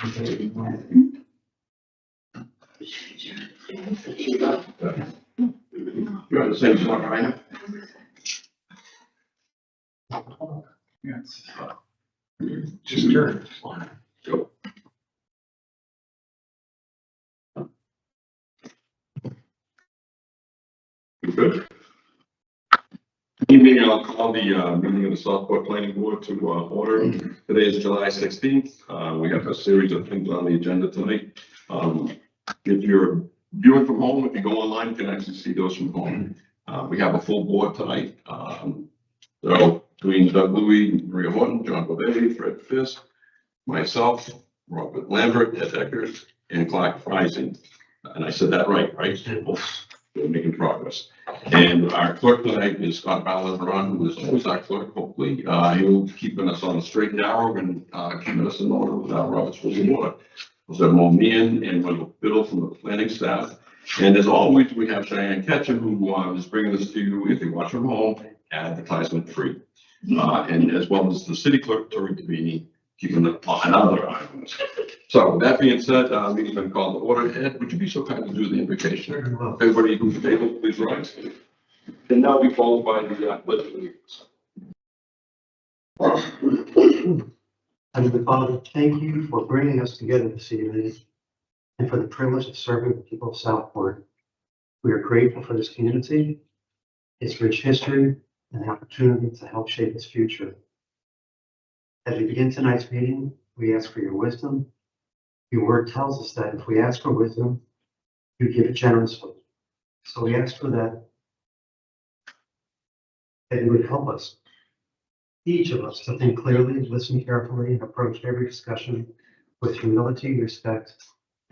You're on the same spot, right? Yes. Just turn. Go. Good. Evening, I'll call the meeting of the Southport Planning Board to order. Today is July 16th. We have a series of things on the agenda tonight. If you're viewing from home, if you go online, you can actually see those from home. We have a full board tonight. So between Doug Louie, Maria Horton, John Bovee, Fred Fisk, myself, Robert Lambert, Ed Eckert, and Clark Freising. And I said that right? We're making progress. And our clerk tonight is Scott Balleron, who is always our clerk. Hopefully, he'll keeping us on the straight and narrow and keeping us in order without Robert's rules of order. Also, Momian and Wendell Biddle from the planning staff. And as always, we have Cheyenne Ketchum, who is bringing this to you, if you watch from home, advertisement free. And as well as the city clerk, Tori Davini, keeping another eye on this. So with that being said, meeting's been called to order. Ed, would you be so kind to do the invocation? Everybody who's able, please rise. And now we followed by the pledge of allegiance. Heavenly Father, thank you for bringing us together this evening and for the privilege of serving the people of Southport. We are grateful for this community, its rich history, and the opportunity to help shape its future. As we begin tonight's meeting, we ask for your wisdom. Your word tells us that if we ask for wisdom, you give it generously. So we ask for that you would help us, each of us, to think clearly, listen carefully, and approach every discussion with humility, respect,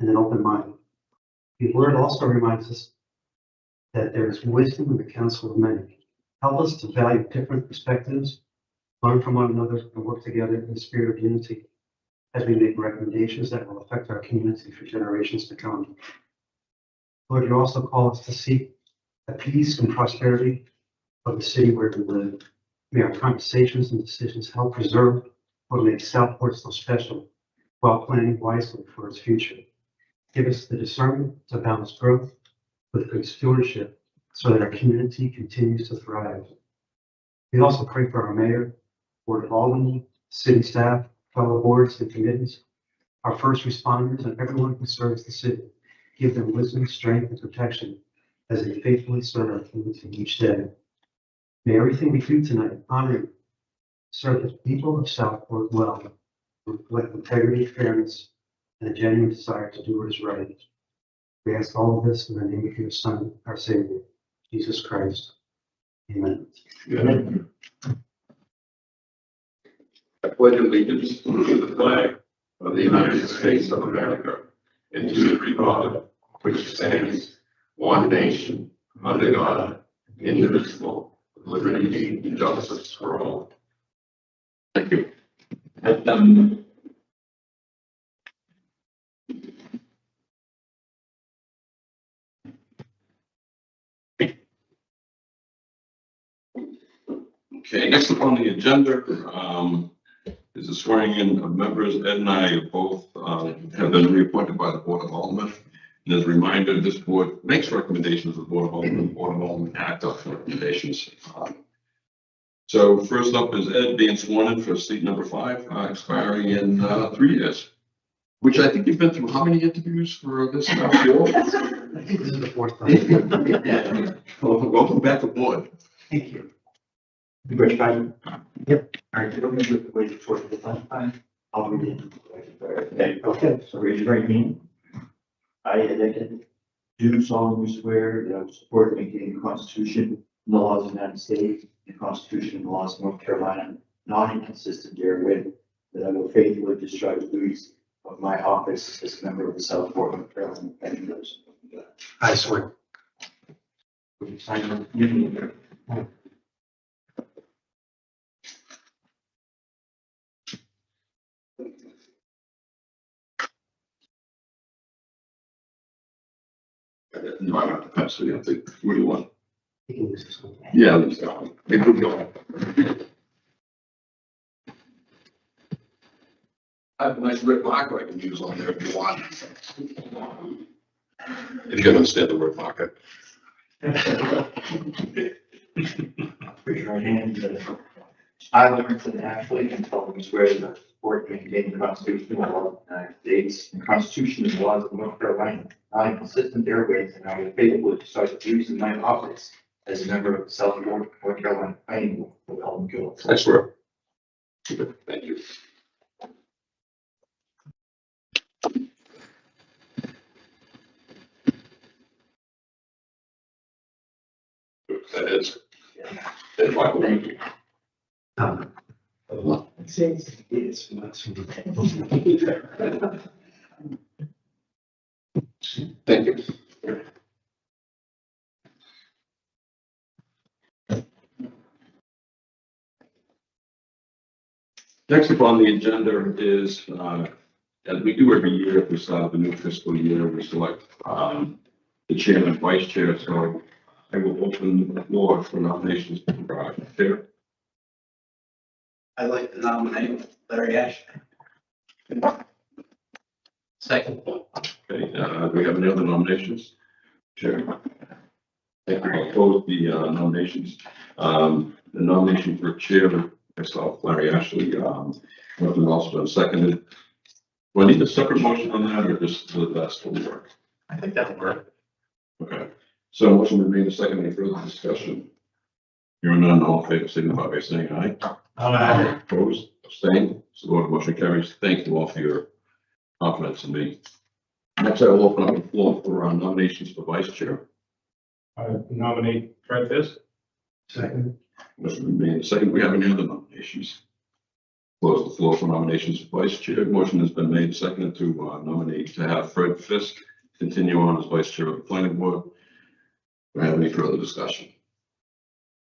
and an open mind. Your word also reminds us that there is wisdom in the counsel of many. Help us to value different perspectives, learn from one another, and work together in the spirit of unity as we make recommendations that will affect our community for generations to come. Lord, you also call us to seek the peace and prosperity of the city where we live. May our conversations and decisions help preserve what makes Southport so special while planning wisely for its future. Give us the discernment to balance growth with good stewardship so that our community continues to thrive. We also pray for our mayor, Board of Aldermen, city staff, fellow boards and committees, our first responders, and everyone who serves the city. Give them wisdom, strength, and protection as they faithfully serve our community each day. May everything we do tonight honor you, serve the people of Southport well, reflect integrity, fairness, and a genuine desire to do what is right. We ask all of this in the name of your Son, our Savior, Jesus Christ. Amen. Amen. I pledge allegiance to the flag of the United States of America and to the republic which stands one nation under God, indivisible, with liberty and justice for all. Thank you. Okay, next up on the agenda is the swearing in of members. Ed and I both have been reappointed by the Board of Aldermen. And as a reminder, this board makes recommendations to the Board of Aldermen. Board of Aldermen act on recommendations. So first up is Ed being sworn in for seat number 5, expiring in 3 years. Which I think you've been through how many interviews for this? I think this is the fourth time. Well, welcome back aboard. Thank you. Rich Biden? Yep. All right, you don't need to wait for the last time. I'll read it. Okay, so raise your right hand. I, Ed Eckert, do solemnly swear that I will support and maintain the Constitution and the laws of the United States, the Constitution and the laws of North Carolina, not inconsistent therewith, that I will faithfully discharge the duties of my office as a member of the Southport, North Carolina Planning Board. I swear. Would you sign it? No, I don't have to pass it. I think. What do you want? You can use this one. Yeah, let's go. Maybe we'll go. I have a nice red marker I can use on there if you want. If you can understand the word marker. Raise your right hand. I, Lawrence Ashley, and solemnly swear that I will support and maintain the Constitution and laws of the United States, and the Constitution and laws of North Carolina. I am consistent therewith, and I will faithfully discharge the duties of my office as a member of the South North Carolina Planning Board of Elton Guilds. I swear. Thank you. That is. And Michael, thank you. Thank you. Next up on the agenda is, as we do every year at the start of the new fiscal year, we select the chair and vice chair. So I will open the floor for nominations for chair. I'd like to nominate Larry Ashton. Second. Okay, do we have any other nominations? Chair. Thank you. I'll close the nominations. The nomination for chair, myself, Larry Ashley, nothing else been seconded. Do I need a separate motion on that or just that's the work? I think that'll work. Okay, so motion been made a second. Any further discussion? Hearing none, all in favor, signify by saying aye. Aye. Opposed, abstained, so the motion carries. Thank you all for your confidence in me. Next, I will open up the floor for nominations for vice chair. I nominate Fred Fisk. Second. Motion been made a second. We have any other nominations? Close the floor for nominations for vice chair. Motion has been made second to nominate to have Fred Fisk continue on as vice chair of the planning board. Do we have any further discussion?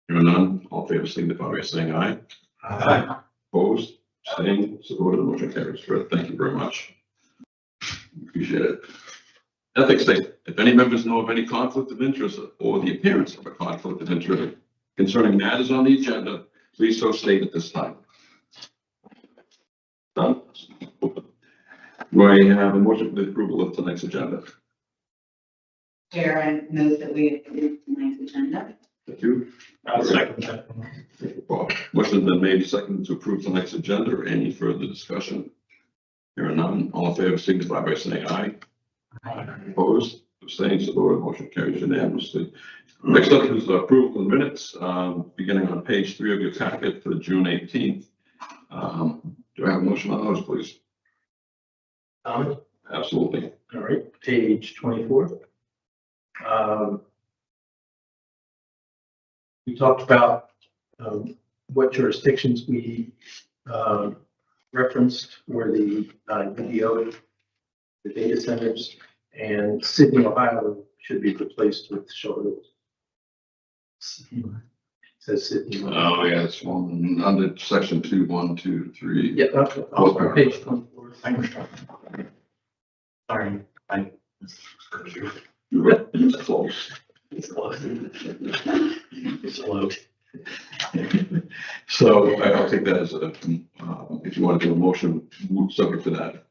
Hearing none, all in favor signify by saying aye. Aye. Opposed, abstained, so voted. The motion carries. Fred, thank you very much. Appreciate it. Ethics statement. If any members know of any conflict of interest or the appearance of a conflict of interest concerning matters on the agenda, please so state at this time. Done. Do I have a motion for the approval of tonight's agenda? Chair, I move that we approve tonight's agenda. Thank you. I'll second that. Thank you, Paul. Motion has been made second to approve tonight's agenda. Any further discussion? Hearing none, all in favor signify by saying aye. Opposed, abstained, so voted. Motion carries unanimously. Next up is approval of minutes, beginning on page 3 of your packet for June 18th. Do I have a motion on those, please? Absolutely. All right, page 24. We talked about what jurisdictions we referenced were the UDO, the data centers, and Sydney, Ohio should be replaced with Charlotte. It says Sydney. Oh, yeah, it's one under section 2, 1, 2, 3. Yeah, also page 24. Sorry, I. You're close. It's slow. So I'll take that as a, if you want to do a motion, subject to that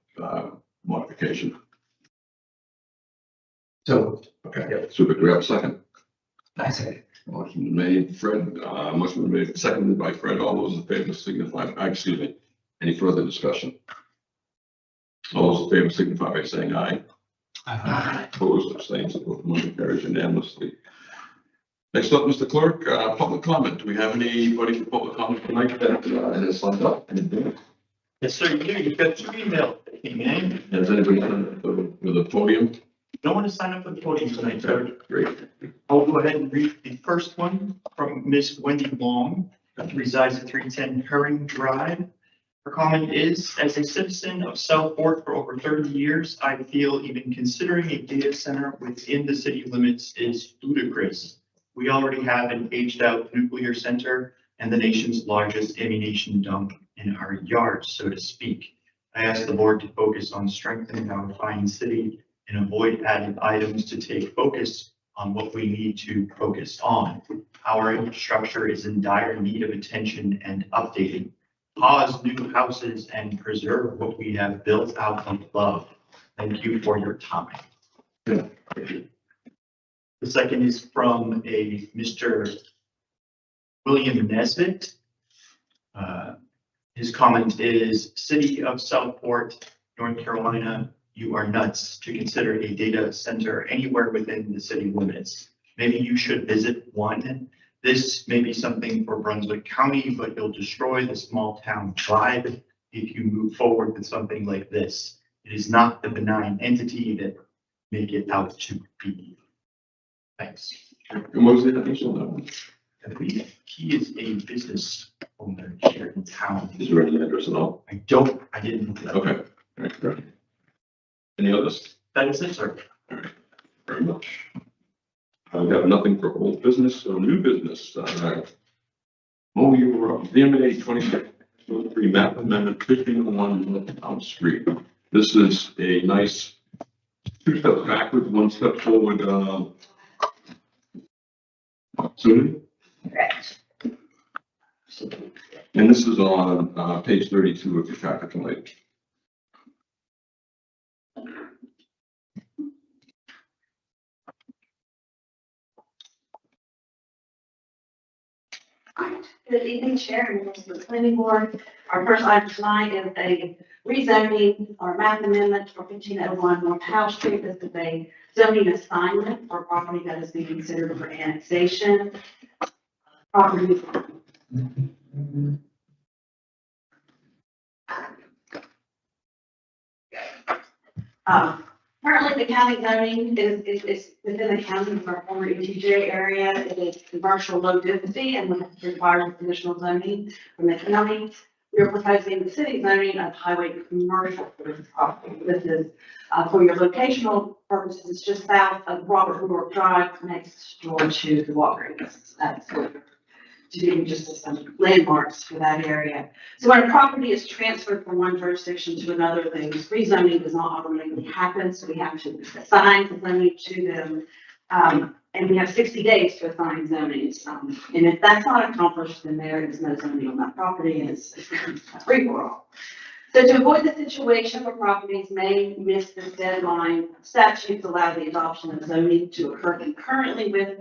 modification. So, Okay, super. Do we have a second? I say, Motion made, Fred, motion made, seconded by Fred. All those in favor signify, excuse me, any further discussion? All those in favor signify by saying aye. Opposed, abstained, so the motion carries unanimously. Next up, Mr. Clerk, public comment. Do we have anybody for public comment tonight that has signed up? Yes, sir, you do. You've got 2 emails that came in. Has anybody signed up for the podium? No one has signed up for the podium tonight, sir. Great. I'll go ahead and read the first one from Miss Wendy Long, who resides at 310 Herring Drive. Her comment is, as a citizen of Southport for over 30 years, I feel even considering a data center within the city limits is ludicrous. We already have an aged out nuclear center and the nation's largest ammunition dump in our yard, so to speak. I ask the board to focus on strengthening our fine city and avoid adding items to take focus on what we need to focus on. Our infrastructure is in dire need of attention and updating. pause new houses and preserve what we have built out of love. Thank you for your time. Yeah. The second is from a Mr. William Nesbitt. His comment is, City of Southport, North Carolina, you are nuts to consider a data center anywhere within the city limits. Maybe you should visit one. This may be something for Brunswick County, but you'll destroy the small town vibe if you move forward with something like this. It is not the benign entity that make it out to be. Thanks. And what was the initial number? I believe he is a business owner here in town. Is there any address at all? I didn't look it up. Okay. All right, great. Any others? That is it, sir. Very much. I have nothing for old business or new business. Oh, you were up. DMA 2603 map amendment 1501 Elm Street. This is a nice 2 steps backward, 1 step forward. Soon. Correct. And this is on page 32 of your packet tonight. Good evening, Chair and members of the planning board. Our first item tonight is a rezoning or map amendment for 1501 North Howe Street. This is a zoning assignment for property that is being considered for annexation. Property. Currently, the county zoning is within the county of our former ETJ area. It is commercial low density and requires additional zoning from the county. We are proposing the city zoning of highway commercial for this property. This is for your locational purposes. It's just south of Robert Woodward Drive, next door to the Walgreens. That's what to give you just some landmarks for that area. So when a property is transferred from one jurisdiction to another, the rezoning does not automatically happen, so we have to assign the zoning to them. And we have 60 days to assign zoning. And if that's not accomplished, then there is no zoning on that property, and it's a free-for-all. So to avoid the situation where properties may miss this deadline, statutes allow the adoption of zoning to occur concurrently with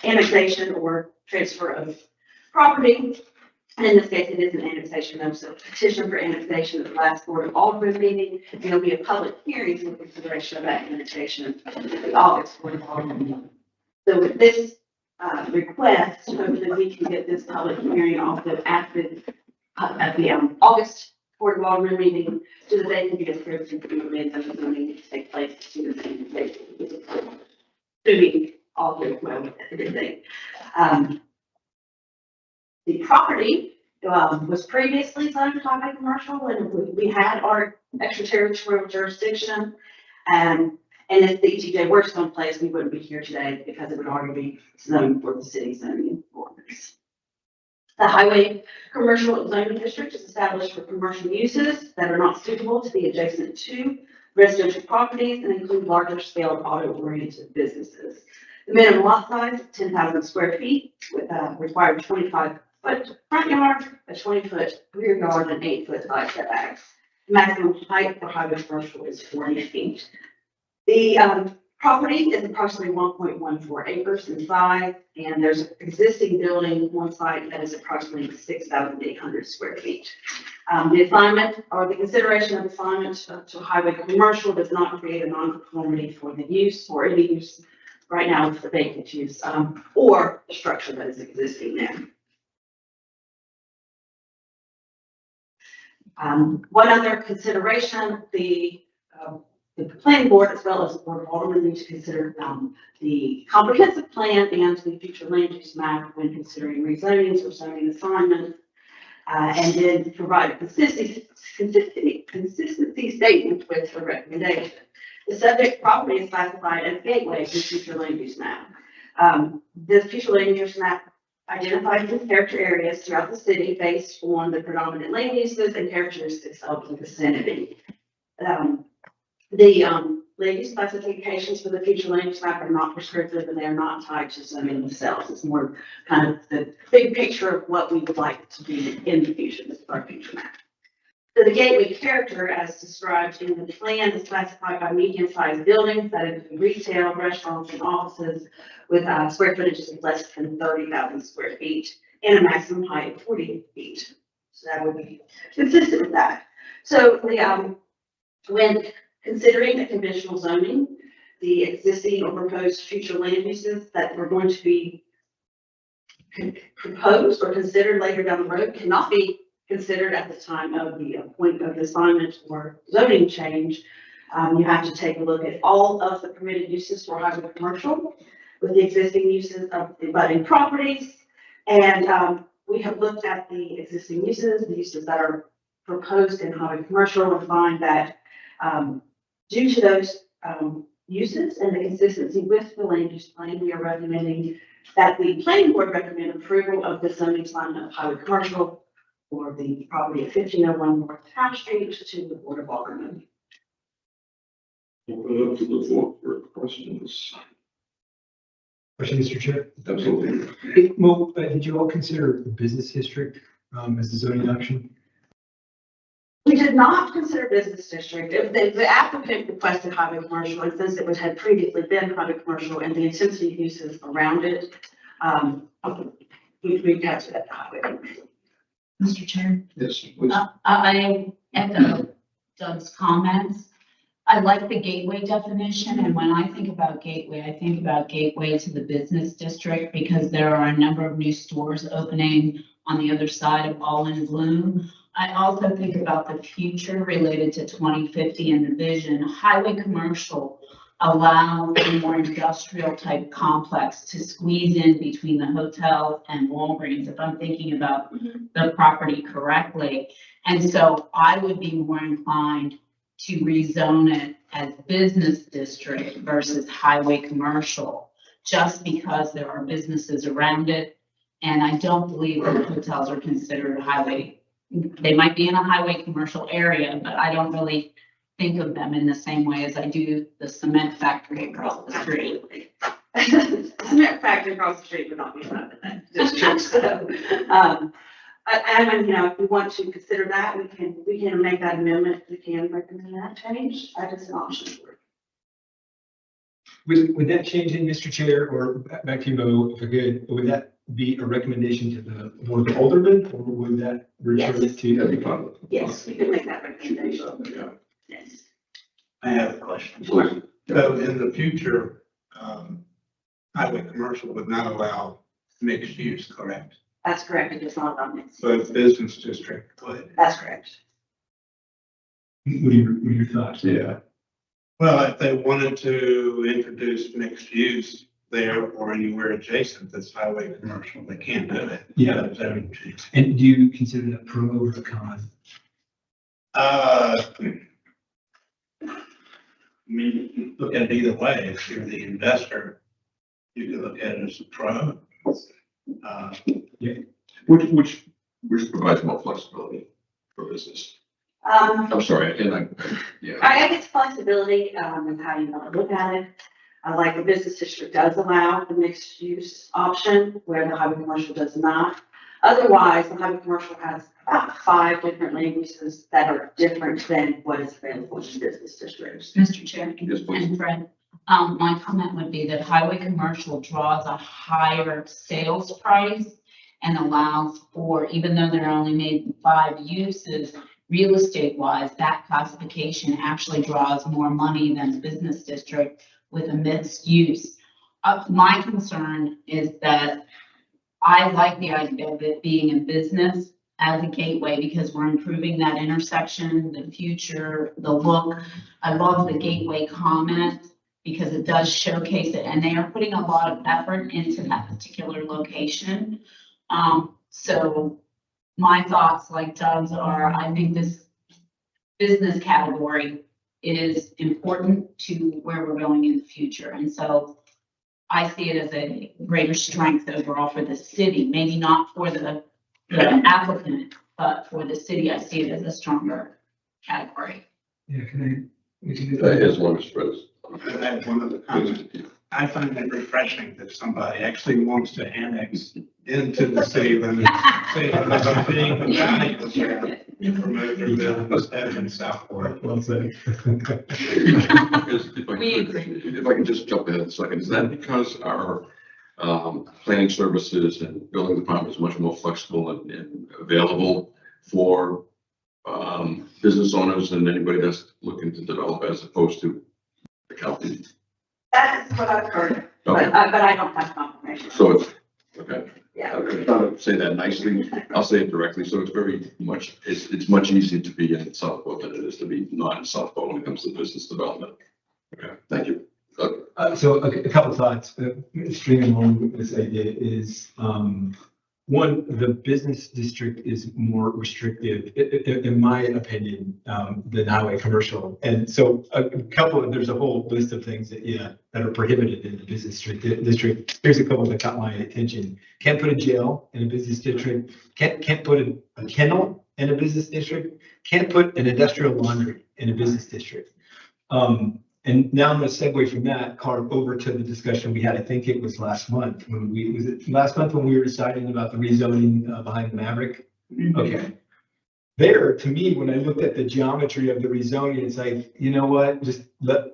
annexation or transfer of property. And in this case, it is an annexation notice, so petition for annexation at the last Board of Alderman meeting. There will be a public hearing for consideration of that annexation at the August Board of Alderman meeting. So with this request, hopefully we can get this public hearing off at the August Board of Alderman meeting, so that they can get approved and the zoning to take place to the annexation. Doing all very well with everything. The property was previously zoned highway commercial, and we had our extraterritorial jurisdiction. And if the ETJ were still in place, we wouldn't be here today because it would already be zoned for the city zoning ordinance. The highway commercial zoning district is established for commercial uses that are not suitable to be adjacent to residential properties and include larger scale auto-oriented businesses. The minimum lot size is 10,000 square feet with a required 25-foot front yard, a 20-foot rear yard, and 8-foot side setbacks. The maximum height for highway commercial is 40 feet. The property is approximately 1.14 acres in size, and there's an existing building on site that is approximately 6,800 square feet. The assignment or the consideration of assignment to highway commercial does not create a nonconformity for the use or any use. Right now, it's the vacant use or the structure that is existing there. One other consideration, the planning board as well as the Board of Aldermen need to consider the comprehensive plan and the future land use map when considering rezonings or zoning assignments, and then provide a consistency statement with the recommendation. The subject property is classified as gateway to the future land use map. This future land use map identifies the character areas throughout the city based on the predominant land uses and characteristics of the vicinity. The land use classifications for the future land use map are not prescriptive and they are not tied to zoning themselves. It's more kind of the big picture of what we would like to be in the future. our future map. So the gateway character, as described in the plan, is classified by medium-sized buildings that include retail, restaurants, and offices with square footages of less than 30,000 square feet and a maximum height of 40 feet. So that would be consistent with that. So when considering the conventional zoning, the existing or proposed future land uses that were going to be proposed or considered later down the road cannot be considered at the time of the point of assignment or zoning change. You have to take a look at all of the permitted uses for highway commercial with the existing uses of the abutting properties. And we have looked at the existing uses, the uses that are proposed in highway commercial, and find that due to those uses and the consistency with the land use plan, we are recommending that the planning board recommend approval of the zoning plan of highway commercial for the property at 1501 North Taft Street to the Board of Aldermen. Open it up to the floor for questions. Question, Mr. Chair. Absolutely. Well, did you all consider the business district as a zoning option? We did not consider business district. If the applicant requested highway commercial, and since it had previously been highway commercial and the intensity uses around it, we kept that highway commercial. Mr. Chair, Yes, please. I echo Doug's comments. I like the gateway definition, and when I think about gateway to the business district, because there are a number of new stores opening on the other side of All in Bloom. I also think about the future related to 2050 and the vision. Highway commercial allows a more industrial type complex to squeeze in between the hotel and Walgreens, if I'm thinking about the property correctly. And so I would be more inclined to rezone it as business district versus highway commercial, just because there are businesses around it. And I don't believe that hotels are considered highway. They might be in a highway commercial area, but I don't really think of them in the same way as I do the cement factory across the street. Cement factory across the street would not be allowed in that district. So, and if we want to consider that, we can make that amendment. We can recommend that change. That is an option. Would that change in, Mr. Chair, or back to you, Bo, if I could, would that be a recommendation to the Board of Aldermen, or would that refer Yes. to? That'd be fine. Yes, we can make that recommendation. Yeah. Yes. I have a question. Please. So in the future, highway commercial would not allow mixed use, correct? That's correct. It is not on it. But business district would. That's correct. What are your thoughts? Yeah. Well, if they wanted to introduce mixed use there or anywhere adjacent that's highway commercial, they can't do it. Yeah. Zoning change. And do you consider that pro or con? I mean, you can look at it either way. If you're the investor, you can look at it as a pro. Which provides more flexibility for business. I'm sorry, yeah. I think it's flexibility, and how you want to look at it. I like the business district does allow the mixed use option where the highway commercial does not. Otherwise, the highway commercial has about 5 different land uses that are different than what is available in business districts. Mr. Chair Yes, please. and Fred, my comment would be that highway commercial draws a higher sales price and allows for, even though there are only maybe 5 uses, real estate wise, that classification actually draws more money than the business district with a mixed use. My concern is that I like the idea of it being in business as a gateway because we're improving that intersection, the future, the look. I love the gateway comment because it does showcase it, and they are putting a lot of effort into that particular location. So my thoughts, like Doug's, are I think this business category is important to where we're going in the future. And so I see it as a greater strength overall for the city, maybe not for the applicant, but for the city, I see it as a stronger category. Yeah, can I? As long as Fred's. I have one other comment. I find it refreshing that somebody actually wants to annex into the city limits. Say that I'm being the value there to promote their business as in Southport. Well said. If I can just jump ahead a second, is that because our planning services and building department is much more flexible and available for business owners and anybody that's looking to develop as opposed to the county? That's what I've heard, but Okay, I don't have confirmation. so it's, okay. Yeah. I'm trying to say that nicely. I'll say it directly. So it's very much, it's much easier to be in Southport than it is to be not in Southport when it comes to business development. Okay, thank you. So a couple thoughts, stringing along with this idea is, one, the business district is more restrictive, in my opinion, than highway commercial. And so there's a whole list of things that, that are prohibited in the business district. Here's a couple that caught my attention. Can't put a jail in a business district, can't put a kennel in a business district, can't put an industrial laundry in a business district. And now I'm going to segue from that, Carl, over to the discussion we had. I think it was last month when we were deciding about the rezoning behind the Maverick. Okay. There, to me, when I looked at the geometry of the rezoning, it's like, you know what, just let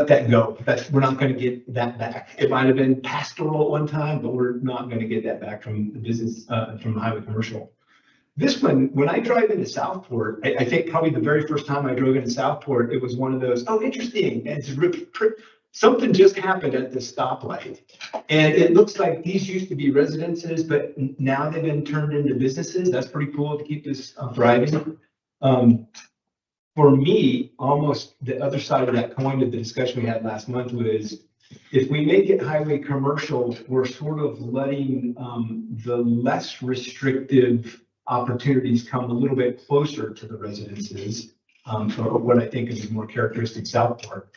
that go. We're not going to get that back. It might have been pastoral at one time, but we're not going to get that back from the business, from the highway commercial. This one, when I drive into Southport, I think probably the very first time I drove into Southport, it was one of those, oh, interesting. It's something just happened at the stoplight. And it looks like these used to be residences, but now they've been turned into businesses. That's pretty cool to keep this thriving. For me, almost the other side of that coin of the discussion we had last month was, if we make it highway commercial, we're sort of letting the less restrictive opportunities come a little bit closer to the residences, or what I think is more characteristic Southport.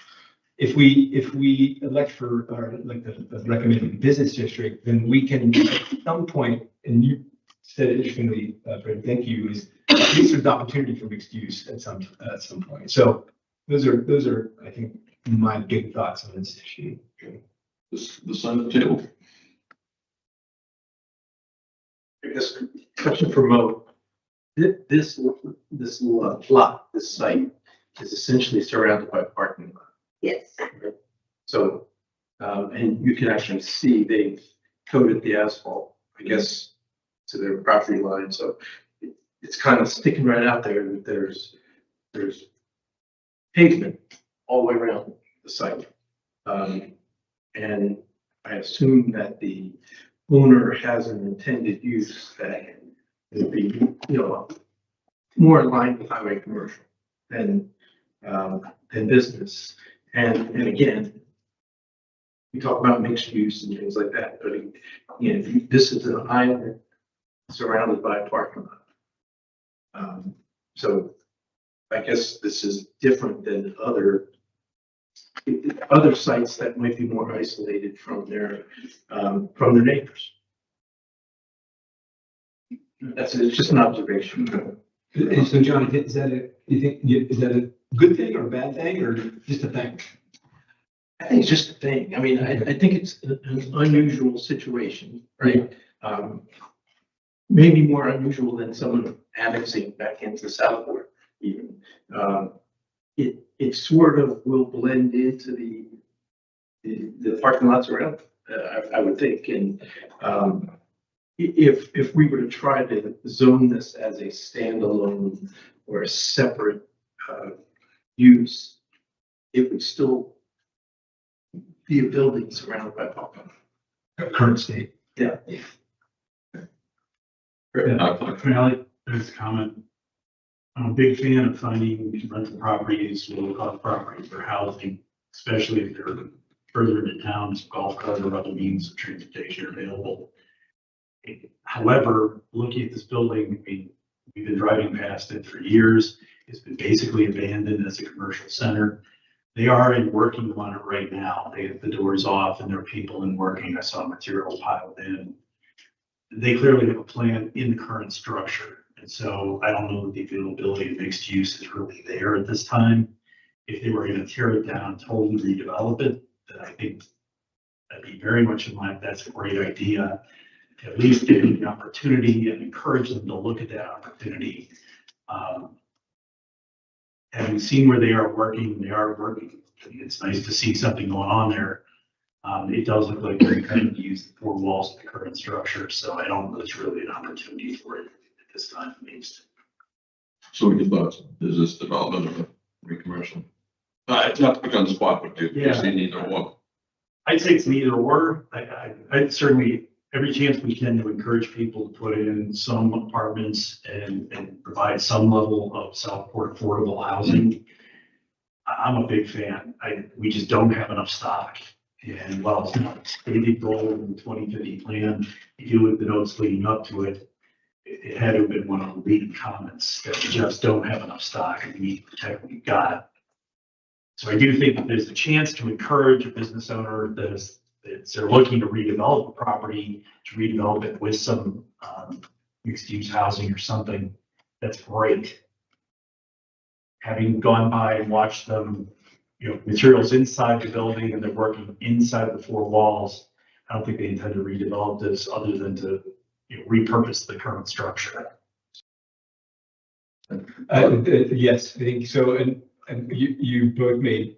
If we elect for, or like the recommended business district, then we can at some point, and you said it interestingly, Fred, thank you, is at least there's opportunity for mixed use at some point. So those are I think my big thoughts on this issue. The side of the table. I guess question for Mo. This lot, this site is essentially surrounded by parking lot. Yes. So, and you can actually see they've coated the asphalt, I guess, to their property line. So it's kind of sticking right out there that there's pavement all the way around the site. And I assume that the owner has an intended use that would be, more aligned with highway commercial than business. And again, we talk about mixed use and things like that, but again, this is an island surrounded by a parking lot. So I guess this is different than other sites that might be more isolated from their neighbors. It's just an observation. And so, John, is that a good thing or a bad thing or just a thing? I think it's just a thing. I mean, I think it's an unusual situation, right? Maybe more unusual than someone annexing back into Southport even. It sort of will blend into the parking lots around, I would think. And if we were to try to zone this as a standalone or a separate use, it would still be a building surrounded by parking. Current state. Yeah. I like this comment. I'm a big fan of finding rental properties, low cost properties for housing, especially if they're further into towns, golf cart or other means of transportation are available. However, looking at this building, we've been driving past it for years. It's been basically abandoned as a commercial center. They are in working on it right now. They have the doors off and there are people in working. I saw material piled in. They clearly have a plan in the current structure. And so I don't know that the availability of mixed use is really there at this time. If they were going to tear it down, totally redevelop it, that I think that'd be very much in line. That's a great idea. At least give them the opportunity and encourage them to look at that opportunity. Having seen where they are working, It's nice to see something going on there. It does look like they're kind of use the four walls of the current structure, so I don't know there's really an opportunity for it at this time, at least. So what are your thoughts, business development or re-commercial? It's not to put you on the spot, but do you see either one? I'd say it's an either or. I'd certainly, every chance we can to encourage people to put in some apartments and provide some level of Southport affordable housing. I'm a big fan. We just don't have enough stock. And while it's not a stated goal in the 2050 plan, you do with the notes leading up to it, it had to have been one of the leading comments that we just don't have enough stock and we need to protect what we've got. So I do think that there's a chance to encourage a business owner that they're looking to redevelop a property, to redevelop it with some mixed use housing or something. That's great. Having gone by and watched them, materials inside the building and they're working inside the four walls, I don't think they intend to redevelop this other than to repurpose the current structure. Yes, I think so. And you both made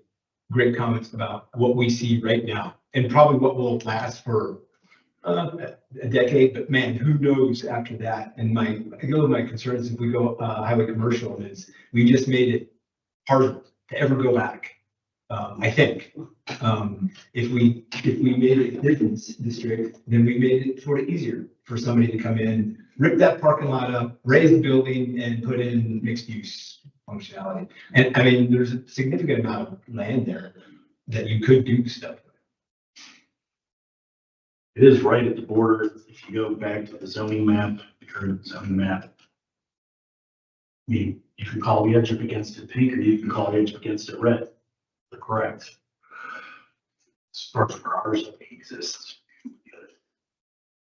great comments about what we see right now and probably what will last for a decade, but man, who knows after that? And my concerns if we go highway commercial is we just made it harder to ever go back. I think if we made it a business district, then we made it sort of easier for somebody to come in, rip that parking lot up, raise the building, and put in mixed use functionality. And I mean, there's a significant amount of land there that you could do stuff with. It is right at the border. If you go back to the zoning map, the current zoning map, I mean, you can call the edge up against it pink or you can call the edge up against it red. They're correct. As far as for ours, it exists.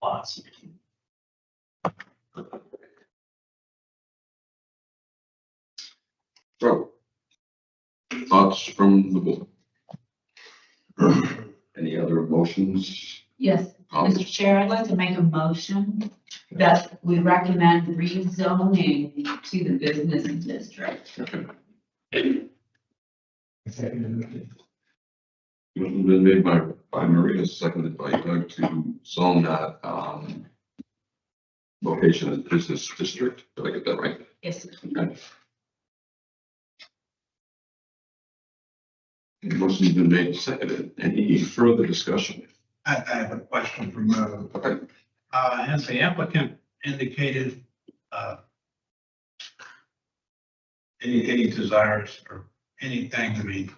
Lots. So, thoughts from the board? Any other motions? Yes, Mr. Chair, I'd like to make a motion that we recommend rezoning to the business district. Motion been made by Maria, seconded by Doug to zone that location as business district. Did I get that right? Yes. Okay. Motion's been made and seconded. Any further discussion? I have a question from, Okay. has the applicant indicated, any desires or anything? I mean,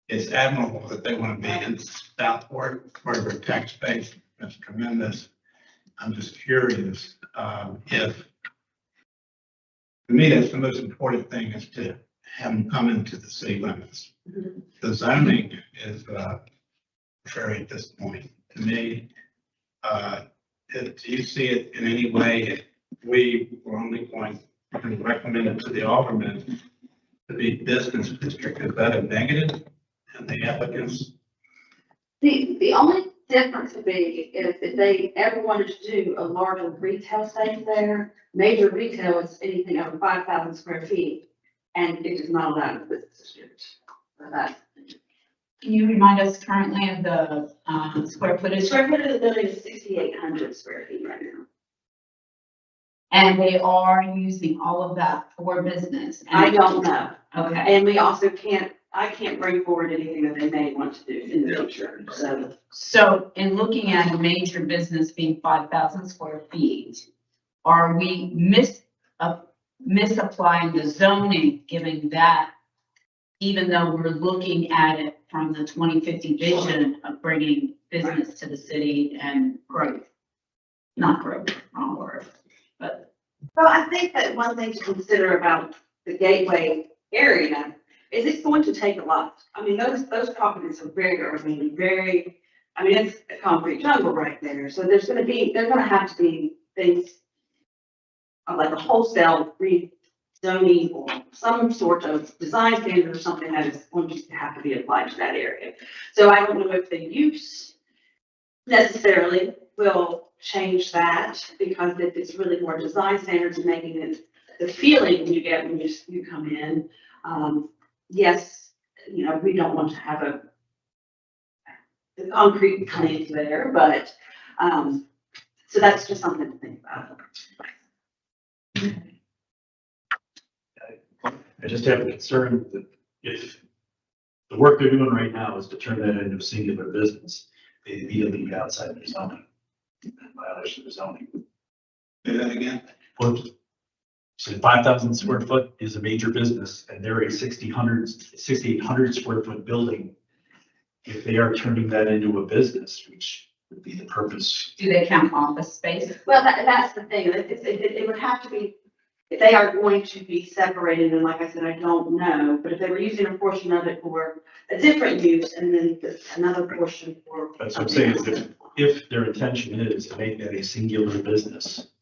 it's admirable that they want to be in Southport where their tax base is tremendous. I'm just curious, if, to me, that's the most important thing is to have them come into the city limits. The zoning is, arbitrary at this point. To me, do you see it in any way if we were only going to recommend it to the alderman to be business district? Is that a negative in the applicants? The only difference would be if they ever wanted to do a larger retail space there, major retail is anything over 5,000 square feet, and it is not allowed in the business district. So that's. Can you remind us currently of the square footage? Square footage of the building is 6,800 square feet right now. And they are using all of that for business? I don't know. Okay. And we also I can't bring forward anything that they may want to do in the future, so. So in looking at a major business being 5,000 square feet, are we misapplying the zoning, giving that, even though we're looking at it from the 2050 vision of bringing business to the city and growth? Not growth, wrong word, but. Well, I think that one thing to consider about the Gateway area is it's going to take a lot. I mean, those properties are very urban, it's a concrete jungle right there. So they're going to have to be things like a wholesale zoning or some sort of design standard or something that is going to have to be applied to that area. So I don't know if the use necessarily will change that, because it's really more design standards and making it the feeling you get when you come in. Yes, you know, we don't want to have a concrete plant there, but, so that's just something to think about. I just have a concern that if the work they're doing right now is to turn that into a singular business, they immediately be outside the zoning, in violation of the zoning. Say that again? Well, so 5,000 square foot is a major business, and they're a 6,800 square foot building. If they are turning that into a business, which would be the purpose. Do they count office space? Well, that's the thing, it would have to be, if they are going to be separated, and like I said, I don't know, but if they were using a portion of it for a different use and then another portion for. That's what I'm saying, is if their intention is to make that a singular business,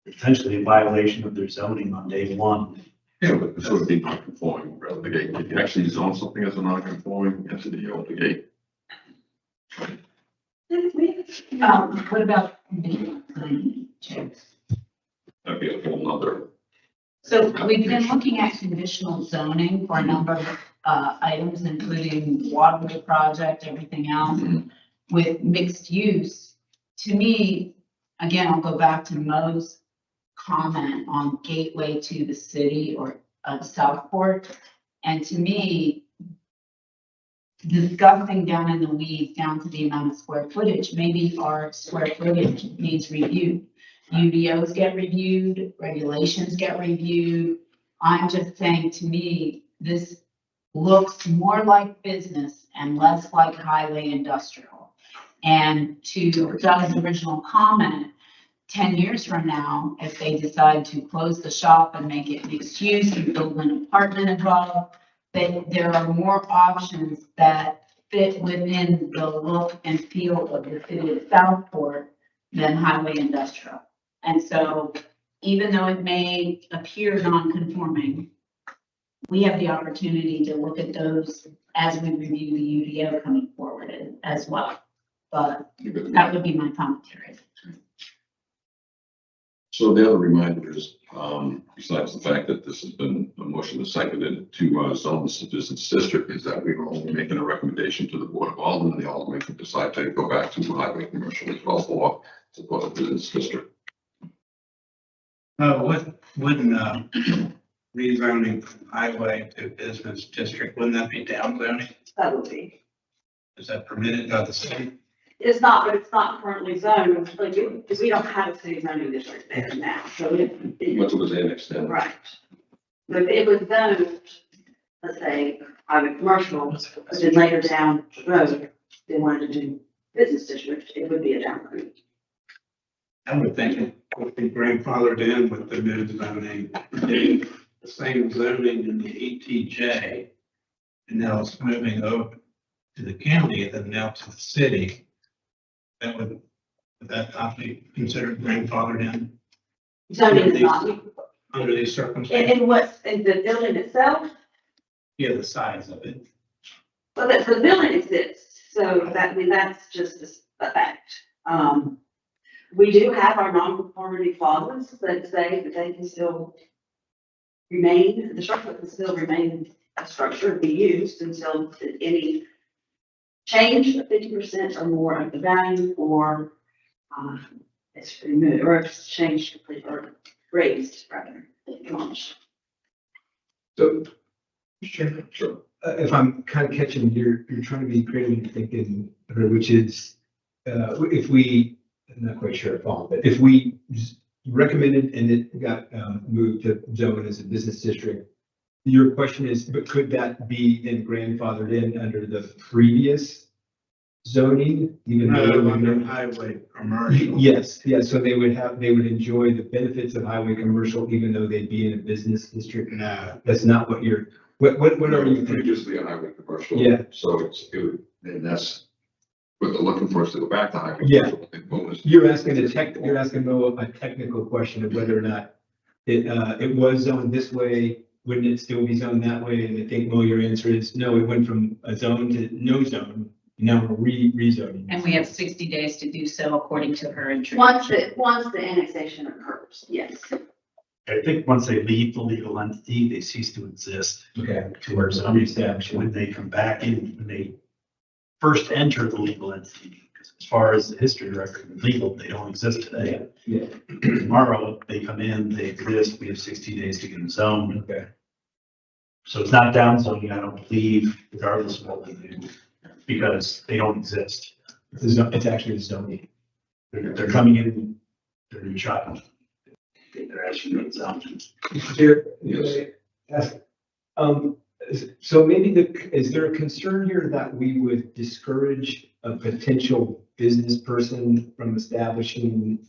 potentially in violation of their zoning on day one. Yeah, but this would be non-conforming, rather the gate. If you actually zone something as a non-conforming entity, you own the gate. What about conditional zoning? That'd be a whole nother. So we've been looking at conditional zoning for a number of items, including waterway project, everything else. With mixed use, to me, again, I'll go back to Mo's comment on gateway to the city or Southport. And to me, discussing down in the weeds, down to the amount of square footage, maybe our square footage needs reviewed. UDOs get reviewed, regulations get reviewed. I'm just saying, to me, this looks more like business and less like highway industrial. And to Doug's original comment, 10 years from now, if they decide to close the shop and make it mixed use and build an apartment above, there are more options that fit within the look and feel of the city of Southport than highway industrial. And so even though it may appear non-conforming, we have the opportunity to look at those as we review the UDO coming forward as well. But that would be my commentary. So the other reminder is, besides the fact that this has been a motion that's seconded to zone this business district, is that we are only making a recommendation to the Board of Aldermen, and the Aldermen can decide to go back to highway commercial as well for support of business district. Wouldn't rezoning from highway to business district, wouldn't that be down zoning? That would be. Is that permitted by the city? It's not, but it's not currently zoned, like, because we don't have a city zoning district there now, so Much of it was annexed in. right. But if it was zoned, let's say, highway commercial, but then later down the road, they wanted to do business district, it would be a downgrade. I would think it would be grandfathered in with the new zoning, the same zoning in the ETJ. And now it's moving over to the county and then now to the city. Would that not be considered grandfathered in Zoning is not, under these circumstances? and what's, in the building itself, Yeah, the size of it. well, the building exists, so that, I mean, that's just a fact. We do have our non-conformity clauses that say that they can still remain, the structure can still remain a structure and be used until any change of 50% or more of the value, or it's removed, or it's changed completely, or raised rather, demolished. So, Sure. if I'm kind of catching, you're trying to be creative and thinking, which is, if we, I'm not quite sure if all, but if we recommended and it got moved to zone as a business district, your question is, but could that be then grandfathered in under the previous zoning? Even though Under highway commercial. Yes, so they would enjoy the benefits of highway commercial, even though they'd be in a business district. No. That's not what you're, what are you thinking? Previously a highway commercial. Yeah. So and that's what they're looking for us to go back to highway. Yeah. commercial. I think bonus. You're asking Mo a technical question of whether or not it was zoned this way, wouldn't it still be zoned that way? And I think, Mo, your answer is no, it went from a zone to no zone. Now we're rezoning. And we have 60 days to do so according to her introduction. Once the annexation occurs, yes. I think once they leave the legal entity, they cease to exist. Okay. To our zoning establishment, when they come back in, when they first enter the legal entity, because as far as the history record of legal, they don't exist today. Yeah. Tomorrow, they come in, they exist, we have 60 days to get them zoned. Okay. So it's not down zoning, I don't believe, regardless of what we do, because they don't exist. It's actually zoning. They're coming in, they're new child. They're actually not zoned. Yes. So maybe is there a concern here that we would discourage a potential business person from establishing,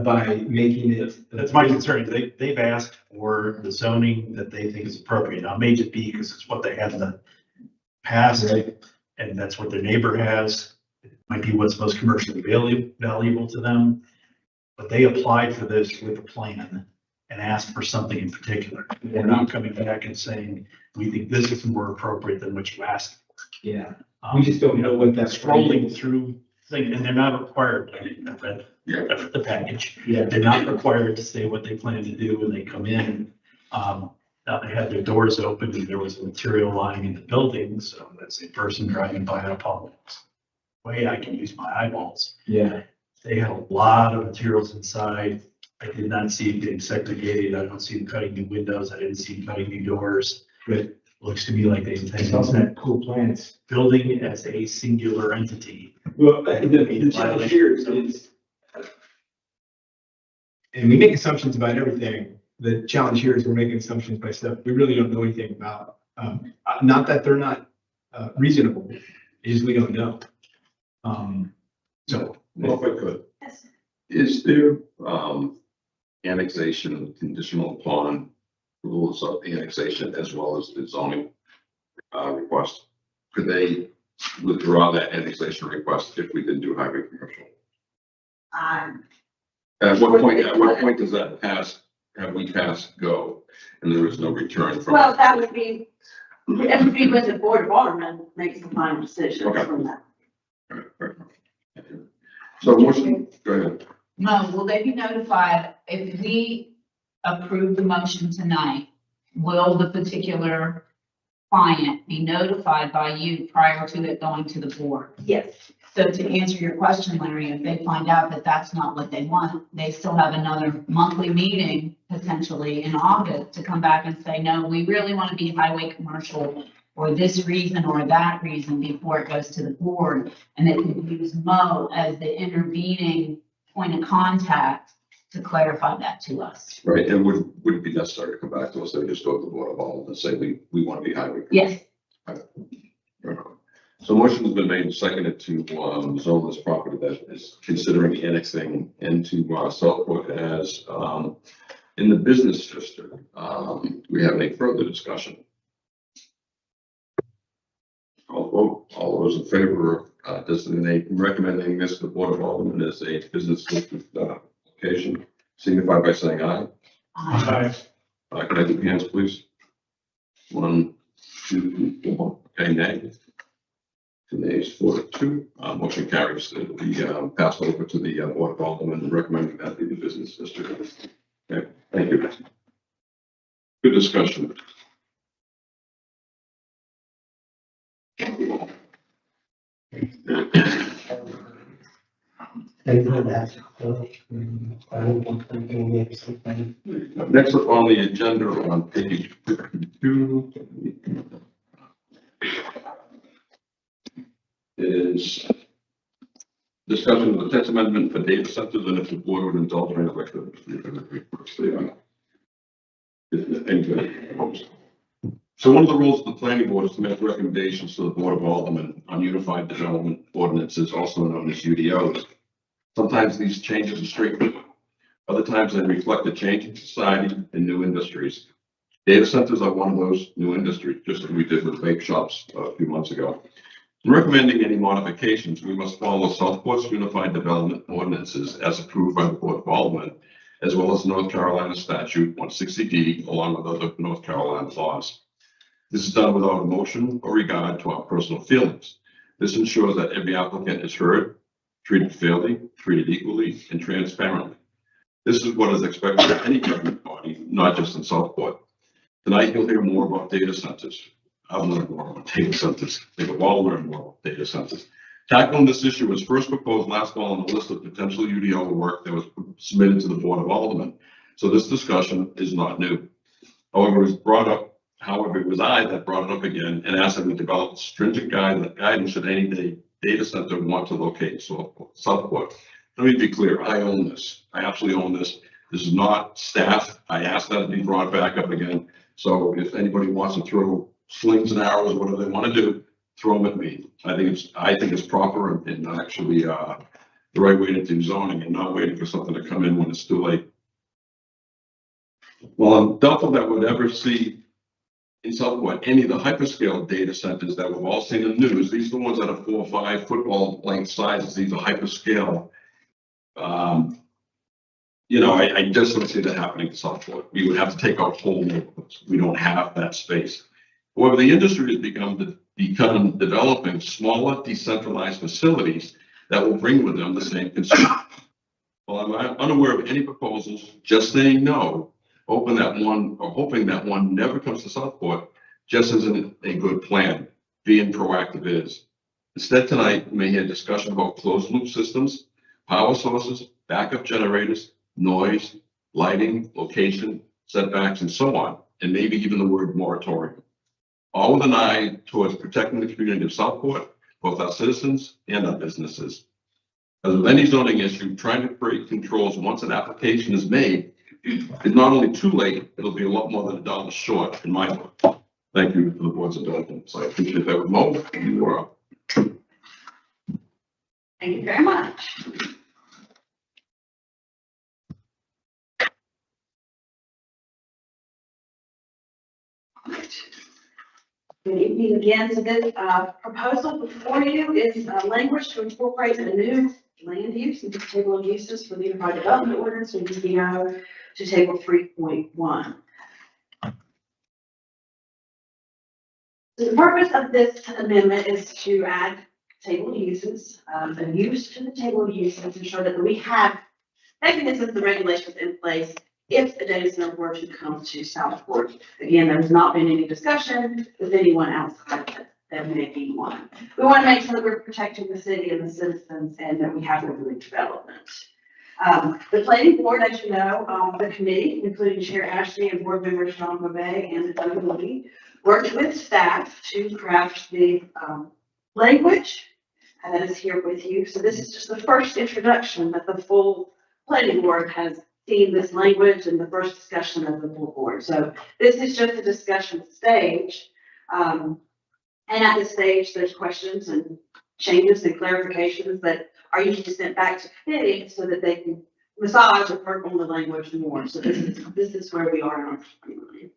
by making it? That's my concern. They've asked for the zoning that they think is appropriate. Now, it may just be because it's what they had in the past, Right. and that's what their neighbor has. It might be what's most commercially valuable to them. But they applied for this with a plan and asked for something in particular. They're not coming back and saying, we think this is more appropriate than what you asked. Yeah, we just don't know what that's Scrolling through things, and they're not required, I've read the package. Yeah. They're not required to say what they plan to do when they come in. Now they had their doors open and there was material lying in the building, so that's a person driving by on a public way, I can use my eyeballs. Yeah. They had a lot of materials inside. I did not see it getting segregated. I don't see them cutting new windows. I didn't see them cutting new doors. It looks to me like they intend that cool plans. building as a singular entity. Well, the challenge here is, and we make assumptions about everything. The challenge here is we're making assumptions by stuff we really don't know anything about. Not that they're not reasonable, it's just we don't know. So. Well, if I could, Yes. is there, annexation conditional upon rules of annexation as well as the zoning, request? Could they withdraw that annexation request if we didn't do highway commercial? At what point does that have we passed go and there is no return from? Well, that would be when the Board of Aldermen makes the final decision Okay. from that. So motion, go ahead. Mo, will they be notified if we approve the motion tonight? Will the particular client be notified by you prior to it going to the board? Yes. So to answer your question, Larry, if they find out that that's not what they want, they still have another monthly meeting potentially in August to come back and say, no, we really want to be highway commercial or this reason or that reason before it goes to the board. And they can use Mo as the intervening point of contact to clarify that to us. Right, and would it be necessary to come back to us, they would just go to the Board of Aldermen and say, we want to be highway? Yes. So motion has been made and seconded to, zone this property that is considering annexing into, Southport as, in the business district. Do we have any further discussion? I'll vote. All those in favor of, recommending this to the Board of Aldermen as a business district, location, signify by saying aye. Can I do hands, please? 1, 2, 4. Okay, nay. 2 nays, 4 to 2. Motion carries to be passed over to the Board of Aldermen, recommending that be the business district. Okay, thank you. Good discussion. Next up on the agenda on page 52 is discussion of the text amendment for data centers, and if the board would indulge me, I'd like to. So one of the roles of the planning board is to make recommendations to the Board of Aldermen on unified development ordinances, also known as UDOs. Sometimes these changes are straightforward. Other times they reflect a change in society and new industries. Data centers are one of those new industries, just as we did with vape shops a few months ago. In recommending any modifications, we must follow Southport's unified development ordinances as approved by the Board of Aldermen, as well as North Carolina statute 160D, along with other North Carolina laws. This is done without emotion or regard to our personal feelings. This ensures that every applicant is heard, treated fairly, treated equally, and transparently. This is what is expected of any government body, not just in Southport. Tonight, you'll hear more about data centers. I've learned more about data centers. They've all learned more about data centers. Tackling this issue was first proposed last fall on the list of potential UDO work that was submitted to the Board of Aldermen. So this discussion is not new. However, it was I that brought it up again and asked that we develop stringent guidance should any data center want to locate in Southport. Let me be clear, I own this. I absolutely own this. This is not staff. I asked that to be brought back up again. So if anybody wants to throw slings and arrows, whatever they want to do, throw them at me. I think it's proper and actually the right way to do zoning and not waiting for something to come in when it's too late. Well, I'm doubtful that we'd ever see in Southport any of the hyperscale data centers that we've all seen in the news. These are the ones that are 4 or 5 football length sizes. These are hyperscale. I just don't see that happening in Southport. We would have to take out whole neighborhoods. We don't have that space. However, the industry has become developing smaller, decentralized facilities that will bring with them the same consumer. Well, I'm unaware of any proposals. Just saying no, hoping that one never comes to Southport, just isn't a good plan. Being proactive is. Instead, tonight, we may hear discussion about closed loop systems, power sources, backup generators, noise, lighting, location, setbacks, and so on, and maybe even the word moratorium. All with an eye towards protecting the community of Southport, both our citizens and our businesses. As with any zoning issue, trying to create controls once an application is made is not only too late, it'll be a lot more than $1 short in my book. Thank you for the board's indulgence. I appreciate that with Mo. You are up. Thank you very much. Good evening again. So this proposal before you is language to incorporate a new land use into the table of uses for the Unified Development Ordinance and UDO to table 3.1. So the purpose of this amendment is to add table of uses, a use to the table of uses to ensure that we have mechanisms and regulations in place if a data center were to come to Southport. Again, there has not been any discussion with anyone outside that may be one. We want to make sure that we're protecting the city and the citizens and that we have orderly development. The planning board, as you know, the committee, including Chair Ashley and board members Sean Bobet and Doug Lee, worked with staff to craft the language that is here with you. So this is just the first introduction that the full planning board has seen this language and the first discussion of the full board. So this is just a discussion stage. And at this stage, there's questions and changes and clarifications that are usually sent back to committee so that they can massage or work on the language more. So this is where we are in our timeline.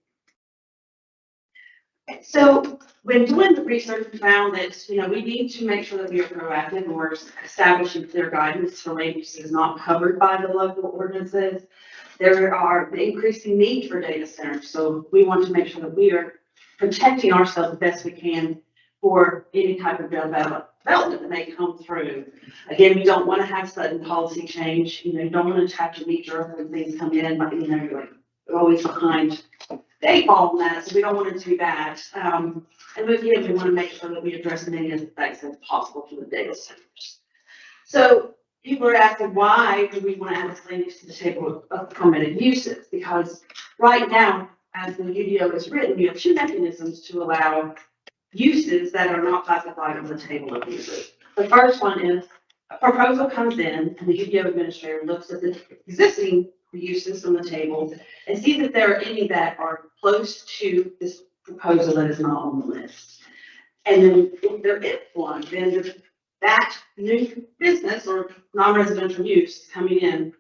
So when doing the research, we found that, we need to make sure that we are proactive and we're establishing clear guidance for land uses not covered by the local ordinances. There are the increasing need for data centers. So we want to make sure that we are protecting ourselves the best we can for any type of development that may come through. Again, we don't want to have sudden policy change. You don't want to have to meet your when things come in, but you're like always behind they fall on that, so we don't want it to be bad. And again, we want to make sure that we address as many aspects as possible for the data centers. So people are asking, why do we want to add this language to the table of permitted uses? Because right now, as the UDO is written, we have 2 mechanisms to allow uses that are not classified on the table of uses. The first one is a proposal comes in and the UDO administrator looks at the existing uses on the table and see that there are any that are close to this proposal that is not on the list. And then if there is one, then that new business or non-residential use coming in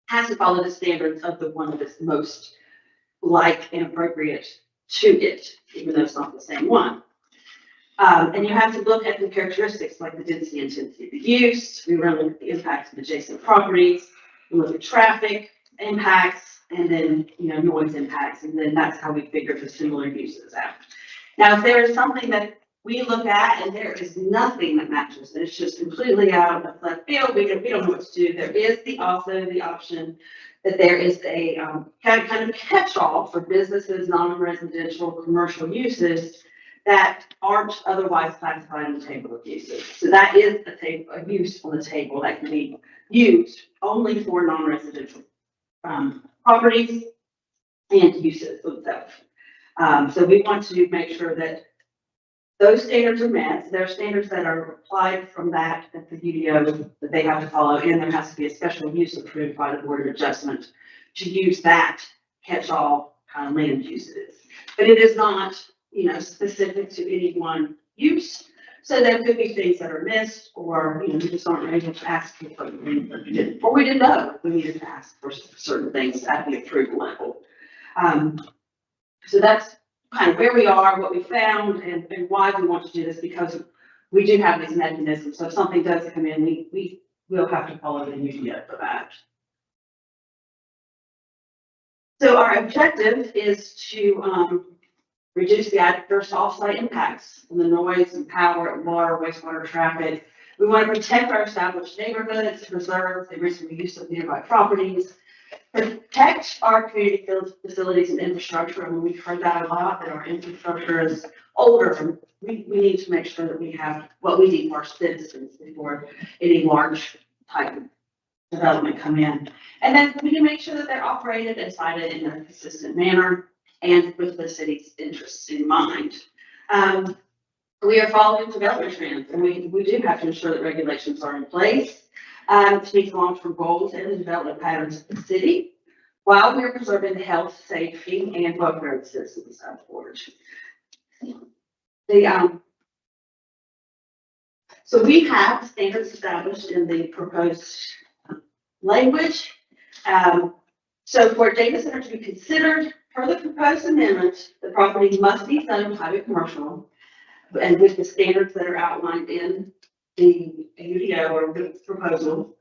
has to follow the standards of the one that is most like and appropriate to it, even though it's not the same one. And you have to look at the characteristics like the density and intensity of the use. We run look at the impact of adjacent properties. We look at traffic, impacts and then, noise impacts, and then that's how we figure the similar uses out. Now, if there is something that we look at and there is nothing that matches, and it's just completely out of left field, we don't know what to do, there is also the option that there is a kind of catch-all for businesses, non-residential, commercial uses that aren't otherwise classified in the table of uses. So that is a use on the table that can be used only for non-residential properties and uses themselves. So we want to make sure that those standards are met. There are standards that are applied from that at the UDO that they have to follow, and there has to be a special use approved by the Board of Adjustment to use that catch-all kind of land uses. But it is not, specific to any one use. So there could be things that are missed, or, we just aren't able to ask for something that we didn't, or we didn't know we needed to ask for certain things at the approval level. So that's kind of where we are, what we found, and why we want to do this, because we do have these mechanisms. So if something does come in, we will have to follow the UDO for that. So our objective is to reduce the adverse off-site impacts on the noise and power and water, wastewater traffic. We want to protect our established neighborhoods, preserve the reasonable use of nearby properties, protect our community facilities and infrastructure. And we've heard that a lot, that our infrastructure is older, and we need to make sure that we have what we need for our citizens before any large type of development come in. And then we can make sure that they're operated and sited in a consistent manner and with the city's interests in mind. We are following development trends, and we do have to ensure that regulations are in place to meet the long-term goals and the development patterns of the city, while we are preserving the health, safety, and welfare of the citizens of Fort. So we have standards established in the proposed language. So for a data center to be considered per the proposed amendment, the property must be zoned highway commercial, and with the standards that are outlined in the UDO or the proposal,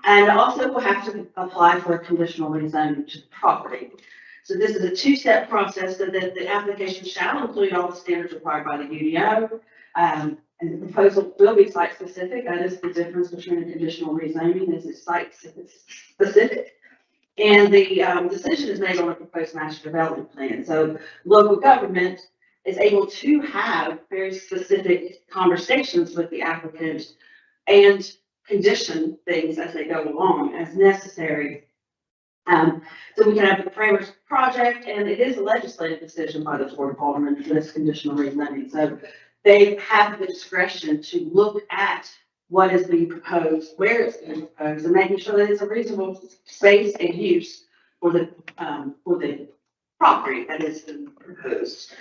and also will have to apply for a conditional rezoning to the property. So this is a two-step process, so that the application shall include all the standards required by the UDO, and the proposal will be site specific. That is the difference between a conditional rezoning, is it's site specific. And the decision is made on a proposed master development plan. So local government is able to have very specific conversations with the applicant and condition things as they go along as necessary. So we can have the framers project, and it is a legislative decision by the Board of Aldermen for this conditional rezoning. So they have the discretion to look at what is being proposed, where it's being proposed, and making sure that it's a reasonable space and use for the property that is being proposed.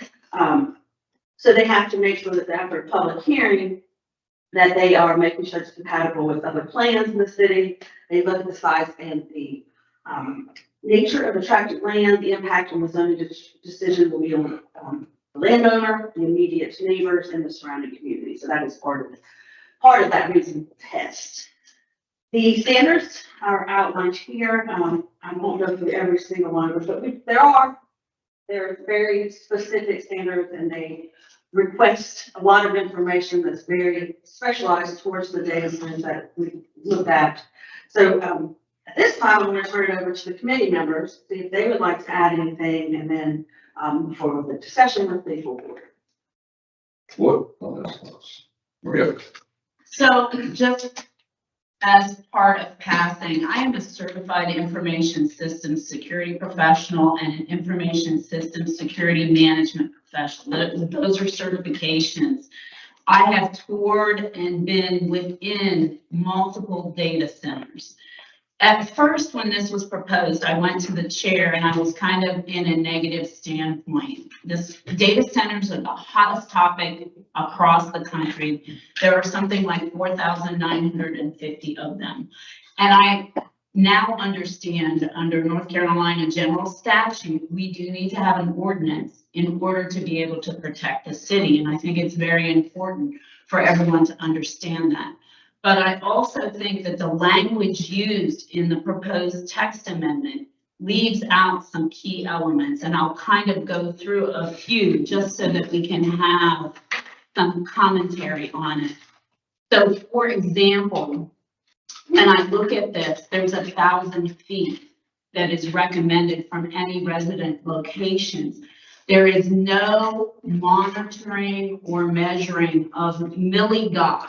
So they have to make sure that after a public hearing, that they are making sure it's compatible with other plans in the city. They look at the size and the nature of the tract land. The impact on the zoning decision will be on the landowner, the immediate neighbors, and the surrounding community. So that is part of that reasonable test. The standards are outlined here. I won't go through every single one, but there are very specific standards, and they request a lot of information that's very specialized towards the data centers that we looked at. So at this time, I'm going to turn it over to the committee members, see if they would like to add anything, and then for the discussion with the full board. What? Oh, that's close. Maria. So just as part of passing, I am a certified information systems security professional and an information systems security management professional. Those are certifications. I have toured and been within multiple data centers. At first, when this was proposed, I went to the chair and I was kind of in a negative standpoint. This data centers are the hottest topic across the country. There are something like 4,950 of them. And I now understand under North Carolina general statute, we do need to have an ordinance in order to be able to protect the city. And I think it's very important for everyone to understand that. But I also think that the language used in the proposed text amendment leaves out some key elements, and I'll kind of go through a few just so that we can have some commentary on it. So for example, when I look at this, there's 1,000 feet that is recommended from any resident locations. There is no monitoring or measuring of milligauss.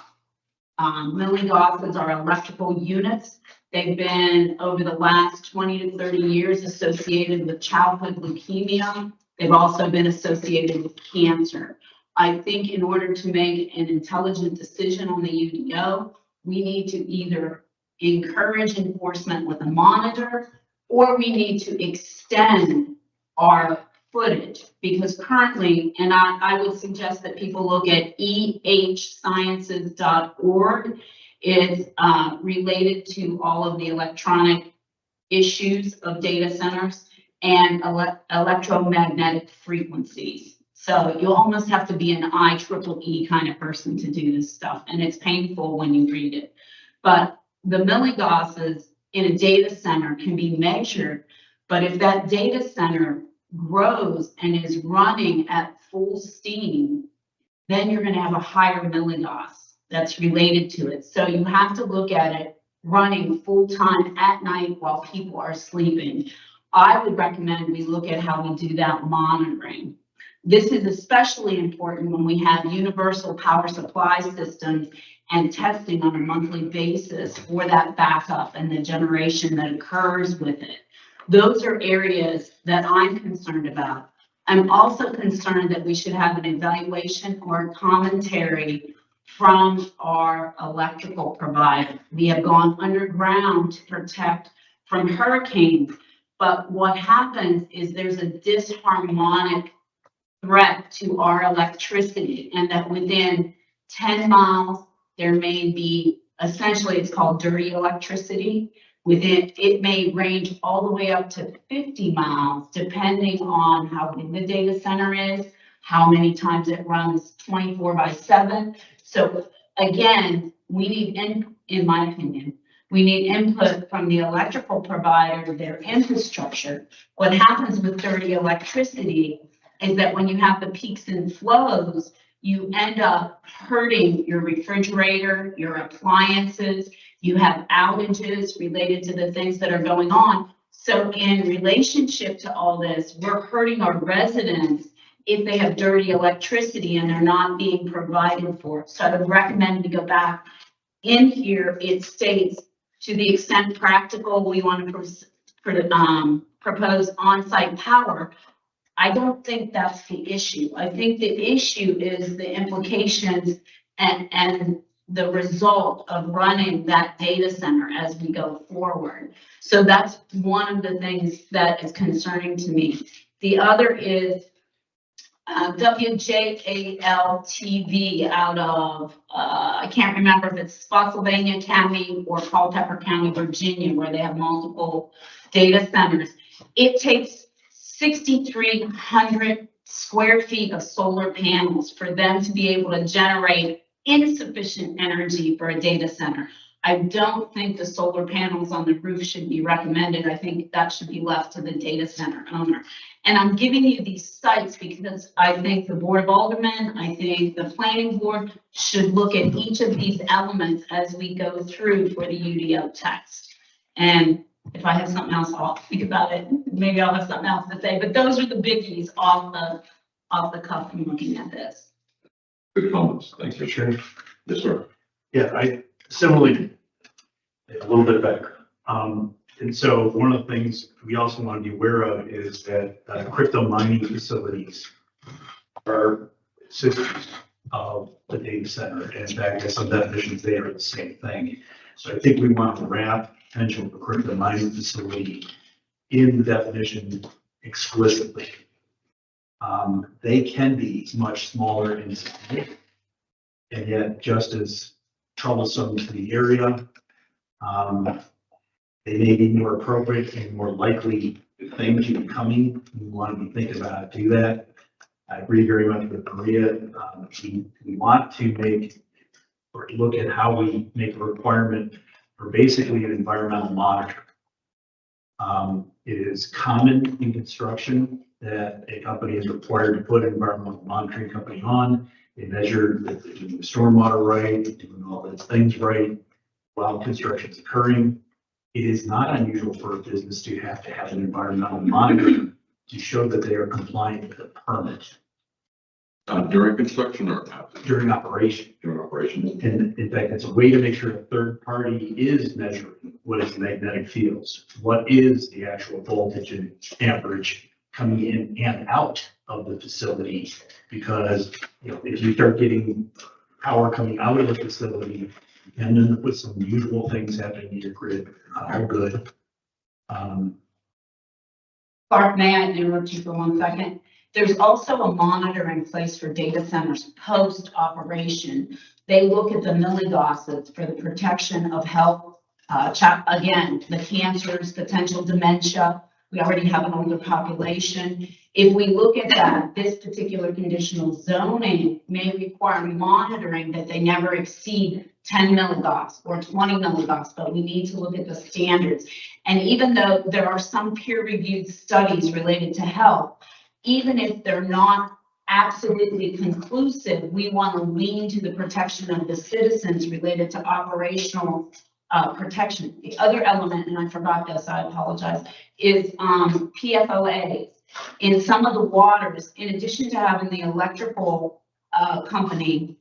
Milligauss are electrical units. They've been, over the last 20 to 30 years, associated with childhood leukemia. They've also been associated with cancer. I think in order to make an intelligent decision on the UDO, we need to either encourage enforcement with a monitor, or we need to extend our footage, because currently, and I would suggest that people look at ehsciences.org. It's related to all of the electronic issues of data centers and electromagnetic frequencies. So you almost have to be an IEEE kind of person to do this stuff, and it's painful when you read it. But the milligauss in a data center can be measured, but if that data center grows and is running at full steam, then you're going to have a higher milligauss that's related to it. So you have to look at it running full time at night while people are sleeping. I would recommend we look at how we do that monitoring. This is especially important when we have universal power supply systems and testing on a monthly basis for that backup and the generation that occurs with it. Those are areas that I'm concerned about. I'm also concerned that we should have an evaluation or commentary from our electrical provider. We have gone underground to protect from hurricanes, but what happens is there's a disharmonic threat to our electricity, and that within 10 miles, there may be, essentially it's called dirty electricity. Within, it may range all the way up to 50 miles, depending on how big the data center is, how many times it runs 24/7. So again, we need, in my opinion, we need input from the electrical provider, their infrastructure. What happens with dirty electricity is that when you have the peaks and flows, you end up hurting your refrigerator, your appliances, you have outages related to the things that are going on. So in relationship to all this, we're hurting our residents if they have dirty electricity and they're not being provided for. So I would recommend we go back in here. It states, to the extent practical, we want to propose on-site power. I don't think that's the issue. I think the issue is the implications and the result of running that data center as we go forward. So that's one of the things that is concerning to me. The other is WJAL-TV out of, I can't remember if it's Spotsylvania County or Culpeper County, Virginia, where they have multiple data centers. It takes 6,300 square feet of solar panels for them to be able to generate insufficient energy for a data center. I don't think the solar panels on the roof should be recommended. I think that should be left to the data center owner. And I'm giving you these sites because I think the Board of Aldermen, I think the Planning Board should look at each of these elements as we go through for the UDO text. And if I have something else, I'll think about it. Maybe I'll have something else to say, but those are the biggies off the cuff from looking at this. Good comments. Thank you. Sure. Yes, sir. Yeah, I similarly, a little bit better. And so one of the things we also want to be aware of is that crypto mining facilities are systems of the data center. And in fact, there's some definitions there are the same thing. So I think we want to wrap potential for crypto mining facility in the definition explicitly. They can be much smaller in size, and yet just as troublesome to the area. They may be more appropriate and more likely thing to be coming. We want to be thinking about how to do that. I agree very much with Maria. We want to make or look at how we make a requirement for basically an environmental monitor. It is common in construction that a company is required to put an environmental monitoring company on. They measure that they're doing the stormwater right, they're doing all those things right while construction is occurring. It is not unusual for a business to have an environmental monitor to show that they are compliant with a permit During construction or after, during operation. during operation? And in fact, it's a way to make sure a third party is measuring what is magnetic fields, what is the actual voltage and amperage coming in and out of the facility. Because, if you start getting power coming out of the facility and then with some unusual things happening in your grid, not all good. Clark, may I interrupt you for 1 second? There's also a monitor in place for data centers post-operation. They look at the milligauss for the protection of health, again, the cancers, potential dementia. We already have an older population. If we look at that, this particular conditional zoning may require monitoring that they never exceed 10 milligauss or 20 milligauss, but we need to look at the standards. And even though there are some peer-reviewed studies related to health, even if they're not absolutely conclusive, we want to lean to the protection of the citizens related to operational protection. The other element, and I forgot this, I apologize, is PFOAs. In some of the waters, in addition to having the electrical company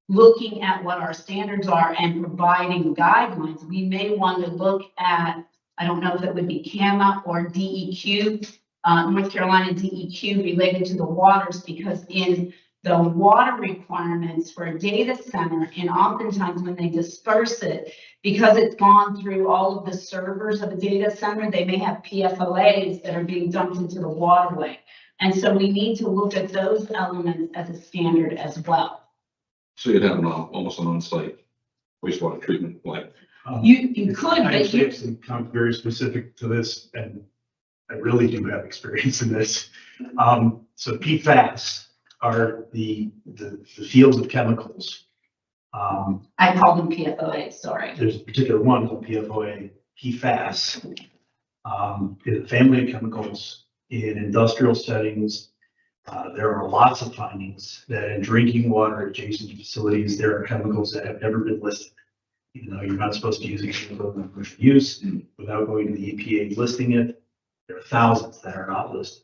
looking at what our standards are and providing guidelines, we may want to look at, I don't know if it would be CAMA or DEQ, North Carolina DEQ related to the waters, because in the water requirements for a data center, and oftentimes when they disperse it, because it's gone through all of the servers of a data center, they may have PFOAs that are being dumped into the waterway. And so we need to look at those elements as a standard as well. So you'd have almost an on-site wastewater treatment plant. You could, I but actually you, have some comments very specific to this, and I really do have experience in this. So PFAS are the fields of chemicals. I call them PFOAs, sorry. There's a particular one called PFOA, PFAS. Is a family of chemicals in industrial settings. There are lots of findings that in drinking water adjacent to facilities, there are chemicals that have never been listed. Even though you're not supposed to use a chemical in commercial use, without going to the EPA listing it, there are thousands that are not listed.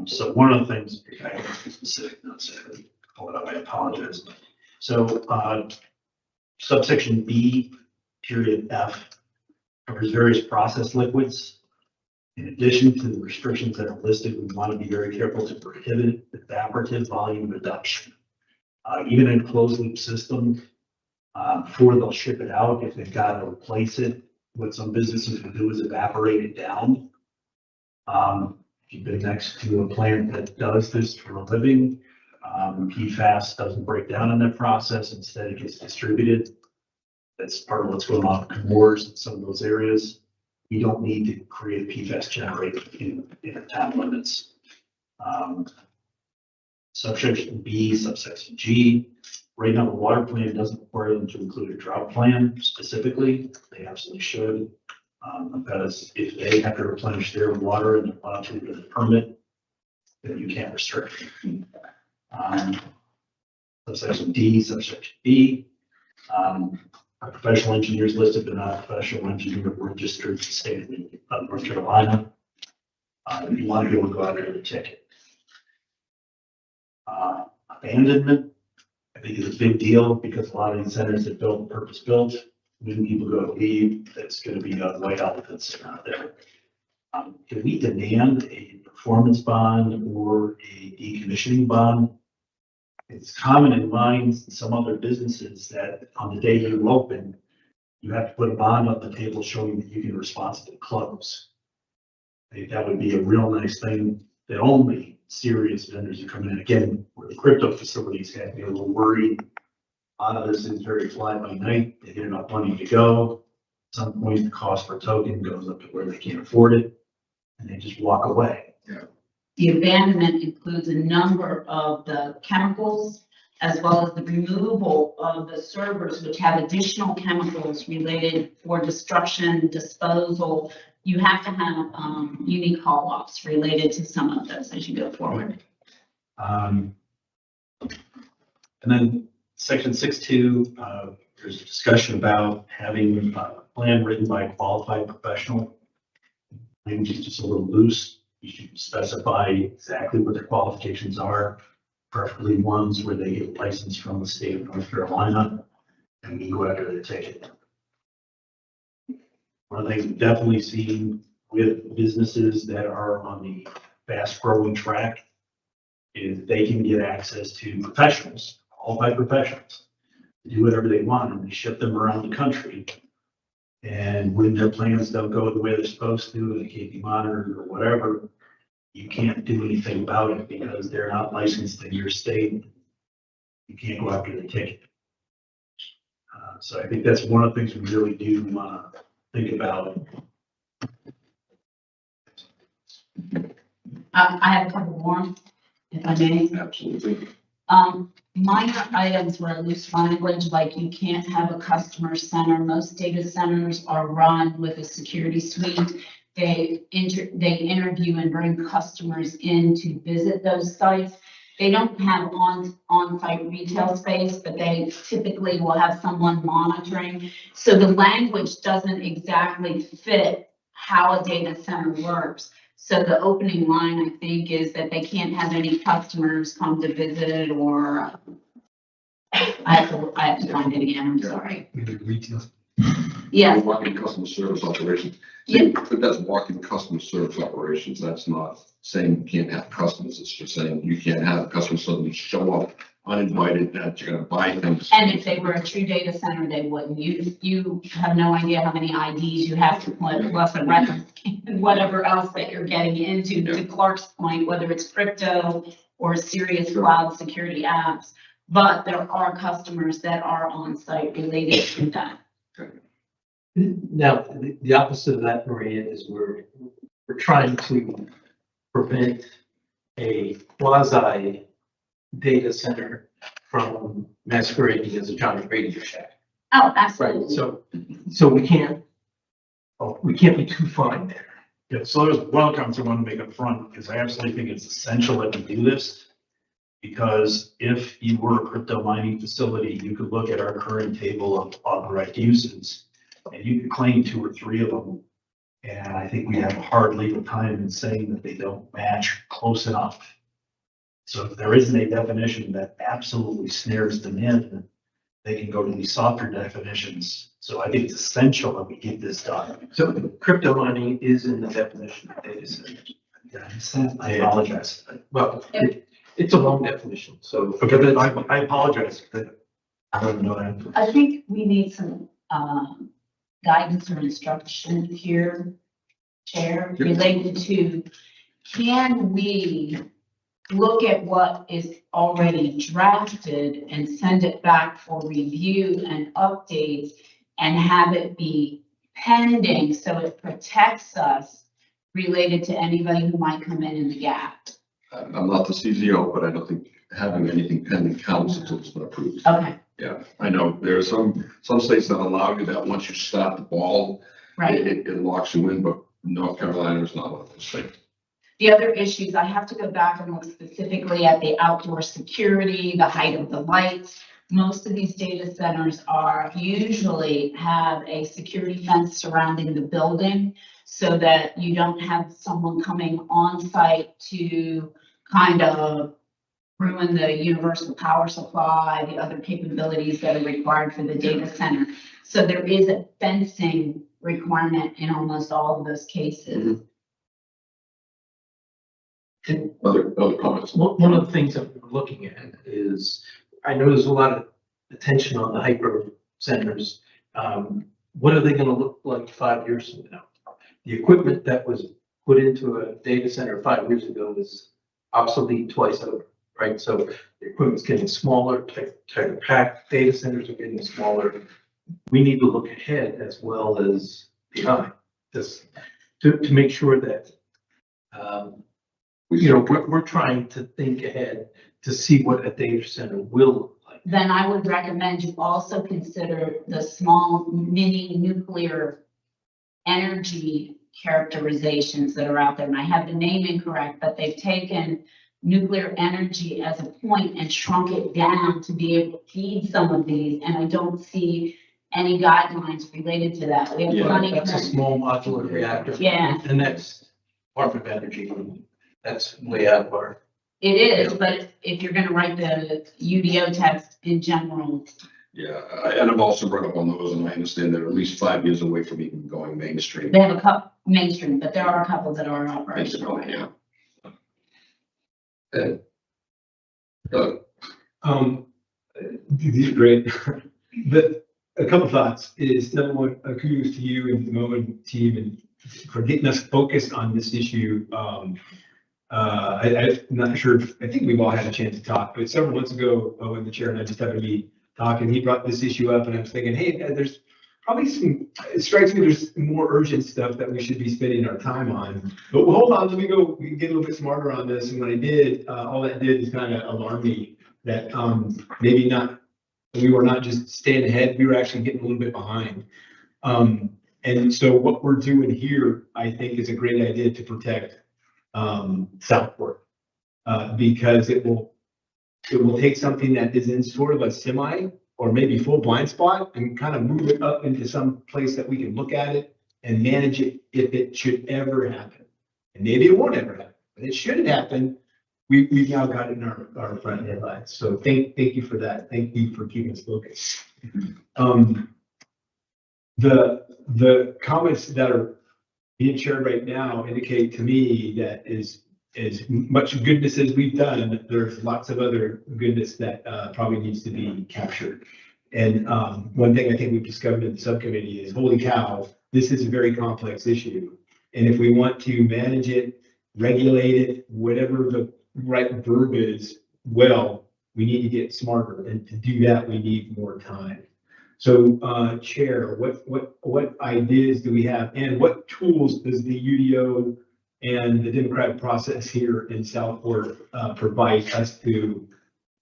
So one of the things, I have to be specific, not say, pull it up, I apologize. So subsection B, period F, covers various process liquids. In addition to the restrictions that are listed, we want to be very careful to prohibit evaporative volume reduction. Even in a closed loop system, before they'll ship it out, if they've got to replace it, what some businesses will do is evaporate it down. If you've been next to a plant that does this for a living, PFAS doesn't break down in that process. Instead, it gets distributed. That's part of what's going on in wars in some of those areas. We don't need to create a PFAS generator in our town limits. Subsection B, subsection G. Right now, the water plan doesn't require them to include a drought plan specifically. They absolutely should. Because if they have to replenish their water and they want to with a permit, then you can't restrict. Subsection D, subsection B. Our professional engineers listed, but not a professional engineer registered in the state of North Carolina. If you want to be able to go out there and check it. Abandonment, I think, is a big deal because a lot of these centers that built purpose built. When people go to leave, that's going to be a white elephants out there. Can we demand a performance bond or a decommissioning bond? It's common in mines and some other businesses that on the day you open, you have to put a bond on the table showing that you can responsibly close. I think that would be a real nice thing that only serious vendors are coming in. Again, where the crypto facilities had to be a little worried. A lot of this is very fly by night. They get enough money to go. At some point, the cost per token goes up to where they can't afford it, and they just walk away. The abandonment includes a number of the chemicals as well as the removal of the servers, which have additional chemicals related for destruction, disposal, you have to have, unique call-offs related to some of those as you go forward. And then section 6.2, there's a discussion about having a plan written by a qualified professional. Language is just a little loose. You should specify exactly what their qualifications are, preferably ones where they get licensed from the state of North Carolina and we go after the ticket. One of the things we've definitely seen with businesses that are on the fast growing track is they can get access to professionals, qualified professionals, to do whatever they want, and they ship them around the country. And when their plans don't go the way they're supposed to, and they can't be monitored or whatever, you can't do anything about it because they're not licensed in your state. You can't go after the ticket. So I think that's one of the things we really do want to think about. I have a couple more, if I may. Absolutely. Minor items were loose language, like you can't have a customer center. Most data centers are run with a security suite. They interview and bring customers in to visit those sites. They don't have on-site retail space, but they typically will have someone monitoring. So the language doesn't exactly fit how a data center works. So the opening line, I think, is that they can't have any customers come to visit, or I have to find it again, I'm sorry. Retail. Yeah, Walking customer service operations. Yeah. But that's walking customer service operations. That's not saying you can't have customers. It's just saying you can't have customers suddenly show up uninvited that you're gonna buy things. and if they were a true data center, they wouldn't. You have no idea how many IDs you have to put, plus a record, and whatever else that you're getting into. To Clark's point, whether it's crypto or serious cloud security apps, but there are customers that are on site related to that. Now, the opposite of that, Maria, is we're trying to prevent a quasi data center from masquerading as a giant Radio Shack. Oh, Right, absolutely. so we can't be too fine there. Yeah, so there's one of the comments I want to make up front, because I absolutely think it's essential that we do this. Because if you were a crypto mining facility, you could look at our current table of authorized uses, and you could claim 2 or 3 of them. And I think we have a hard legal time in saying that they don't match close enough. So if there isn't a definition that absolutely snares them in, they can go to these softer definitions. So I think it's essential that we get this done. So crypto mining is in the definition of data center. I apologize. Well, it's a long definition, so. Okay, but I apologize. I don't know that. I think we need some guidance or instruction here, Chair, related to, can we look at what is already drafted and send it back for review and updates and have it be pending so it protects us related to anybody who might come in the gap? I'm not the CZO, but I don't think having anything pending counts until it's been approved. Okay, Yeah, I know there are some states that allow you that once you start the ball, right. it locks you in, but North Carolina is not one of those states. The other issues, I have to go back and look specifically at the outdoor security, the height of the lights. Most of these data centers usually have a security fence surrounding the building so that you don't have someone coming on site to kind of ruin the universal power supply, the other capabilities that are required for the data center. So there is a fencing requirement in almost all of those cases. Other comments? One of the things that we're looking at is, I know there's a lot of attention on the hyper centers. What are they gonna look like 5 years from now? The equipment that was put into a data center 5 years ago is obsolete twice over, right? So the equipment's getting smaller, tighter packed, data centers are getting smaller. We need to look ahead as well as behind, just to make sure that, we're trying to think ahead to see what a data center will look like. Then I would recommend you also consider the small mini nuclear energy characterizations that are out there, and I have the name incorrect, but they've taken nuclear energy as a point and shrunk it down to be able to feed some of these, and I don't see any guidelines related to that. We have Yeah, plenty. That's a small modular reactor. Yeah. And that's Department of Energy. That's way out of our. It is, but if you're gonna write the UDO text in general, Yeah, and I'm also brought up on those, and I understand they're at least 5 years away from even going mainstream. they have a couple mainstream, but there are a couple that are operational. Yeah. And, uh, These are great. But a couple thoughts is, number one, kudos to you and the Moen team and for getting us focused on this issue. I'm not sure, I think we've all had a chance to talk, but several months ago, when the chair and I just happened to be talking, he brought this issue up and I was thinking, hey, there's probably it strikes me there's more urgent stuff that we should be spending our time on. But hold on, we can get a little bit smarter on this. And when I did, all that did is kind of alarm me that maybe we were not just staying ahead, we were actually getting a little bit behind. And so what we're doing here, I think, is a great idea to protect Southport, because it will take something that is in sort of a semi or maybe full blind spot and kind of move it up into some place that we can look at it and manage it if it should ever happen. And maybe it won't ever happen, but it should happen. We've now got it in our front headlights. So thank you for that. Thank you for keeping us focused. The comments that are being shared right now indicate to me that as much goodness as we've done, there's lots of other goodness that probably needs to be captured. And one thing I think we've discovered in the subcommittee is, holy cow, this is a very complex issue. And if we want to manage it, regulate it, whatever the right verb is, well, we need to get smarter. And to do that, we need more time. So, Chair, what ideas do we have, and what tools does the UDO and the democratic process here in Southport provide us to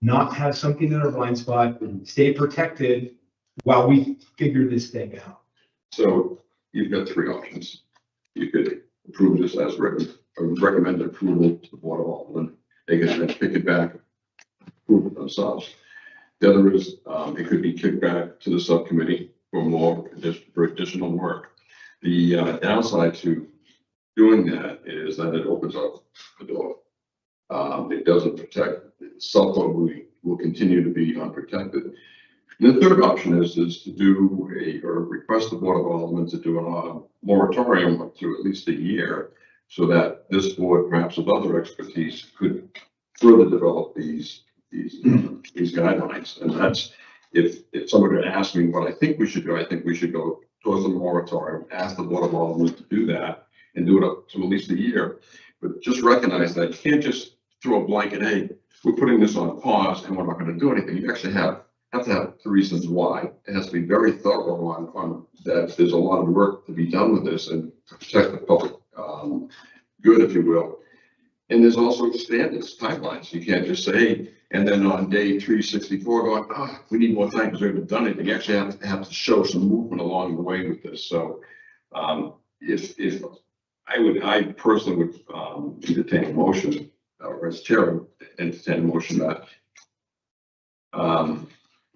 not have something in our blind spot and stay protected while we figure this thing out? So you've got three options. You could approve this as written, or recommend approval to the Board of Aldermen. They can then pick it back, approve it themselves. The other is, it could be kicked back to the subcommittee for additional work. The downside to doing that is that it opens up the door. It doesn't protect. Southport will continue to be unprotected. And the third option is to do or request the Board of Aldermen to do a moratorium up to at least a year, so that this board, perhaps with other expertise, could further develop these guidelines. And that's, if someone were to ask me what I think we should do, I think we should go towards a moratorium, ask the Board of Aldermen to do that, and do it up to at least a year. But just recognize that you can't just throw a blanket, hey, we're putting this on pause and we're not going to do anything. You actually have to have the reasons why. It has to be very thorough on that. There's a lot of work to be done with this and to protect the public good, if you will. And there's also standards, timelines. You can't just say, and then on day 364 going, we need more time because we haven't done anything. You actually have to show some movement along the way with this. So if I personally would entertain a motion, or as chair, would entertain a motion that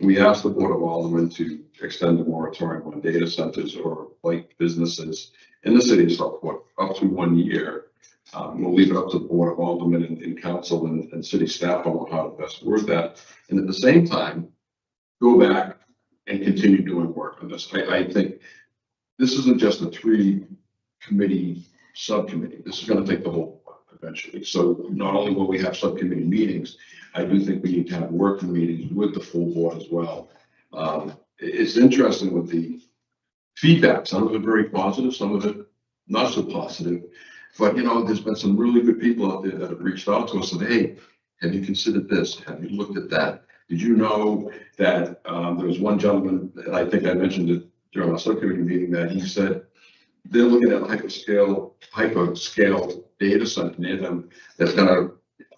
we ask the Board of Aldermen to extend the moratorium on data centers or like businesses in the city of Southport up to 1 year. We'll leave it up to the Board of Aldermen and council and city staff on how to best word that. And at the same time, go back and continue doing work on this. I think this isn't just a 3-committee subcommittee. This is going to take the whole eventually. So not only will we have subcommittee meetings, I do think we need to have working meetings with the full board as well. It's interesting with the feedback. Some of it very positive, some of it not so positive. But, there's been some really good people out there that have reached out to us and said, hey, have you considered this? Have you looked at that? Did you know that there was one gentleman, and I think I mentioned it during our subcommittee meeting, that he said they're looking at a hyperscale data center near them that's going to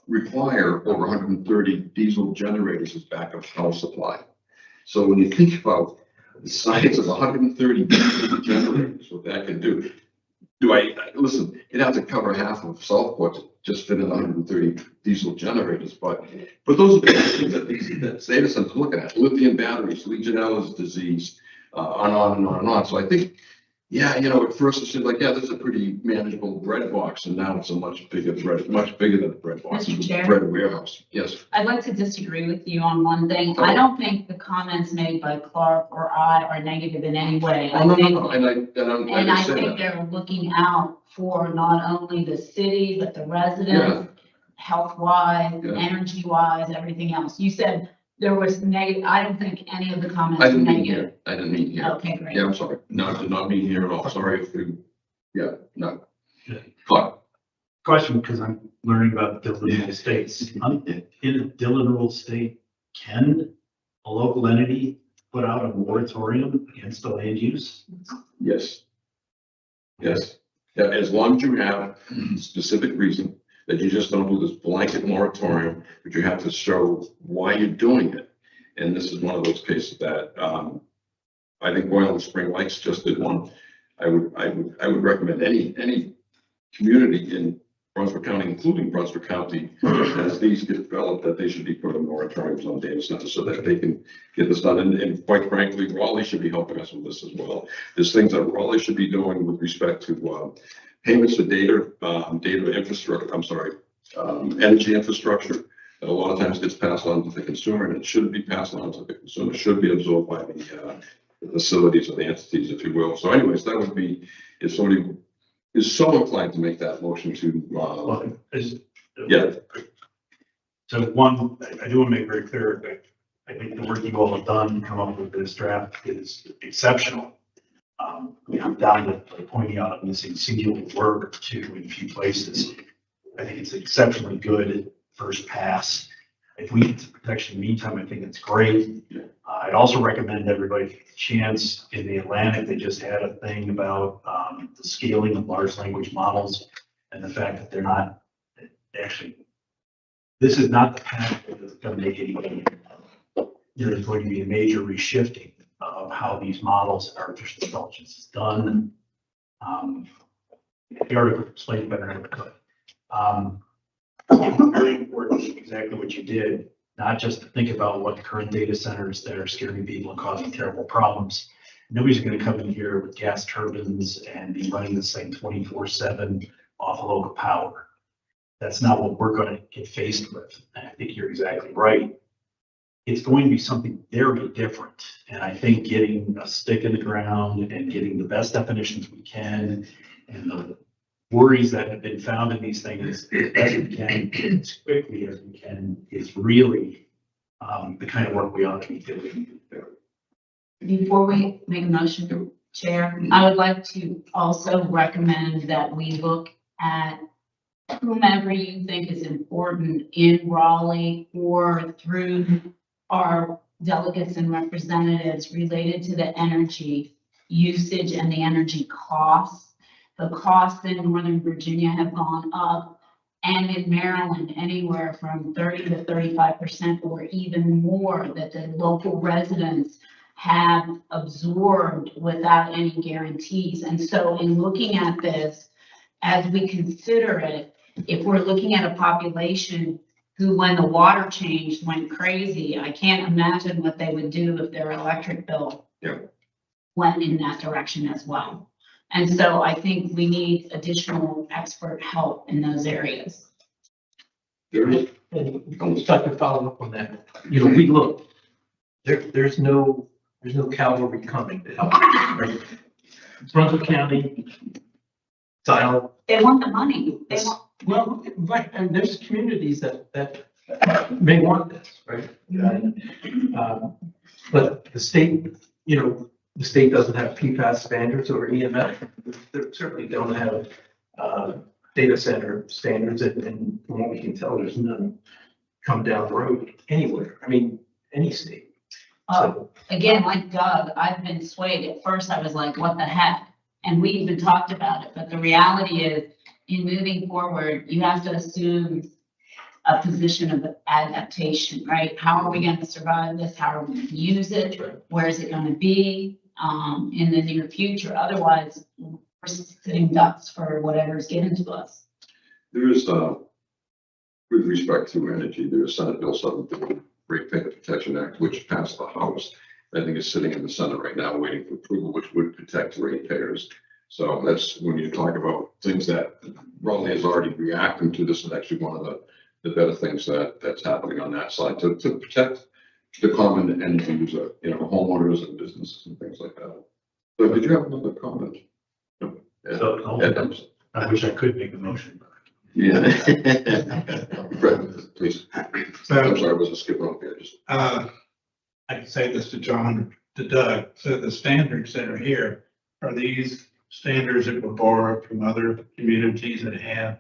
require over 130 diesel generators as backup power supply. So when you think about the size of 130 diesel generators, what that can do, listen, you'd have to cover half of Southport to just fit in 130 diesel generators, but those are the things that these data centers are looking at, lithium batteries, Legionella's disease, on and on and on. So I think, yeah, at first it seemed like, yeah, this is a pretty manageable bread box, and now it's a much bigger than a bread box. Mr. It's a Chair? bread warehouse. Yes. I'd like to disagree with you on one thing. I don't think the comments made by Clark or I are negative in any way. Oh, no. And I'm And I saying think that. they're looking out for not only the city, but the residents, health-wise, Yeah. energy-wise, everything else. You said there was negative, I don't think any of the comments I were didn't mean negative. here. I didn't mean here. Okay, great. Yeah, I'm sorry. No, I did not mean here at all. Sorry if we, no. But, Question, because I'm learning about Dillon Rural Estates. In a Dillon Rural Estate, can a local entity put out a moratorium against the land use? yes. Yes. Yeah, as long as you have specific reason, that you just don't do this blanket moratorium, but you have to show why you're doing it. And this is one of those cases that, I think Boiling Spring Lakes just did one. I would recommend any community in Brunswick County, including Brunswick County, as these get developed, that they should be putting moratoriums on data centers so that they can get this done. And quite frankly, Raleigh should be helping us with this as well. There's things that Raleigh should be doing with respect to payments for data infrastructure, energy infrastructure. That a lot of times gets passed on to the consumer, and it shouldn't be passed on to the consumer. It should be absorbed by the facilities or the entities, if you will. So anyways, that would be, if somebody is so inclined to make that motion to, yeah. So one, I do want to make very clear that I think the work you all have done to come up with this draft is exceptional. I'm down to pointing out a missing singular word or two in a few places. I think it's exceptionally good first pass. If we get to protection in the meantime, I think it's great. I'd also recommend everybody take a chance. In the Atlantic, they just had a thing about the scaling of large language models and the fact that they're not actually, this is not the path that's going to make anybody. There's going to be a major reshifting of how these models, artificial intelligence is done. The article explained better than I could. Very important, exactly what you did, not just to think about what the current data centers that are scaring people and causing terrible problems. Nobody's going to come in here with gas turbines and be running this thing 24/7 off of local power. That's not what we're going to get faced with. And I think you're exactly right. It's going to be something very different. And I think getting a stick in the ground and getting the best definitions we can and the worries that have been found in these things as best we can, as quickly as we can, is really the kind of work we ought to be doing. Before we make a motion, Chair, I would like to also recommend that we look at whomever you think is important in Raleigh or through our delegates and representatives related to the energy usage and the energy costs. The costs in Northern Virginia have gone up, and in Maryland, anywhere from 30 to 35% or even more that the local residents have absorbed without any guarantees. And so in looking at this, as we consider it, if we're looking at a population who, when the water changed, went crazy, I can't imagine what they would do if their electric bill went in that direction as well. And so I think we need additional expert help in those areas. And if I could follow up on that, we look, there's no cavalry coming to help, right? Brunswick County style. They want the money. They want. Well, right, and there's communities that may want this, right? But the state, the state doesn't have PFAS standards or EMF. They certainly don't have data center standards, and from what we can tell, there's none come down the road anywhere. I mean, any state. So, Again, like Doug, I've been swayed. At first, I was like, what the heck? And we even talked about it. But the reality is, in moving forward, you have to assume a position of adaptation, right? How are we going to survive this? How are we going to use it? Where is it going to be in the near future? Otherwise, we're sitting ducks for whatever's given to us. There is, with respect to energy, there is Senate Bill 730, Ratepayer Protection Act, which passed the House. I think it's sitting in the Senate right now waiting for approval, which would protect ratepayers. So that's when you talk about things that Raleigh is already reacting to. This is actually one of the better things that's happening on that side to protect the common energy user, you know, homeowners and businesses and things like that. So did you have another comment? No. So, Ed Emerson. I wish I could make a motion. Yeah. Fred, please. I'm sorry, I wasn't skipping over here. Just I can say this to John, to Doug, so the standards that are here, are these standards that were borrowed from other communities that have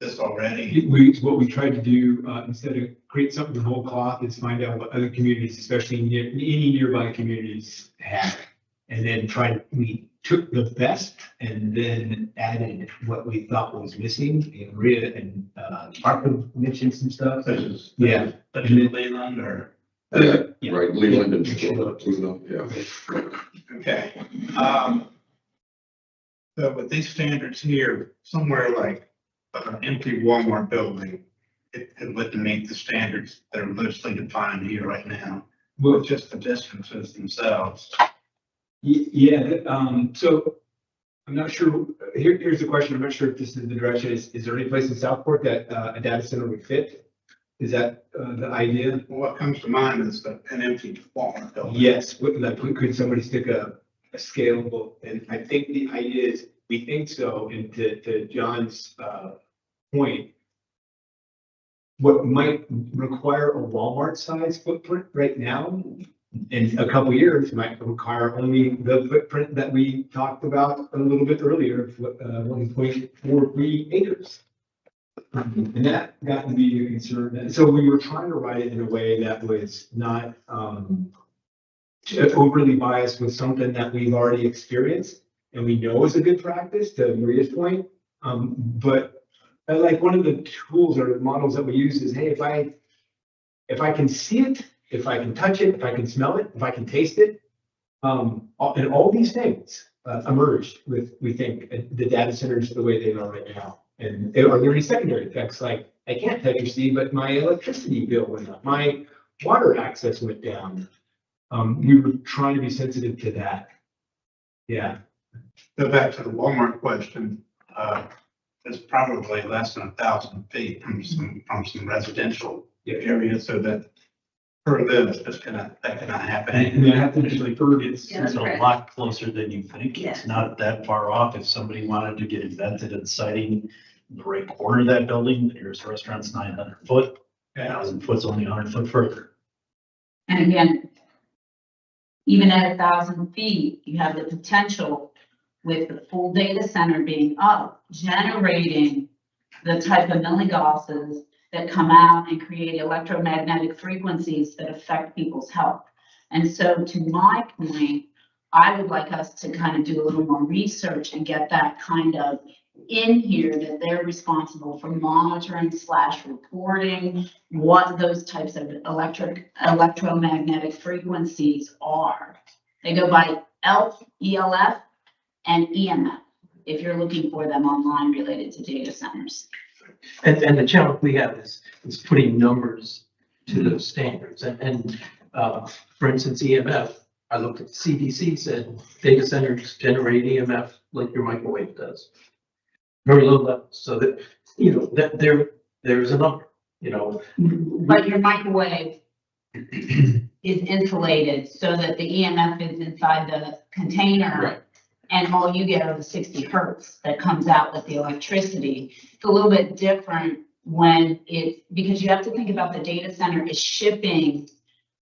this already? What we tried to do, instead of create something from whole cloth, is find out what other communities, especially any nearby communities have. And then we took the best and then added what we thought was missing. And Maria and Mark mentioned some stuff. Such as, Yeah. such as Leland or, Yeah. right, Leland and Toledo, yeah. okay. So with these standards here, somewhere like an empty Walmart building, it wouldn't meet the standards that are loosely defined here right now. Well, With just the distances themselves. Yeah, so I'm not sure, here's the question, I'm not sure if this is the direction, is there any place in Southport that a data center would fit? Is that the idea? What comes to mind is an empty Walmart building. Yes, could somebody stick a scalable, and I think the idea is, we think so, and to John's point, what might require a Walmart size footprint right now, in a couple years, might require only the footprint that we talked about a little bit earlier, 1.43 acres. And that got to be a concern. And so we were trying to write it in a way that was not overly biased with something that we've already experienced and we know is a good practice, to Maria's point. But like one of the tools or models that we use is, hey, if I can see it, if I can touch it, if I can smell it, if I can taste it, and all these things emerged with, we think, the data centers the way they are right now. And are there any secondary effects? Like, I can't touch or see, but my electricity bill went up, my water access went down. We were trying to be sensitive to that. Yeah. Go back to the Walmart question. It's probably less than 1,000 feet from some residential area, so that per this, that cannot happen. And I have to actually It's Yeah, that's a correct. lot closer than you think. Yeah. It's not that far off. If somebody wanted to get invented and siting the right corner of that building, the nearest restaurant's 900 foot, 1,000 foot's only 100 foot further. And again, even at 1,000 feet, you have the potential with the full data center being up, generating the type of milligauss that come out and create electromagnetic frequencies that affect people's health. And so to my point, I would like us to kind of do a little more research and get that kind of in here, that they're responsible for monitoring / reporting what those types of electromagnetic frequencies are. They go by ELF, ELF, and EMF, if you're looking for them online related to data centers. And the challenge we have is putting numbers to those standards. And for instance, EMF, I looked at the CDC, said data centers generate EMF like your microwave does. Very low levels, so that, you know, that there's a number, you know. But your microwave is insulated so that the EMF is inside the container. Right. And all you get are the 60 hertz that comes out with the electricity. It's a little bit different when because you have to think about the data center is shipping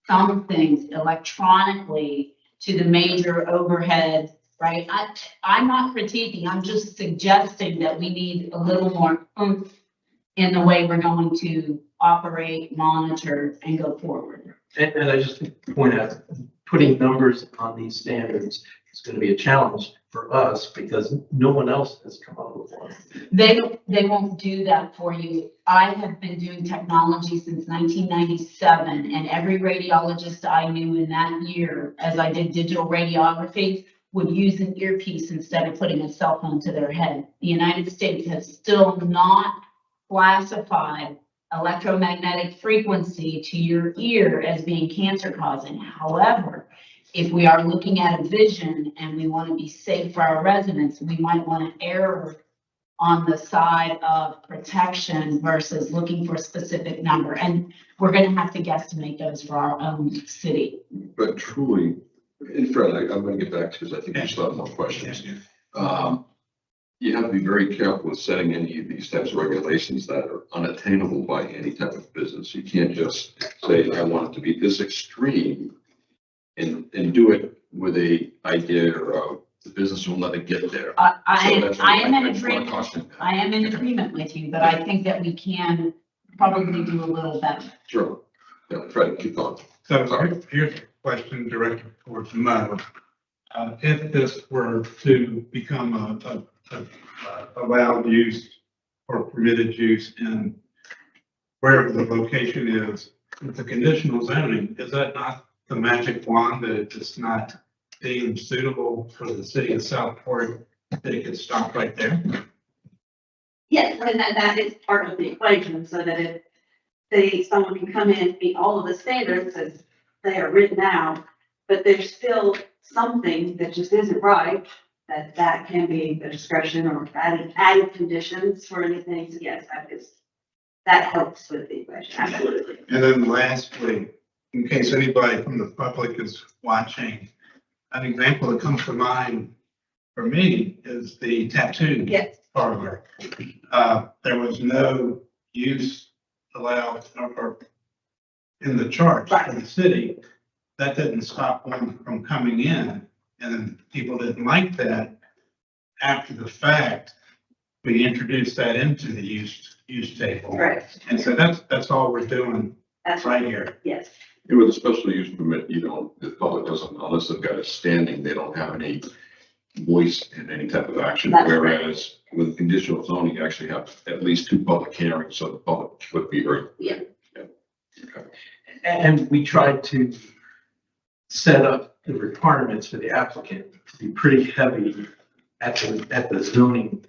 some things electronically to the major overhead, right? I'm not critiquing, I'm just suggesting that we need a little more oomph in the way we're going to operate, monitor, and go forward. And I just point out, putting numbers on these standards is going to be a challenge for us because no one else has come up with one. They won't do that for you. I have been doing technology since 1997, and every radiologist I knew in that year, as I did digital radiography, would use an earpiece instead of putting a cell phone to their head. The United States has still not classified electromagnetic frequency to your ear as being cancer causing. However, if we are looking at a vision and we want to be safe for our residents, we might want to err on the side of protection versus looking for a specific number. And we're going to have to guesstimate those for our own city. But truly, and Fred, I'm going to get back to, because I think you still have more questions. You have to be very careful with setting any of these types of regulations that are unattainable by any type of business. You can't just say, I want it to be this extreme and do it with a idea of the business will never get there. I So that's am why in I just wanna agreement. caution that. I am in agreement with you, but I think that we can probably do a little better. Sure. Yeah, Fred, keep going. So here's a question directed towards Mo. If this were to become a allowed use or permitted use in wherever the location is, with the conditional zoning, is that not the magic wand that it's not deemed suitable for the city of Southport, that it could stop right there? Yes, and that is part of the equation, so that if someone can come in, meet all of the standards as they are written out, but there's still something that just isn't right, that can be a discretion or added conditions for anything. So yes, that helps with the equation, absolutely. And then lastly, in case anybody from the public is watching, an example that comes to mind for me is the tattoo Yes, parlor. There was no use allowed or in the charge for the city. That didn't stop them from coming in, and then people didn't like that. After the fact, we introduced that into the use table. correct. And so that's all we're doing That's right here. Yes, And with a special use permit, the public doesn't, unless they've got a standing, they don't have any voice in any type of action. That's right. Whereas with conditional zoning, you actually have at least 2 public hearings, so the public would be heard. Yeah. Okay. And we tried to set up the requirements for the applicant to be pretty heavy at the zoning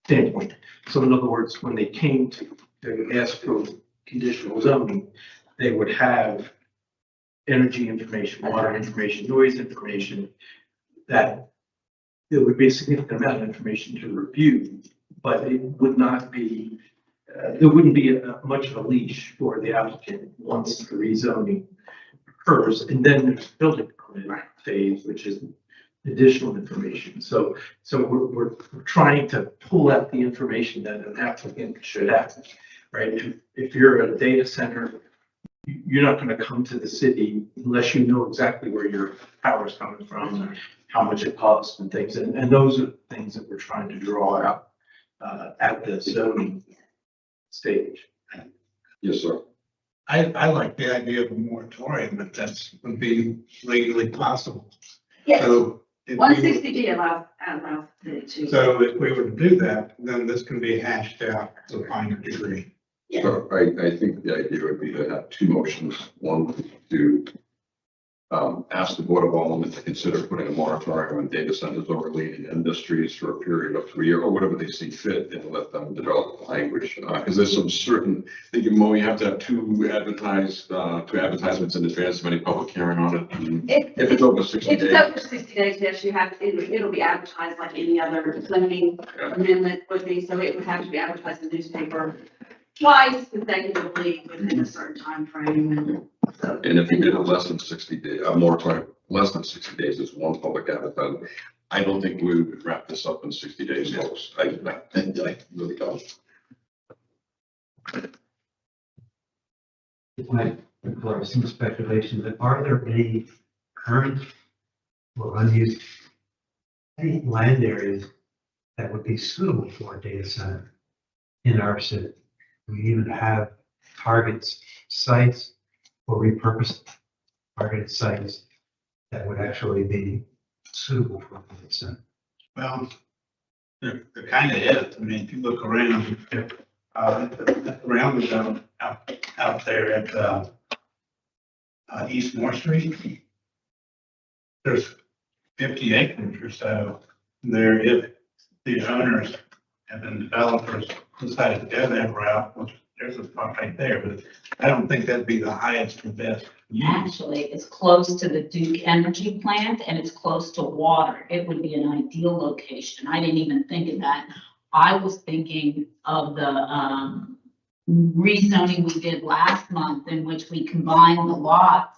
standpoint. So in other words, when they came to ask for conditional zoning, they would have energy information, water information, noise information, that there would be a significant amount of information to review, but it would not be, there wouldn't be much of a leash for the applicant once the rezoning occurs. And then there's building permit phase, which is additional information. So we're trying to pull out the information that an applicant should have, right? If you're a data center, you're not going to come to the city unless you know exactly where your power is coming from, and how much it costs and things. And those are the things that we're trying to draw out at the zoning stage. Yes, sir. I like the idea of a moratorium, if that's would be legally possible. yes. So if One we- sixty D allows it to. So if we were to do that, then this can be hashed out to a finer degree. Yeah. So I think the idea would be to have 2 motions. One, to ask the Board of Aldermen to consider putting a moratorium on data centers or related industries for a period of 3 years, or whatever they see fit, and let them develop the language. Because there's some certain, I think, Mo, you have to have 2 advertisements in advance of any public hearing on it. And if it's over 60 If it's days. over 60 days, yes, you have, it'll be advertised like any other zoning amendment would be, so it would have to be advertised in the newspaper twice consecutively within a certain time frame. And so, And if you did it less than 60 days, a moratorium, less than 60 days is 1 public advertisement. I don't think we would wrap this up in 60 days, folks. I really don't. There is some speculation, but are there any current or unused any land areas that would be suitable for a data center in our city? We even have targets sites or repurposed targeted sites that would actually be suitable for a data center. Well, there kind of is. I mean, if you look around, around the zone out there at East Moore Street, there's 50 acres or so there. If the owners and then developers decided to go that route, which there's a spot right there, but I don't think that'd be the highest and best use. Actually, it's close to the Duke Energy plant and it's close to water. It would be an ideal location. I didn't even think of that. I was thinking of the, rezoning we did last month in which we combined the lots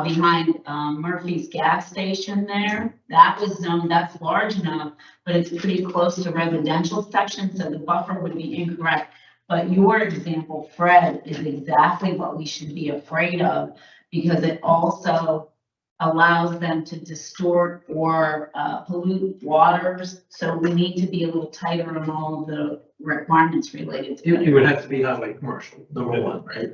behind Murphy's gas station there. That was zoned, that's large enough, but it's pretty close to residential section, so the buffer would be incorrect. But your example, Fred, is exactly what we should be afraid of, because it also allows them to distort or pollute waters. So we need to be a little tighter on all of the requirements related to It it. would have to be highway commercial, number one, right?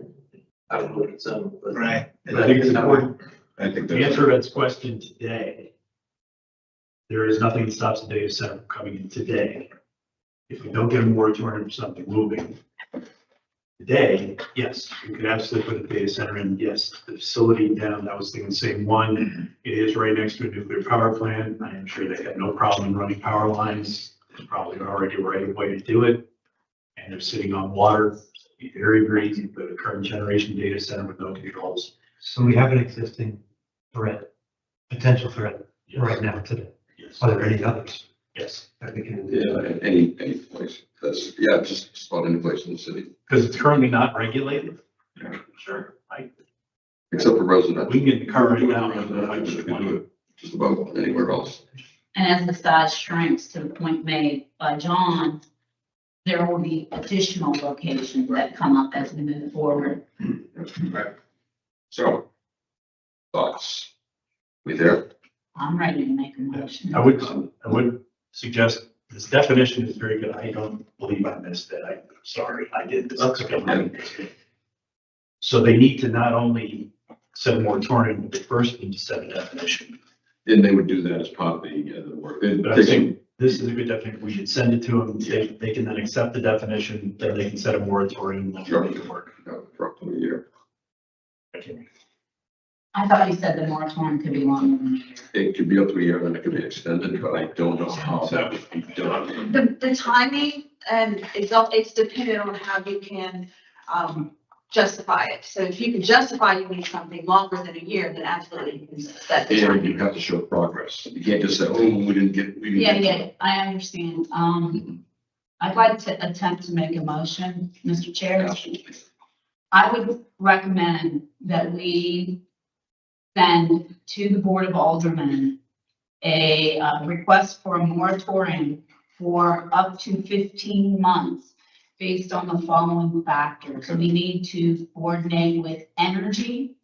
I don't know what it's on, but. Right. I think it's important I think to that's. answer Ed's question today. There is nothing that stops the data center from coming in today. If we don't get a moratorium for something moving. Today, yes, we could absolutely put a data center in. Yes, the facility down, I was thinking the same one. It is right next to a nuclear power plant. I am sure they have no problem running power lines. There's probably already a right way to do it. And they're sitting on water. It'd be very easy to put a current generation data center with no controls. So we have an existing threat, potential threat right now today. Yes. Are there any others Yes, that we can? Yeah, any place. That's, yeah, just about any place in the city, because it's currently not regulated. Yeah. Sure. except for residential. We can get in the car right now. Residential, you can do it just about anywhere else. And as the size shrinks, to the point made by John, there will be additional locations that come up as we move forward. Right. So, thoughts? We there? I'm ready to make a motion. I would suggest this definition is very good. I don't believe I missed it. I'm sorry, I did this. So they need to not only set a moratorium, but they first need to set a definition. And they would do that as part of the work. It But I takes think this is a good definition. We should send it to them. They can then accept the definition, then they can set a moratorium and Sure. make it work. for up to a year. Okay. I thought you said the moratorium could be longer than a year. It could be up to a year, then it could be extended, but I don't know how that would be done. The timing, and it's dependent on how you can, justify it. So if you can justify you need something longer than a year, then absolutely you can set the And timing. you have to show progress. You can't just say, oh, we didn't get. Yeah, I understand. I'd like to attempt to make a motion, Mr. Chair. Absolutely. I would recommend that we send to the Board of Aldermen a request for a moratorium for up to 15 months based on the following factors. We need to coordinate with energy.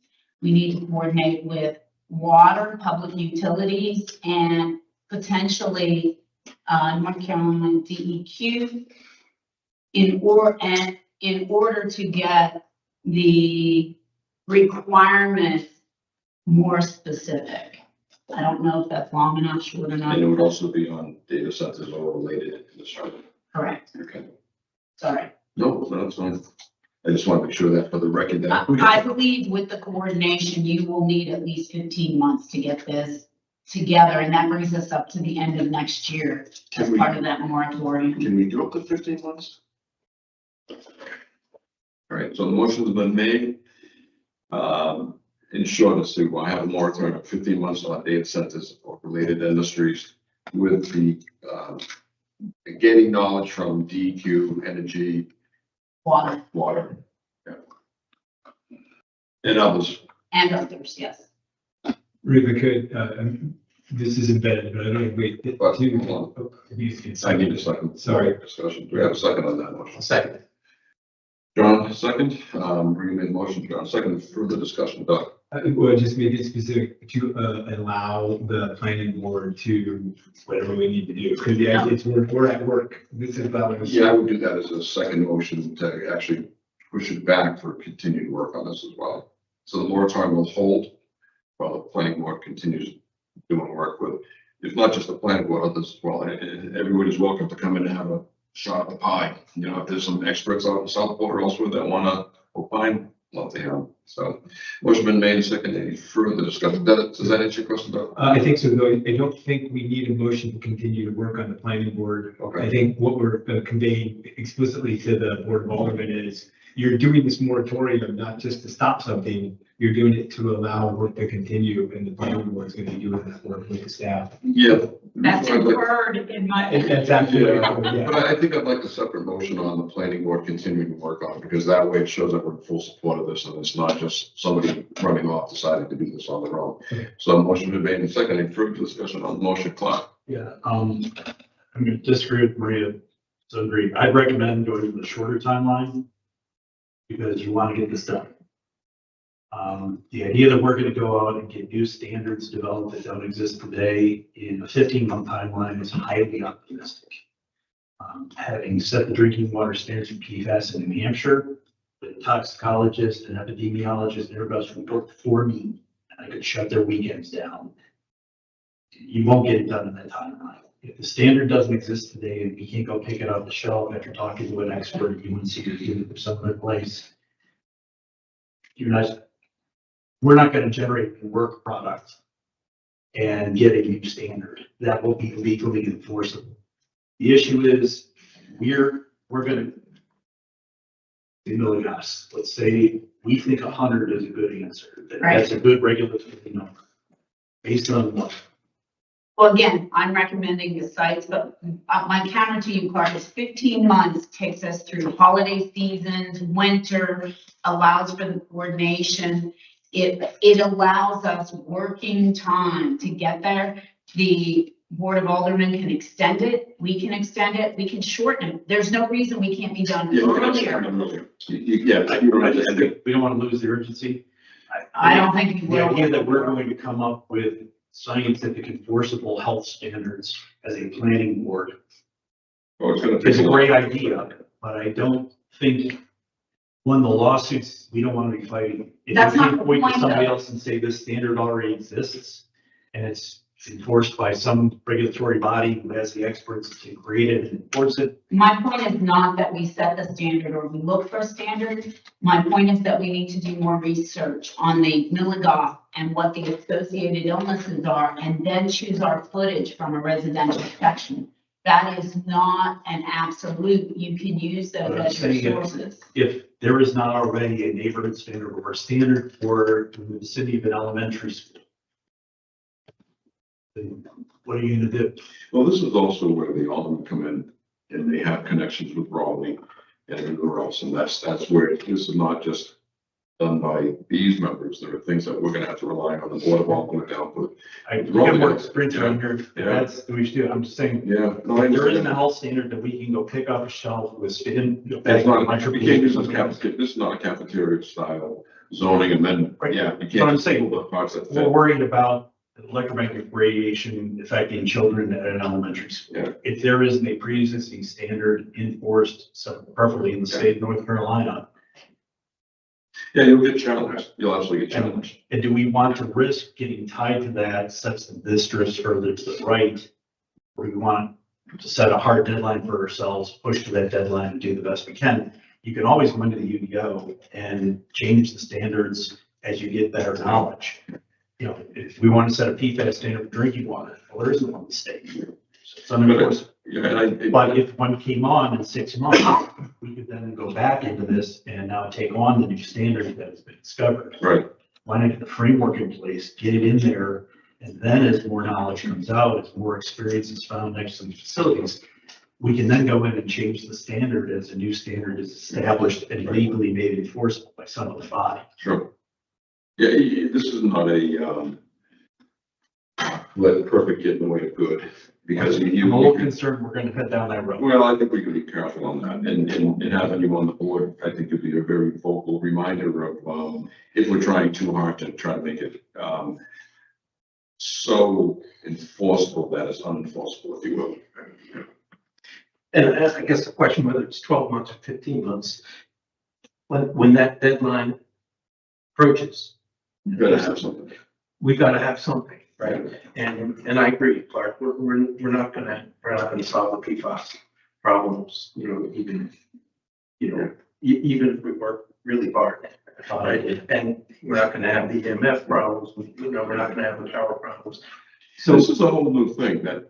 We need to coordinate with water, public utilities, and potentially North Carolina DEQ in order to get the requirements more specific. I don't know if that's long enough, short enough. And it would also be on data centers or related industry. Correct, Okay. sorry. No, that's fine. I just want to make sure that for the record that. I believe with the coordination, you will need at least 15 months to get this together, and that brings us up to the end of next year as Can we- part of that moratorium. Can we do up to 15 months? All right, so the motion's been made. In short, let's see, I have a moratorium of 15 months on data centers or related industries with the, gaining knowledge from DEQ, energy, Water water. Yeah. And others. and others, yes. Really could, this is embedded, but I don't wait. But- to- I need a second. Sorry. Discussion. Do we have a second on that motion? Second. John, second. Bring made motion, John, second. Further discussion, Doug. Well, just make it specific to allow the planning board to whatever we need to do. Because the idea is we're at work. This is about. Yeah, I would do that as a second motion to actually push it back for continued work on this as well. So the moratorium will hold while the planning board continues doing work with, if not just the planning board, others as well. And everyone is welcome to come in and have a shot at the pie. You know, if there's some experts out in Southport or elsewhere that want to opine, love to have. So, motion been made, second, any further discussion? Does that answer your question, Doug? I think so, though. I don't think we need a motion to continue to work on the planning board. Okay. I think what we're conveying explicitly to the Board of Aldermen is you're doing this moratorium not just to stop something, you're doing it to allow work to continue, and the planning board is going to be doing that work with the staff. Yeah. That's I'd like- inferred in my. That's absolutely, Yeah, yeah. but I think I'd like a separate motion on the planning board continuing to work on it, because that way it shows that we're in full support of this, and it's not just somebody running off deciding to do this on their own. Okay. So motion been made and second, any further discussion on the motion, Clark? Yeah, I'm gonna disagree with Maria, so agree. I'd recommend going with the shorter timeline because you want to get this done. The idea that we're gonna go out and get new standards developed that don't exist today in a 15-month timeline is highly optimistic. Having set the drinking water standards for PFAS in New Hampshire, the toxicologist and epidemiologist and everybody else who worked for me, and I could shut their weekends down. You won't get it done in that timeline. If the standard doesn't exist today and we can't go pick it off the shelf after talking to an expert, you wouldn't see it or some other place. We're not gonna generate a work product and get a new standard that will be legally enforceable. The issue is, we're gonna, let's say we think 100 is a good answer. That's a good regulatory number. Based on what? Well, again, I'm recommending the sites, but my counter to you, Clark, is 15 months takes us through holiday seasons, winter, allows for the coordination. It allows us working time to get there. The Board of Aldermen can extend it, we can extend it, we can shorten it. There's no reason we can't be done earlier. Yeah, I just think we don't want to lose the urgency. I don't think you The idea will. that we're going to come up with scientific enforceable health standards as a planning board Oh, it's gonna is take a a great while. idea, but I don't think when the lawsuits, we don't want to be fighting. If That's you not can't the point to point, somebody though. else and say this standard already exists and it's enforced by some regulatory body who has the experts to create it and enforce it. My point is not that we set the standard or we look for a standard. My point is that we need to do more research on the Milligoff and what the associated illnesses are, and then choose our footage from a residential section. That is not an absolute. You can use those But I'm as your saying sources. if there is not already a neighborhood standard or a standard for the city of an elementary school, then what are you gonna do? Well, this is also where the aldermen come in and they have connections with Raleigh and everywhere else. And that's where this is not just done by these members. There are things that we're gonna have to rely on the Board of Aldermen to output. I get more experience around here. That's the way we should do it. I'm just saying, Yeah. No, I there isn't a understand. health standard that we can go pick off a shelf with spin. That's not, you can't use this cafeteria, this is not a cafeteria style zoning and then, Right. yeah, you But can't. I'm saying, The parts that We're fit. worried about electromagnetic radiation affecting children at an elementary school. Yeah. If there isn't a pre-existing standard enforced, so preferably in the state of North Carolina, Yeah, you'll get challenged. You'll absolutely get challenged. and do we want to risk getting tied to that such that this drifts further to the right? Or do we want to set a hard deadline for ourselves, push to that deadline and do the best we can? You can always go into the UDO and change the standards as you get better knowledge. You know, if we want to set a PFAS standard for drinking water, well, there isn't one in the state. So it's unenforceable. Yeah, and But if one came on in 6 months, we could then go back into this and now take on the new standard that has been discovered. right, Why not get the framework in place, get it in there, and then as more knowledge comes out, as more experience is found next to the facilities, we can then go in and change the standard as a new standard is established and legally made enforceable by some other body. sure. Yeah, this is not a, let perfect get in the way of good, because I'm a you, little concerned we're gonna head down that road. well, I think we can be careful on that, and having you on the board, I think could be a very vocal reminder of, if we're trying too hard to try to make it, so enforceable that it's unenforceable, if you will. And I guess the question, whether it's 12 months or 15 months, when that deadline approaches, You better have something. we gotta have something, right? And I agree, Clark, we're not gonna solve the PFAS problems, even if we work really hard. And we're not gonna have the EMF problems, we're not gonna have the power problems. So this is a whole new thing that,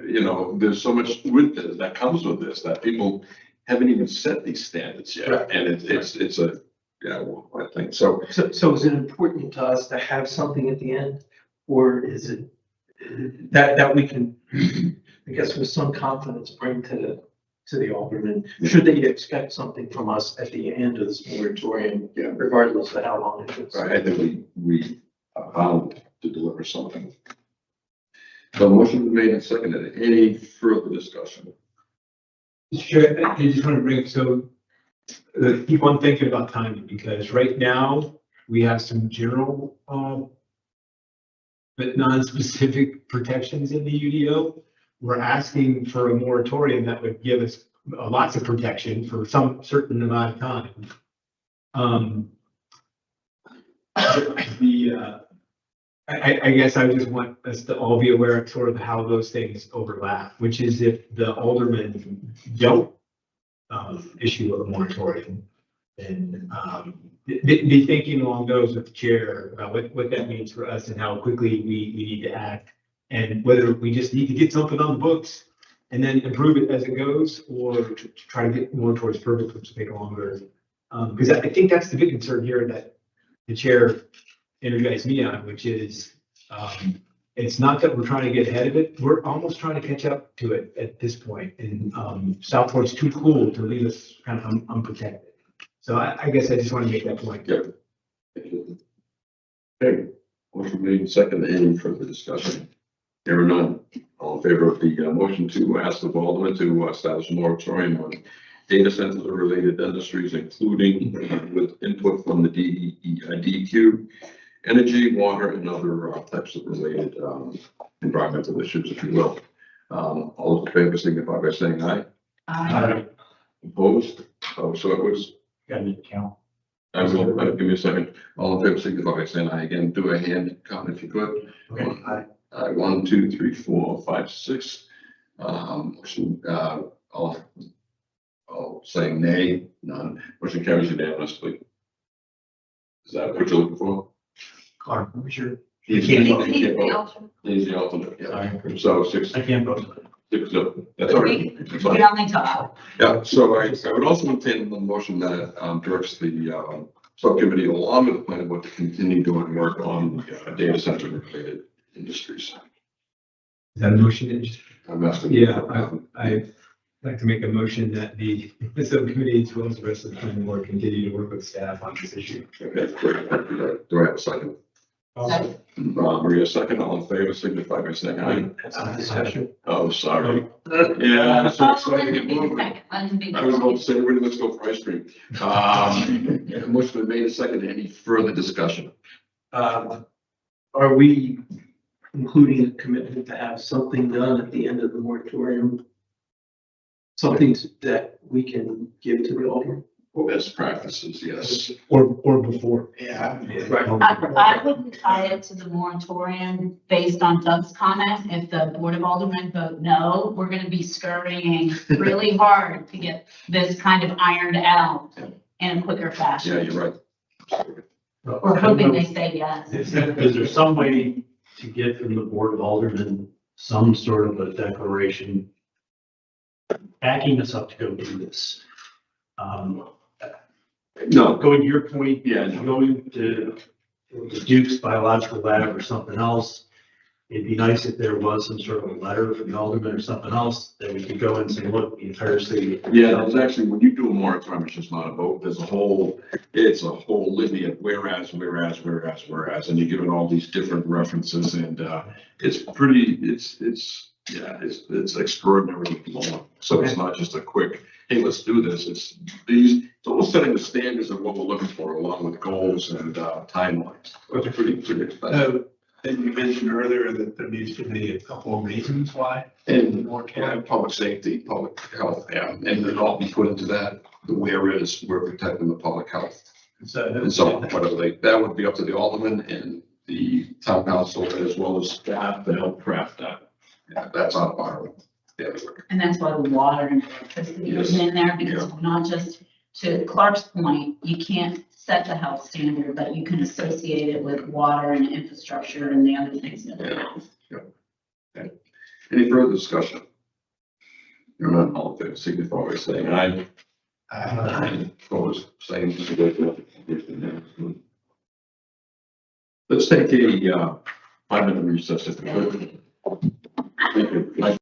you know, there's so much with this, that comes with this, that people haven't even set these standards yet. Right. And it's a, yeah, well, I think so. So is it important to us to have something at the end? Or is it that we can, I guess with some confidence, bring to the alderman? Should they expect something from us at the end of this moratorium, Yeah. regardless of how long it is? I think we are bound to deliver something. So motion made and seconded. Any further discussion? Sure, I just want to bring, so keep on thinking about timing, because right now we have some general, but non-specific protections in the UDO. We're asking for a moratorium that would give us lots of protection for some certain amount of time. I guess I just want us to all be aware of sort of how those things overlap, which is if the aldermen don't issue a moratorium, then be thinking along those with the chair about what that means for us and how quickly we need to act, and whether we just need to get something on the books and then improve it as it goes, or to try to get more towards perfect, which will take longer. Because I think that's the big concern here that the chair energized me on, which is it's not that we're trying to get ahead of it, we're almost trying to catch up to it at this point. And Southport's too cool to leave us kind of unprotected. So I guess I just want to make that point. Yeah. Okay, motion made and seconded. Any further discussion? There are none. All in favor of the motion to ask the alderman to establish a moratorium on data centers or related industries, including with input from the DEQ, energy, water, and other types of related environmental issues, if you will. All those in favor signify by saying aye. Opposed? Oh, so it was. Got to count. I will, give me a second. All in favor signify by saying aye. Again, do a hand count if you could. Okay. Aye. 1, 2, 3, 4, 5, 6. Motion, all saying nay, none. Motion carries unanimously. Is that what you're looking for? Clark, who's your? He's He's the the alternate. He's the alternate, yeah. Sorry. So 6, I can't vote. 6, that's all right. That's We fine. only talk. Yeah, so I would also maintain the motion that directs the subcommittee along with the planning board to continue doing work on data center related industries. Is that a motion? I'm asking. Yeah, I'd like to make a motion that the subcommittee, as well as the rest of the planning board, continue to work with staff on this issue. Okay, great. Do I have a second? Second. Maria, second. All in favor, signify by saying aye. Discussion. Oh, sorry. Yeah, I'm so Oh, excited to let get me moving. second. Let me I was about to second. say, ready, let's go for ice cream. Motion been made and seconded. Any further discussion? Are we including a commitment to have something done at the end of the moratorium? Something that we can give to the alderman? Best practices, yes. Or before. Yeah. I wouldn't tie it to the moratorium based on Doug's comment. If the Board of Aldermen vote no, we're gonna be scurrying really hard to get this kind of ironed out in a quicker Yeah, fashion. you're right. We're hoping they say yes. Is there some way to get from the Board of Aldermen some sort of a declaration backing us up to go do this? No, Going to your point, Yeah, no. going to Duke's Biological Lab or something else, it'd be nice if there was some sort of a letter from the alderman or something else that we could go and say, look, the entire city. yeah, there's actually, when you do a moratorium, it's just not a vote. There's a whole, it's a whole litany of whereas, and you give it all these different references and, it's pretty, it's extraordinarily long. So it's not just a quick, hey, let's do this. It's almost setting the standards of what we're looking for along with goals and, timelines. So it's pretty expensive. Then you mentioned earlier that there needs to be a couple of reasons why. And public safety, public health, yeah, and then all be put into that, the where is, we're protecting the public health. And so whatever that would be up to the alderman and the town council as well as staff to help craft that. Yeah, that's not part of it. And that's why the water and electricity is in there, because we're not just to Clark's point, you can't set the health standard, but you can associate it with water and infrastructure and the other things that it is. Any further discussion? You're not all in favor, signify by saying aye. Opposed, same. Let's take a 5-minute recess if we could. Thank you.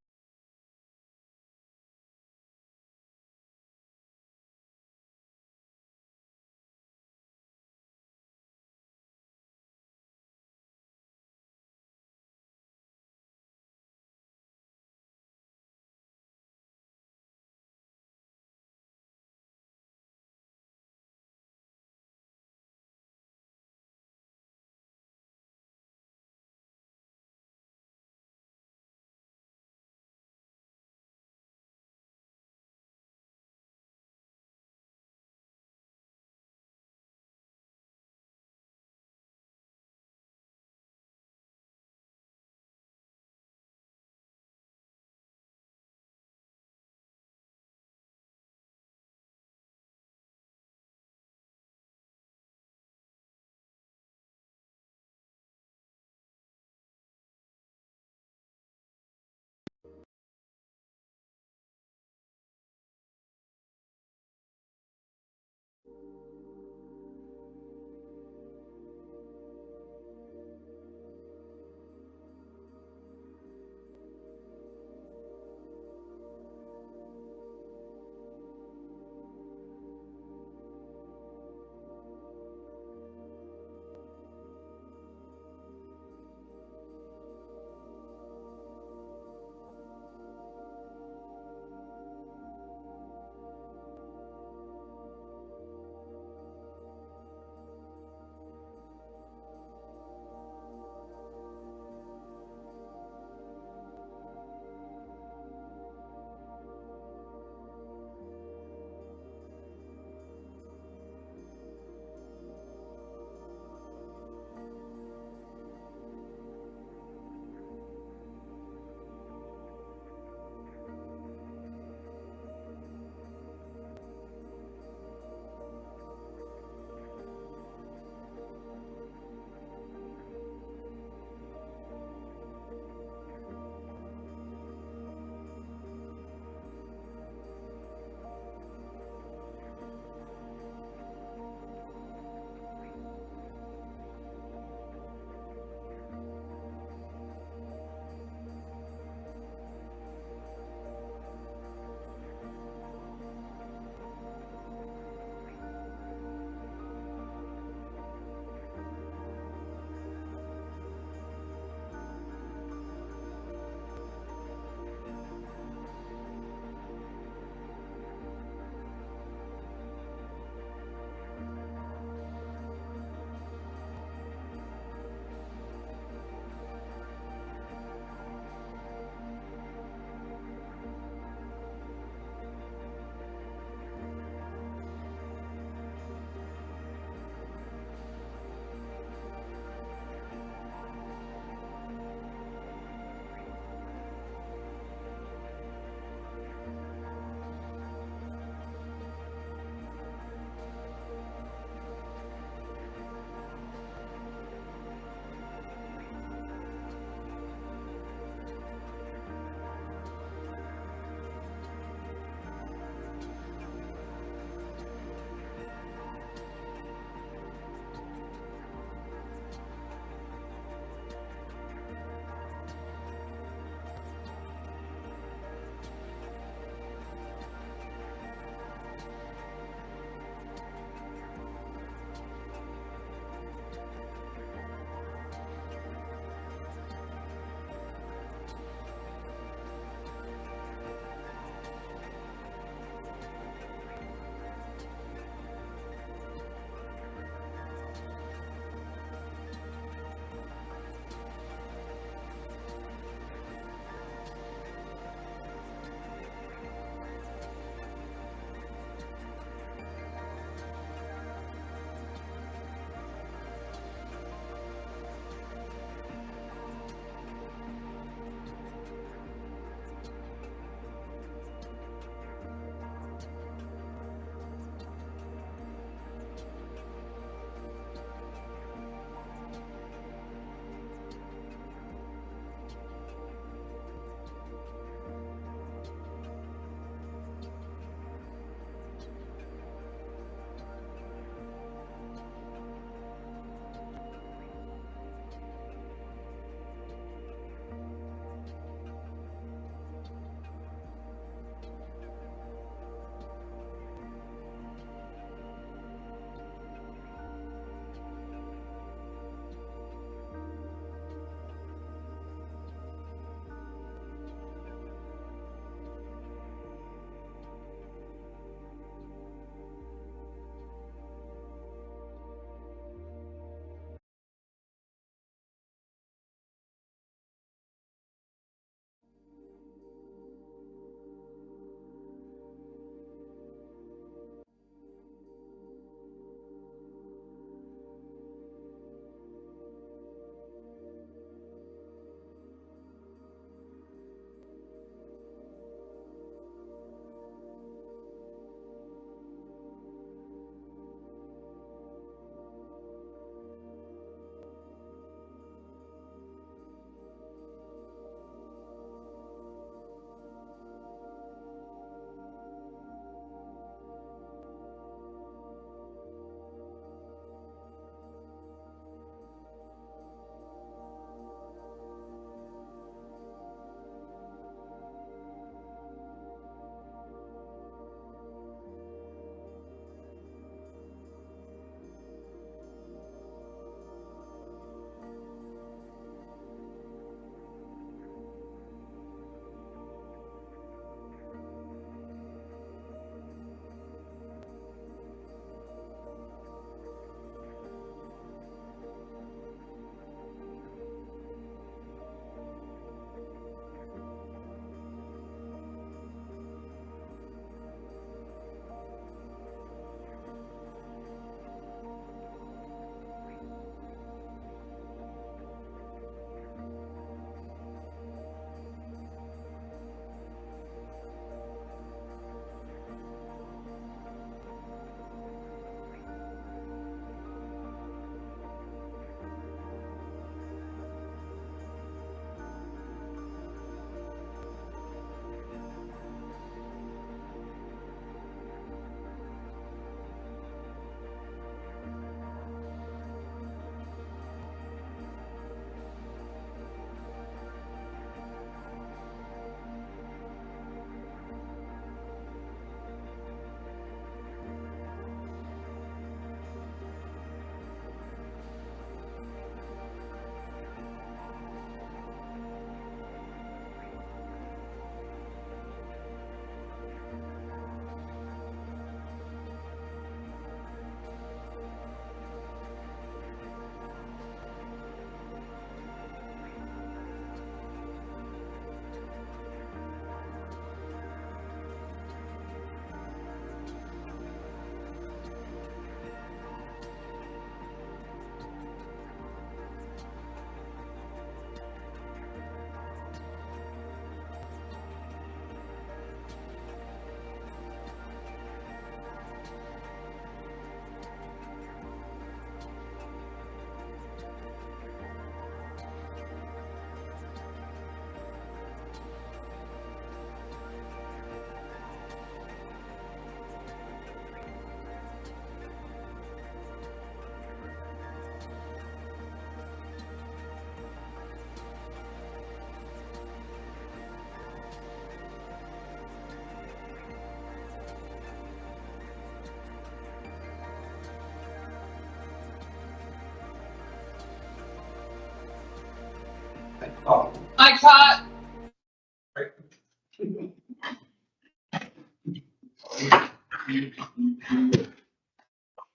I caught.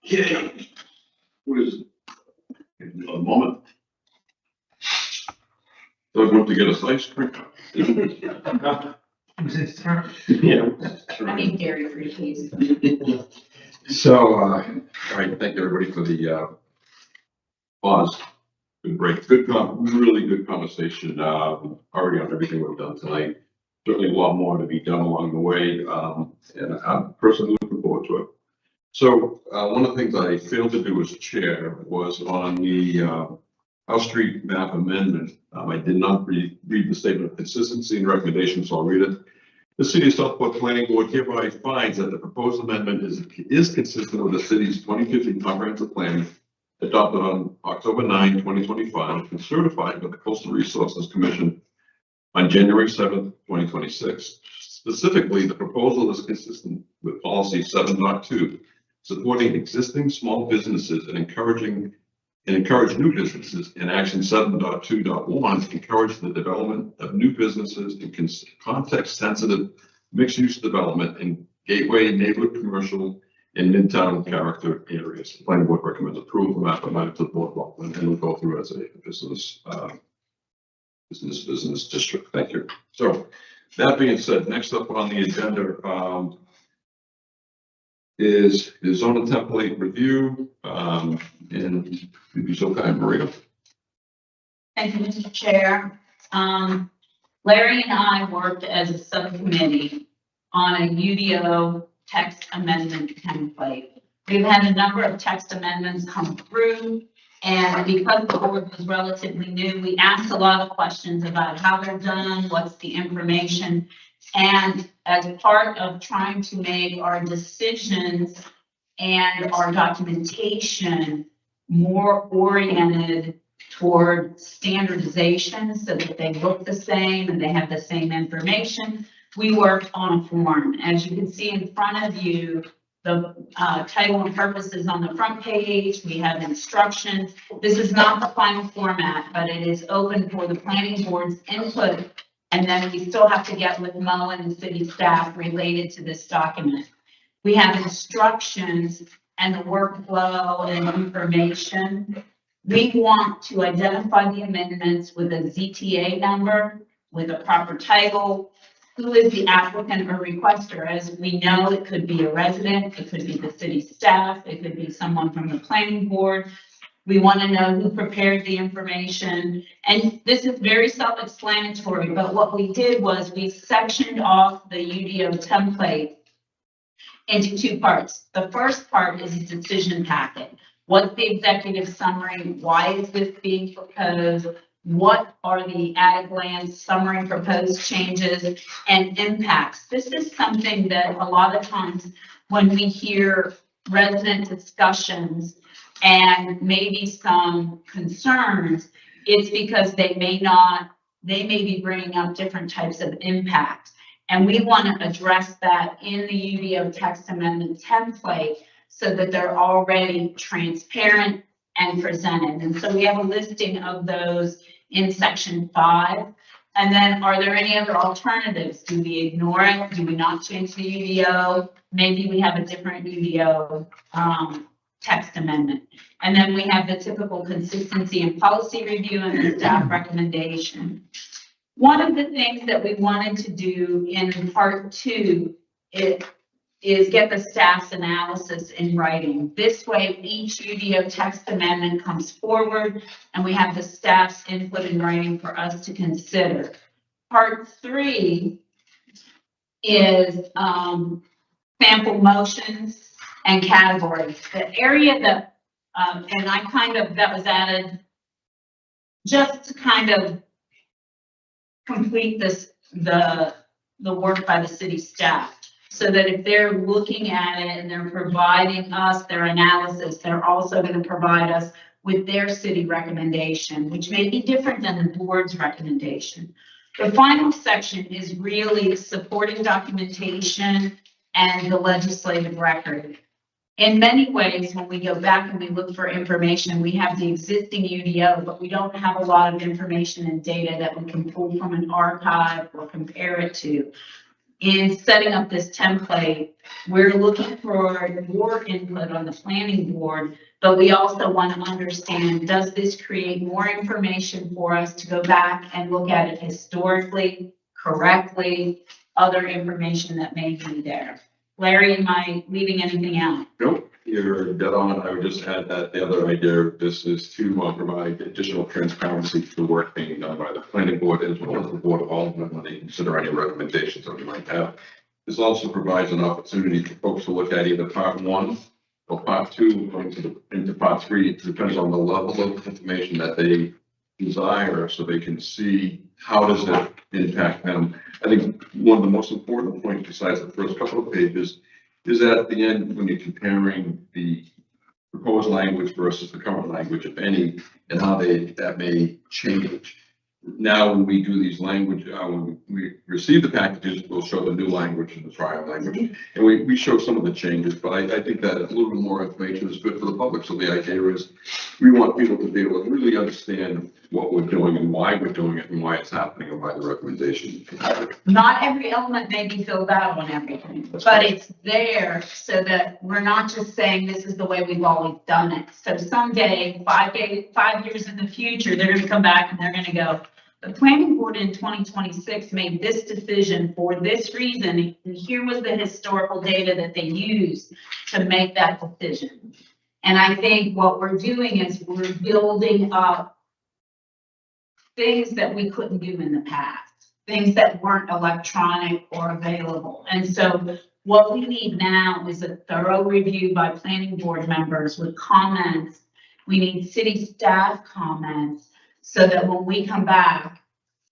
Okay. What is it? A moment. Doug went to get us ice cream. Yeah. I need dairy free, please. So, all right, thank you everybody for the, pause. Good break, really good conversation, already on everything we've done tonight. Certainly a lot more to be done along the way, and I'm personally looking forward to it. So, one of the things I failed to do as chair was on the, House Street map amendment. I did not read the statement of consistency and recommendations, so I'll read it. The City of Southport Planning Board hereby finds that the proposed amendment is consistent with the city's 2050 comprehensive plan adopted on October 9, 2025, and certified by the Coastal Resources Commission on January 7, 2026. Specifically, the proposal is consistent with policy 7.2, supporting existing small businesses and encourage new businesses, and action 7.2.1, encourage the development of new businesses in context-sensitive mixed-use development in gateway neighborhood commercial and midtown character areas. The planning board recommends approval of the map amendment to the board, and we'll go through as a business district. Thank you. So that being said, next up on the agenda, is the zoning template review, and you'd be so kind, Maria. Thank you, Mr. Chair. Larry and I worked as a subcommittee on a UDO text amendment template. We've had a number of text amendments come through, and because the board was relatively new, we asked a lot of questions about how they're done, what's the information, and as part of trying to make our decisions and our documentation more oriented toward standardization so that they look the same and they have the same information, we worked on a form. As you can see in front of you, the title and purpose is on the front page. We have instructions. This is not the final format, but it is open for the planning board's input. And then we still have to get with Mo and city staff related to this document. We have instructions and the workflow and information. We want to identify the amendments with a ZTA number, with a proper title, who is the applicant or requester. As we know, it could be a resident, it could be the city staff, it could be someone from the planning board. We want to know who prepared the information. And this is very self-explanatory, but what we did was we sectioned off the UDO template into two parts. The first part is a decision packet. What's the executive summary? Why is this being proposed? What are the ag land summary proposed changes and impacts? This is something that a lot of times when we hear resident discussions and maybe some concerns, it's because they may be bringing up different types of impacts. And we want to address that in the UDO text amendment template so that they're already transparent and presented. And so we have a listing of those in section 5. And then are there any other alternatives? Do we ignore it? Do we not change the UDO? Maybe we have a different UDO text amendment. And then we have the typical consistency and policy review and the staff recommendation. One of the things that we wanted to do in part 2 is get the staff's analysis in writing. This way, each UDO text amendment comes forward and we have the staff's input in writing for us to consider. Part 3 is sample motions and categories. The area that, and I that was added just to kind of complete the work by the city staff. So that if they're looking at it and they're providing us their analysis, they're also going to provide us with their city recommendation, which may be different than the board's recommendation. The final section is really supporting documentation and the legislative record. in many ways, when we go back and we look for information, we have the existing UDO, but we don't have a lot of information and data that we can pull from an archive or compare it to. In setting up this template, we're looking for more input on the planning board, but we also want to understand, does this create more information for us to go back and look at it historically, correctly, other information that may be there? Larry, am I leaving anything out? Nope, you're dead on. I would just add that the other idea of this is to provide additional transparency to the work being done by the planning board as well as the board of aldermen when they consider any recommendations that we might have. This also provides an opportunity for folks to look at either part one or part two or into part three. It depends on the level of information that they desire, so they can see how does it impact them. I think one of the most important points besides the first couple of pages is that at the end, when you're comparing the proposed language versus the current language, if any, and how that may change. Now, when we do these language, when we receive the packages, we'll show the new language and the trial language, and we show some of the changes, but I think that a little bit more information is good for the public. So the idea is we want people to be able to really understand what we're doing and why we're doing it and why it's happening and why the recommendation. Not every element may be filled out on everything, but it's there so that we're not just saying this is the way we've always done it. So someday, 5 years in the future, they're gonna come back and they're gonna go, the planning board in 2026 made this decision for this reason, and here was the historical data that they used to make that decision. And I think what we're doing is we're building up things that we couldn't do in the past, things that weren't electronic or available. And so what we need now is a thorough review by planning board members with comments. We need city staff comments so that when we come back,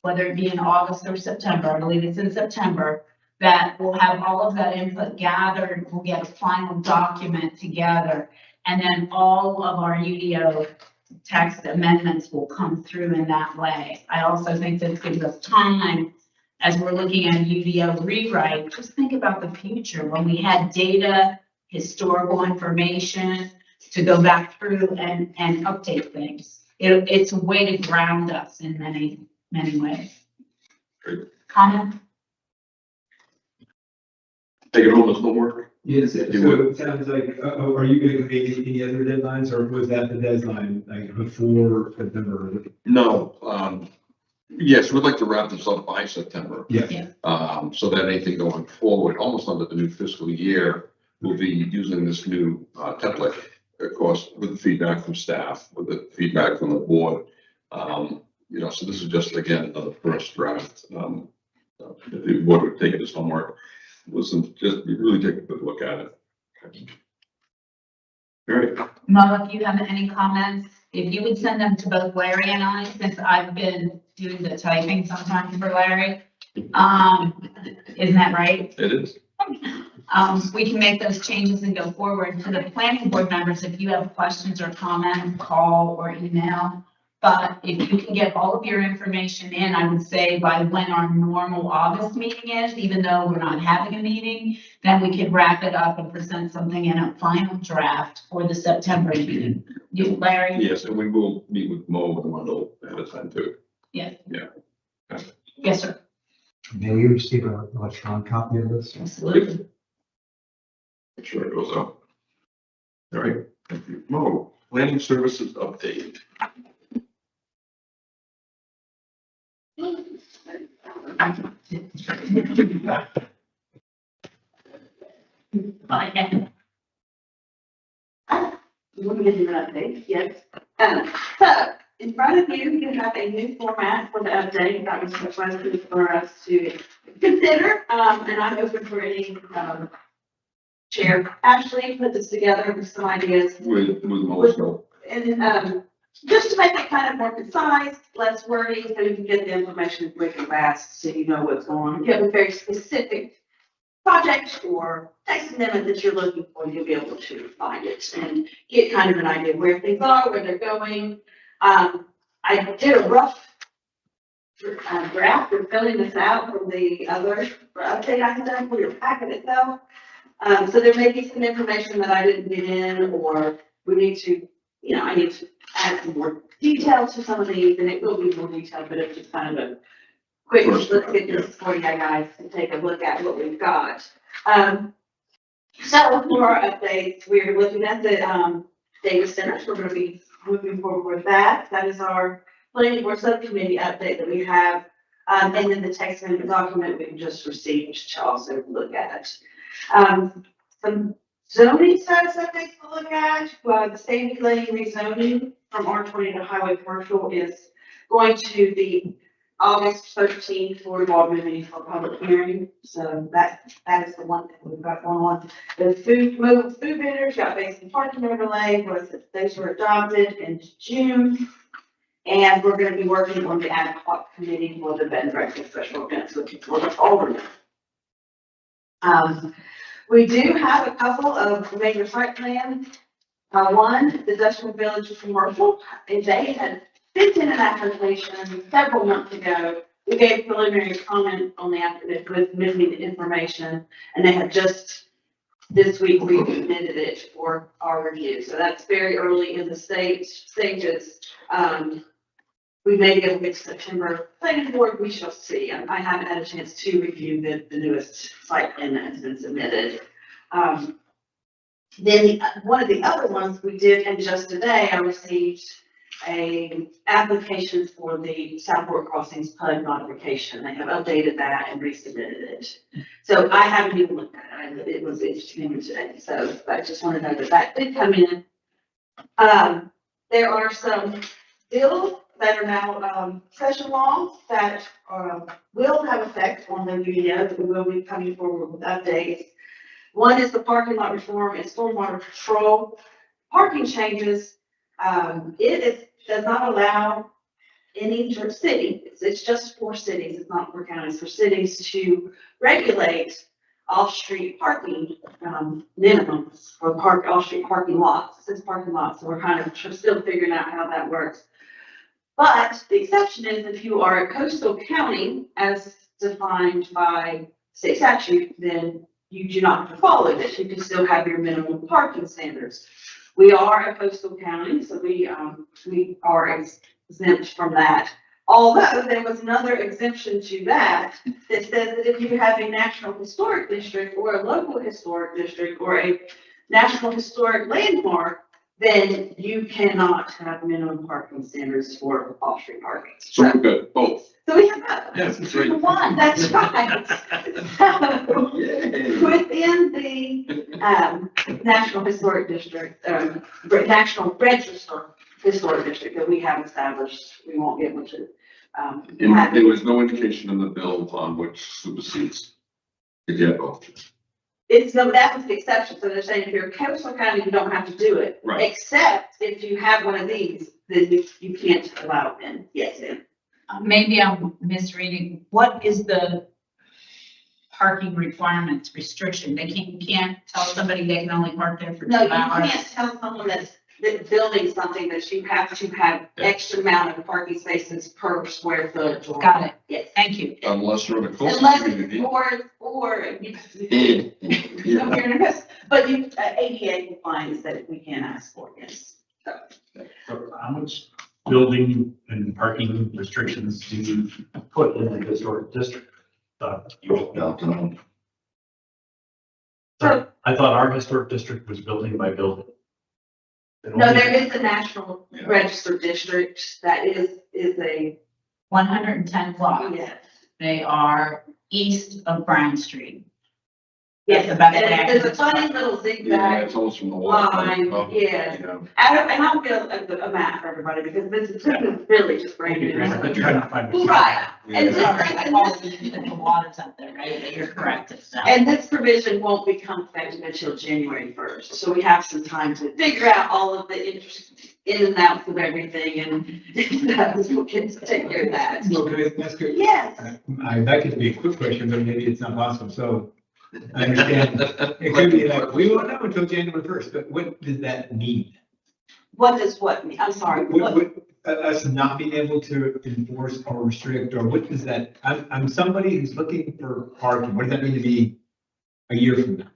whether it be in August or September, I believe it's in September, that we'll have all of that input gathered, we'll get a final document together, and then all of our UDO text amendments will come through in that way. I also think this gives us time as we're looking at UDO rewrite. Just think about the future when we had data, historical information to go back through and update things. It's a way to ground us in many ways. Great. Comment? Take it home as homework. Yes, so You would. it sounds like, are you going to create any other deadlines, or was that the deadline, like before September? No, yes, we'd like to wrap this up by September. Yeah. So that anything going forward, almost under the new fiscal year, we'll be using this new template, of course, with the feedback from staff, with the feedback from the board. So this is just, again, another first draft. If the board would take it as homework, listen, just really take a good look at it. Okay. All right. Mo, if you have any comments, if you would send them to both Larry and I, since I've been doing the typing sometimes for Larry. Isn't that right? It is. We can make those changes and go forward. To the planning board members, if you have questions or comments, call or email. But if you can get all of your information in, I would say by when our normal August meeting is, even though we're not having a meeting, then we can wrap it up and present something in a final draft for the September meeting. You, Larry? Yes, and we will meet with Mo and Wendell ahead of time too. Yes. Yeah. Okay. Yes, sir. May you receive an electronic copy of this? Absolutely. Make sure it goes out. All right, thank you. Mo, planning services update. Bye. You want me to do an update? Yes. So in front of you, you have a new format for the update that was requested for us to consider. And I'm open for any, Chair Ashley put this together with some ideas. With Mo's help. And, just to make it kind of more concise, less wordy, so you can get the information quick and fast, so you know what's going on. If you have a very specific project or text amendment that you're looking for, you'll be able to find it and get kind of an idea where things are, where they're going. I did a rough draft of filling this out from the other update I had done for your packet itself. So there may be some information that I didn't get in, or we need to, I need to add some more detail to some of these, and it will be more detailed, but it's just kind of a quick, let's get this for you guys to take a look at what we've got. So for our updates, we're looking at the, data centers. We're going to be moving forward with that. That is our planning board subcommittee update that we have. And then the text amendment document we just received to also look at. Some zoning status updates to look at. The Sandy Lane rezoning from R20 to highway commercial is going to the August 13th for Waldman meeting for public hearing. So that is the one that we've got going on. The food vendors got basic parking overlay, those were adopted in June. And we're going to be working on the ad hoc committee for the bed and breakfast special events, looking for the Alderman. We do have a couple of major site plans. One, the Dutchman Village Commercial, and they had sent in an application several months ago. We gave preliminary comment on the application with missing information, and they had just this week resubmitted it for our review. So that's very early in the stages. We may get a September planning board, we shall see. I haven't had a chance to review the newest site plan that has been submitted. Then one of the other ones we did, and just today I received a application for the Southport Crossings PUD modification. They have updated that and resubmitted it. So I haven't even looked at it. It was interesting today. So I just want to know that did come in. There are some bills that are now session laws that will have effect on the UDO that we will be coming forward with updates. One is the parking lot reform and stormwater control. Parking changes, does not allow any city, it's just for cities, it's not for counties, for cities to regulate off-street parking minimums for off-street parking lots. It says parking lots, so we're kind of still figuring out how that works. But the exception is if you are a coastal county as defined by state statute, then you do not have to follow this. You can still have your minimum parking standards. We are a coastal county, so we are exempt from that. Although there was another exemption to that that says that if you have a national historic district or a local historic district or a national historic landmark, then you cannot have minimum parking standards for off-street parking. So we've got both. So we have both. Yes, that's right. One, that's right. So, Yay. within the National Historic District, National Register Historic District that we have established, we won't get into. And there was no indication in the bill on which supersedes to get both. That was the exception. So they're saying if you're a coastal county, you don't have to do it. Right. Except if you have one of these, then you can't allow it in. Yes, ma'am. Maybe I'm misreading. What is the parking requirements restriction? You can't tell somebody they can only park there for 2 No, you hours. can't tell someone that's building something that you have to have extra amount of parking spaces per square foot. Got it. Yes. Thank you. Unless you're in a coastal Unless, community. but you, ADA compliance that we can ask for, yes. So how much building and parking restrictions do you put in the historic district? Downtown. So- I thought our historic district was building by building. No, there is a national Yeah. registered district that is a, 110 blocks. yes. They are east of Brown Street. Yes, That's about and it. there's a funny little Yeah, zigzag it's almost from the water. line, yeah. And I'll get a map for everybody because this is really just brand new. I'm trying to find the- Right, and this, Sorry, and apologies if the water's up there, right? You're correct. It's not. And this provision won't become effective until January 1st, so we have some time to figure out all of the in and outs of everything, and we'll get to take care of that. So can I ask you, Yes, that could be a quick question, but maybe it's not possible, so I understand. It could be like, we won't know until January 1st, but what does that mean? what does what mean? I'm sorry, what? Us not being able to enforce or restrict, or what does that, I'm somebody who's looking for parking, what does that mean to be a year from now?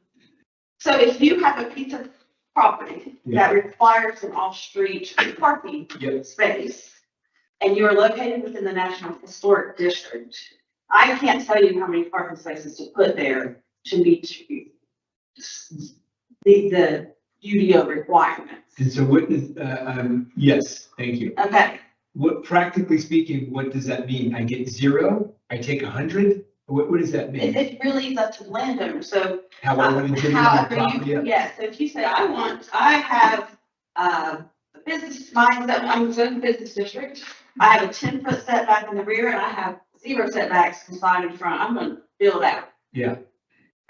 So if you have a piece of property that requires an off-street parking Yeah. space, and you're located within the National Historic District, I can't tell you how many parking spaces to put there to meet the UDO requirements. And so what is, yes, thank you. Okay, What, practically speaking, what does that mean? I get 0? I take 100? What does that mean? it really is up to the landowner, so. How I want to divvy my However property you, up? yes, so if you say, I have, a business, I'm a zone business district, I have a 10-foot setback in the rear, and I have 0 setbacks from side and front, I'm gonna build out. Yeah.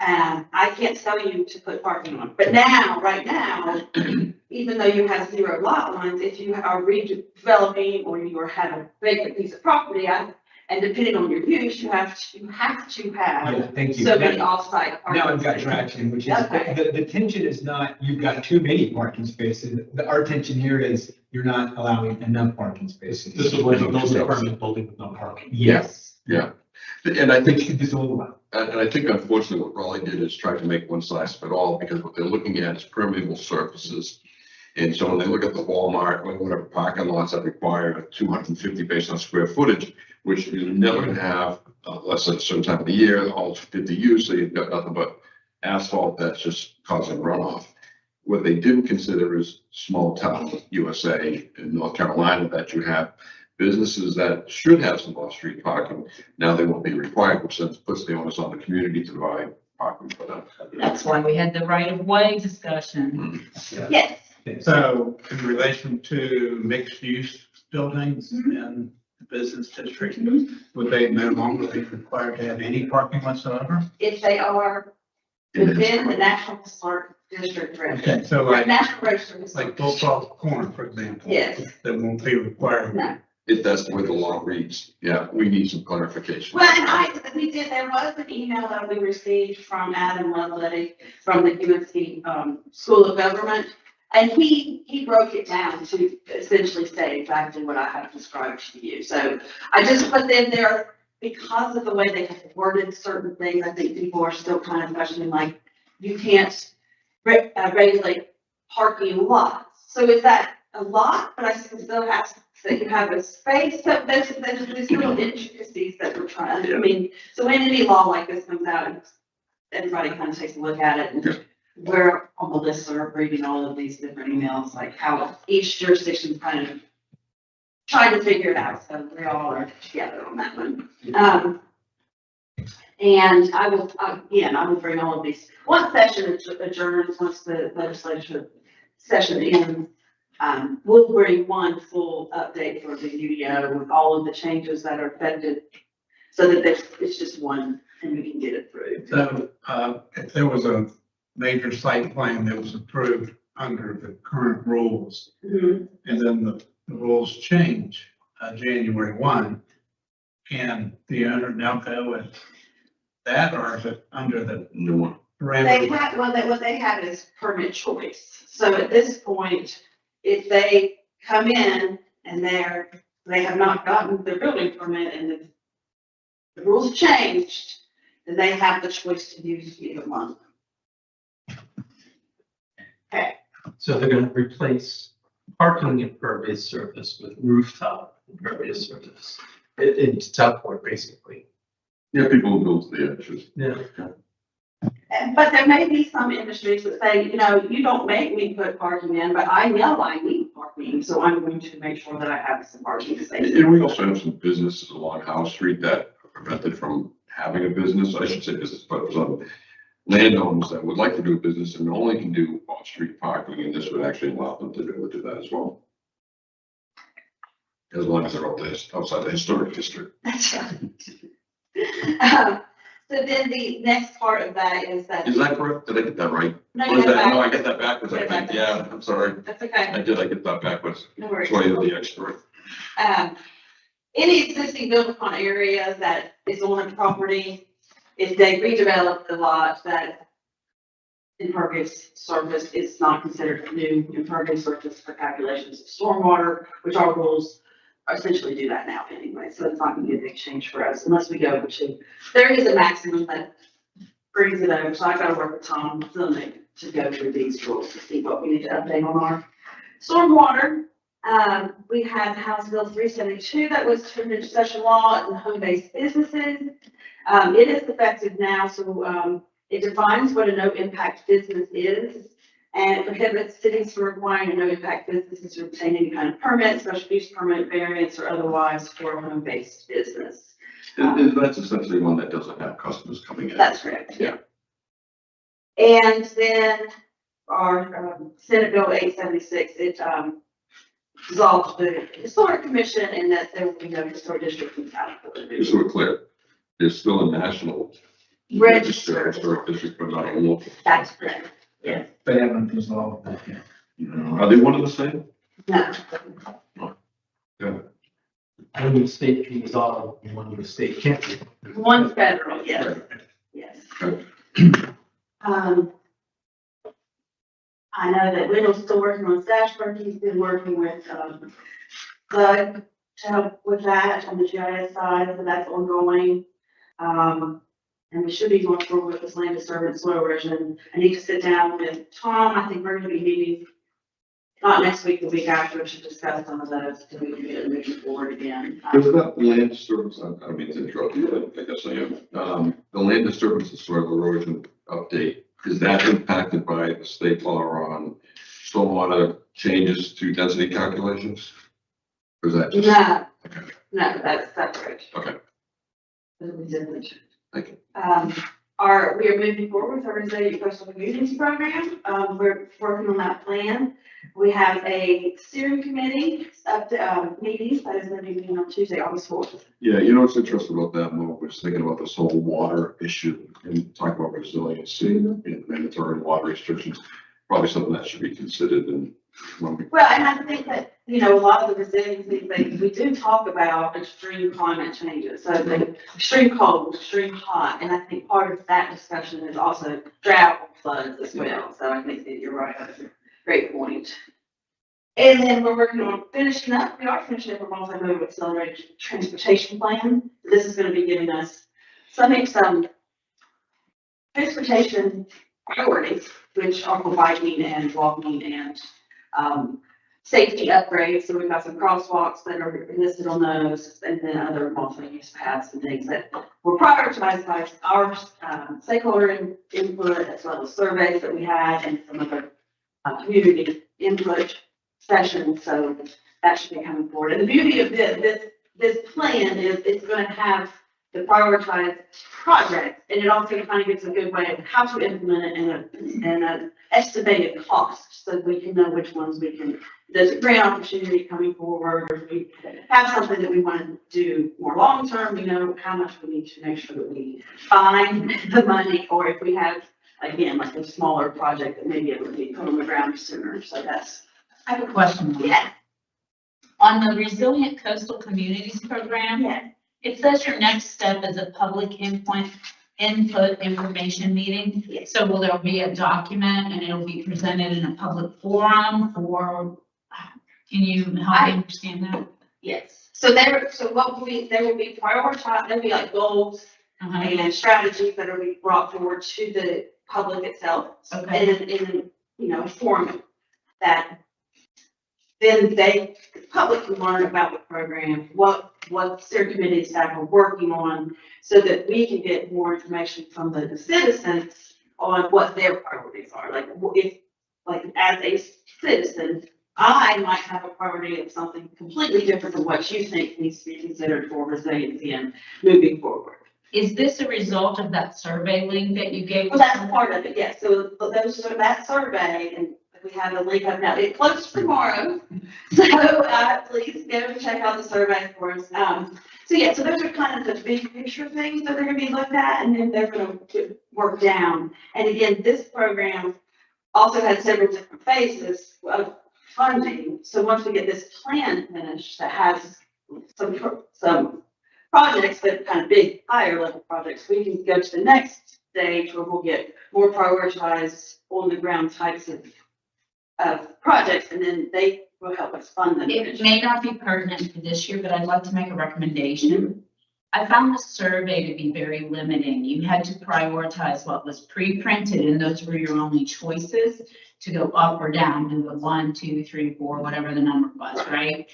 And I can't tell you to put parking on, but now, right now, even though you have 0 lot lines, if you are redeveloping or you have a vacant piece of property, and depending on your use, you have to Yeah, have thank you. so many Now off-site parking. I've got spaces. traction, which is, Okay. the tension is not, you've got too many parking spaces. Our tension here is you're not allowing enough parking spaces. This is what those are permanent building with no parking. Yes. Yeah. And I think, Which is a little, and I think unfortunately what Raleigh did is try to make one size fit all, because what they're looking at is permeable surfaces. And so when they look at the Walmart, or whatever parking lots that require a 250 based on square footage, which you're never gonna have, less than a certain time of the year, all 50 use, so you've got nothing but asphalt that's just causing runoff. What they didn't consider is small town USA in North Carolina, that you have businesses that should have some off-street parking. Now they won't be required, which then puts the onus on the community to provide parking for them. That's why we had the right of way discussion. Yes, So in relation to mixed use buildings in the business district, would they no longer be required to have any parking whatsoever? if they are within the National Historic District Okay, register. so like, National Register. of like Historic Bullfrog Corner, for example. Yes. That won't be required. No. If that's the way the law reads, yeah, we need some clarification. Well, and there was an email that we received from Adam Lovelady from the UNC School of Government. And he broke it down to essentially say exactly what I have described to you. So I just put them there because of the way they have worded certain things. I think people are still kind of questioning, like, you can't regulate parking lots. So is that a lot? But I still have that you have a space. So there's these little intricacies that we're trying. I mean, so when any law like this comes out, everybody kind of takes a look at it, and we're on the list of reading all of these different emails, like how each jurisdiction kind of trying to figure it out. So we all are together on that one. And I will bring all of these. Once session adjourns, once the legislature session ends, we'll bring one full update for the UDO with all of the changes that are affected, so that it's just one and we can get it through. So, if there was a major site plan that was approved under the current rules, Mhm. and then the rules change, January 1, can the owner now go with that, or is it under the New one. They parameter? have, what they have is permit choice. So at this point, if they come in and they have not gotten their building permit and the rules changed, then they have the choice to use either one. Okay, So they're gonna replace parking impervious surface with rooftop impervious surface. It's Southport, basically. Yeah, people who build to the edges. Yeah. but there may be some industries that say, you don't make me put parking in, but I know I need parking, so I'm going to make sure that I have some parking spaces. And we also have some businesses along House Street that are prevented from having a business, I should say business, but some landowners that would like to do a business and only can do off-street parking, and this would actually allow them to be able to do that as well. As long as they're outside the historic district. That's right. So then the next part of that is that. Is that correct? Did I get that right? No, Or you is got that, no, I back. get that backwards, I Get think, that yeah, I'm sorry. That's okay, I get that backwards. no worries. That's why you're the expert. Any existing built upon area that is on a property, if they redevelop the lot, that impervious surface is not considered new impervious surface for calculations of stormwater, which our rules essentially do that now anyway, so it's not gonna be a big change for us unless we go to, there is a maximum that brings it over, so I gotta work with Tom to to go through these rules to see what we need to update on our stormwater. We have House Bill 372 that was turned into session law and home-based businesses. It is effective now, so it defines what a no-impact business is, and it prohibits cities from requiring a no-impact businesses to obtain any kind of permit, special use permit, variance, or otherwise for a home-based business. And that's essentially one that doesn't have customers coming in. That's correct. Yeah. And then our Senate Bill 876, it dissolved the historic commission and that there will be no historic district in town. Just so we're clear, there's still a national Register. historic district, but not a local. That's correct. Yes. They haven't resolved that yet. Are they one and the same? No. One of the state can resolve, and one of the state can't. One federal, yes. Yes. Okay. I know that Wendell's still working on Sashburg. He's been working with, Bud to help with that on the GIS side, so that's ongoing. And we should be going forward with this land disturbance soil erosion. I need to sit down with Tom. I think we're gonna be meeting, not next week, the week after, to discuss some of those, so we can get it moving forward again. There's that land disturbance, I don't mean to interrupt you, but I guess I am. The land disturbance and soil erosion update, is that impacted by the state law on stormwater changes to density calculations? Or is that just? No, Okay. no, that's separate. Okay, It'll be different. thank you. We are moving forward with our resilient coastal communities program. We're working on that plan. We have a steering committee meeting that is going to be meeting on Tuesday, August 4th. Yeah, you know what's interesting about that, Mo, was thinking about this whole water issue and talking about resiliency and mandatory water restrictions. Probably something that should be considered in when we. Well, and I think that, you know, a lot of the resiliency things, we do talk about extreme climate changes. So the extreme cold, extreme hot, and I think part of that discussion is also drought, floods as well. So I think that you're right. That's a great point. And then we're working on finishing up, we are finishing up a multi-mode accelerated transportation plan. This is going to be giving us some transportation priorities, which are for biking and walking and safety upgrades. So we've got some crosswalks that are listed on those, and then other multi-use paths and things that were prioritized by our stakeholder input, as well as surveys that we had and some other community input sessions. So that should be coming forward. And the beauty of this plan is it's going to have the prioritized projects, and it also kind of gives a good way of how to implement it and an estimated cost, so we can know which ones we can. There's a grant opportunity coming forward, or if we have something that we want to do more long term, we know how much we need to make sure that we find the money, or if we have, again, like a smaller project that maybe it would be put on the ground sooner. So that's. I have a question. Yeah. On the Resilient Coastal Communities Program, Yeah. it says your next step is a public input information meeting. Yes. So will there be a document and it'll be presented in a public forum, or can you help me understand that? Yes. So there will be prioritized, there'll be like goals and strategies that are being brought forward to the public itself. Okay. In a form that then the public can learn about the program, what steering committee staff are working on, so that we can get more information from the citizens on what their priorities are. Like as a citizen, I might have a priority of something completely different from what you think needs to be considered for resiliency and moving forward. Is this a result of that survey link that you gave? Well, that's part of it, yes. So that survey, and we have the link up now. It closes tomorrow, so please go and check out the survey for us. So those are kind of the big picture things that they're going to be looked at, and then they're going to work down. And again, this program also has several different phases of funding. So once we get this plan finished, that has some projects, but kind of big, higher level projects, we can go to the next stage where we'll get more prioritized on the ground types of projects, and then they will help us fund them. It may not be pertinent for this year, but I'd like to make a recommendation. I found the survey to be very limiting. You had to prioritize what was pre-printed, and those were your only choices to go up or down, to the 1, 2, 3, 4, whatever the number was, right?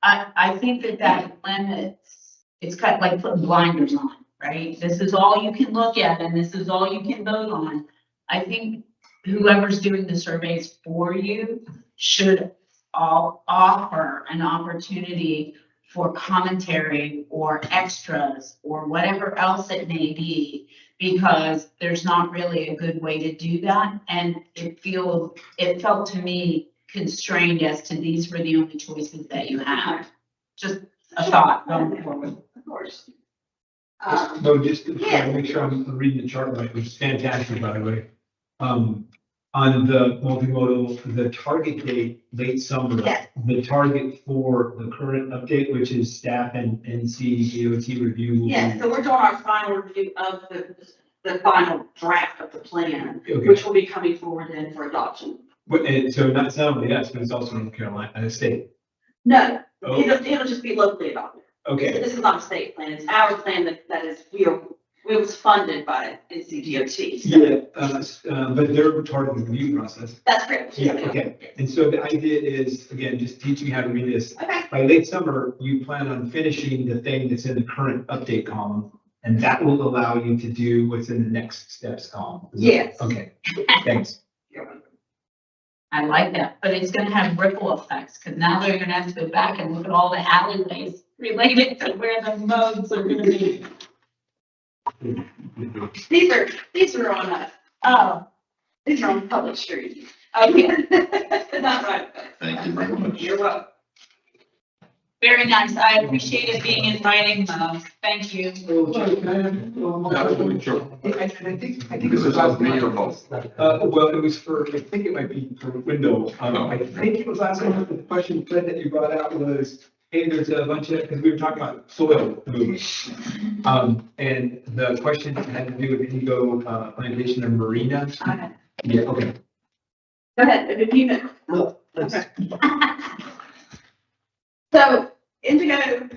I think that limits, it's kind of like putting blinders on, right? This is all you can look at and this is all you can vote on. I think whoever's doing the surveys for you should all offer an opportunity for commentary or extras or whatever else it may be, because there's not really a good way to do that. And it felt to me constrained as to these were the only choices that you have. Just a thought going forward. Of course. No, just to Yeah. make sure I'm reading the chart right, which is fantastic, by the way. On the multimodal, the target date, late summer. Yes. The target for the current update, which is staff and NC DOT review. will be- Yeah, so we're doing our final review of the final draft of the plan, Okay. which will be coming forward then for adoption. And so not only us, but it's also North Carolina, state. No, Oh. it'll just be locally adopted. Okay, This is not a state plan, it's our plan that is, we was funded by NCDOT. yeah, but they're part of the review process. That's correct. Yeah, okay. And so the idea is, again, just teaching you how to read this. Okay, By late summer, you plan on finishing the thing that's in the current update column, and that will allow you to do what's in the next steps column. Is that- Yes. Okay, thanks. You're welcome. I like that, but it's gonna have ripple effects, because now they're gonna have to go back and look at all the alleyways related to where the modes are gonna be. These are on, these are on public streets. Okay, Not right. Thank you very much. You're welcome. very nice. I appreciate it being in writing, thank you. Absolutely, sure. I think This is us, me or both? Well, it was for, I think it might be for window. I think it was last time, the question, Fred, that you brought out was, hey, there's a bunch of, because we were talking about soil movement. And the question had to do with indigo plantation and marina. Okay. Yeah, okay. Go ahead, if you know. Well, let's- So Indigo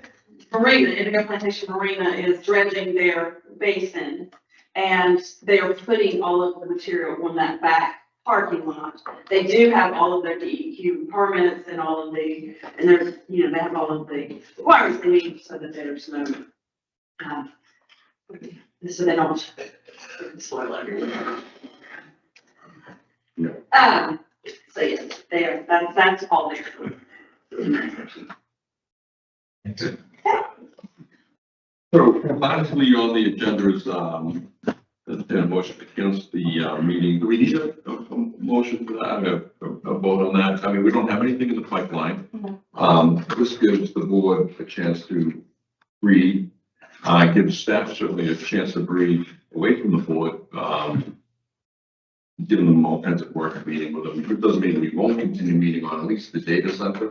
Plantation Marina is dredging their basin, and they are putting all of the material on that back parking lot. They do have all of their DEQ permits and all of the, and they're, they have all of the requirements they need so that there's no, so they don't soil everywhere. Yeah. So yes, that's all there. So lastly on the agenda is, the motion against the meeting. Do we need a motion for that, a vote on that? I mean, we don't have anything in the pipeline. This gives the board a chance to breathe, gives staff certainly a chance to breathe away from the board, giving them all kinds of work, meeting with them. It doesn't mean we won't continue meeting on at least the data center.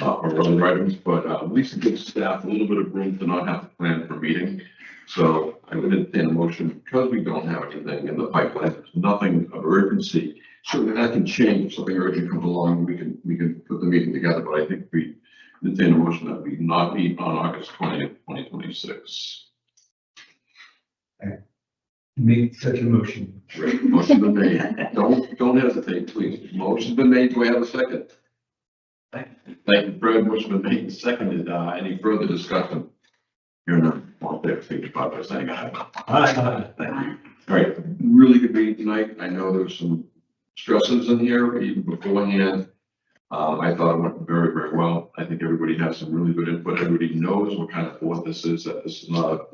Or other items, but at least it gives staff a little bit of room to not have to plan for a meeting. So I would entertain a motion, because we don't have anything in the pipeline, there's nothing of urgency. Certainly that can change, if something urgent comes along, we can put the meeting together, but I think we entertain a motion that we not meet on August 20th, 2026. Make such a motion. Great, motion been made. Don't hesitate, please. Motion's been made. Do I have a second? Thank you, Fred. Motion been made and seconded. Any further discussion? You're not all there, signify by saying aye. Aye. Thank you. All right, really good meeting tonight. I know there's some stresses in here even beforehand. I thought it went very, very well. I think everybody has some really good input. Everybody knows what kind of board this is, that this is not a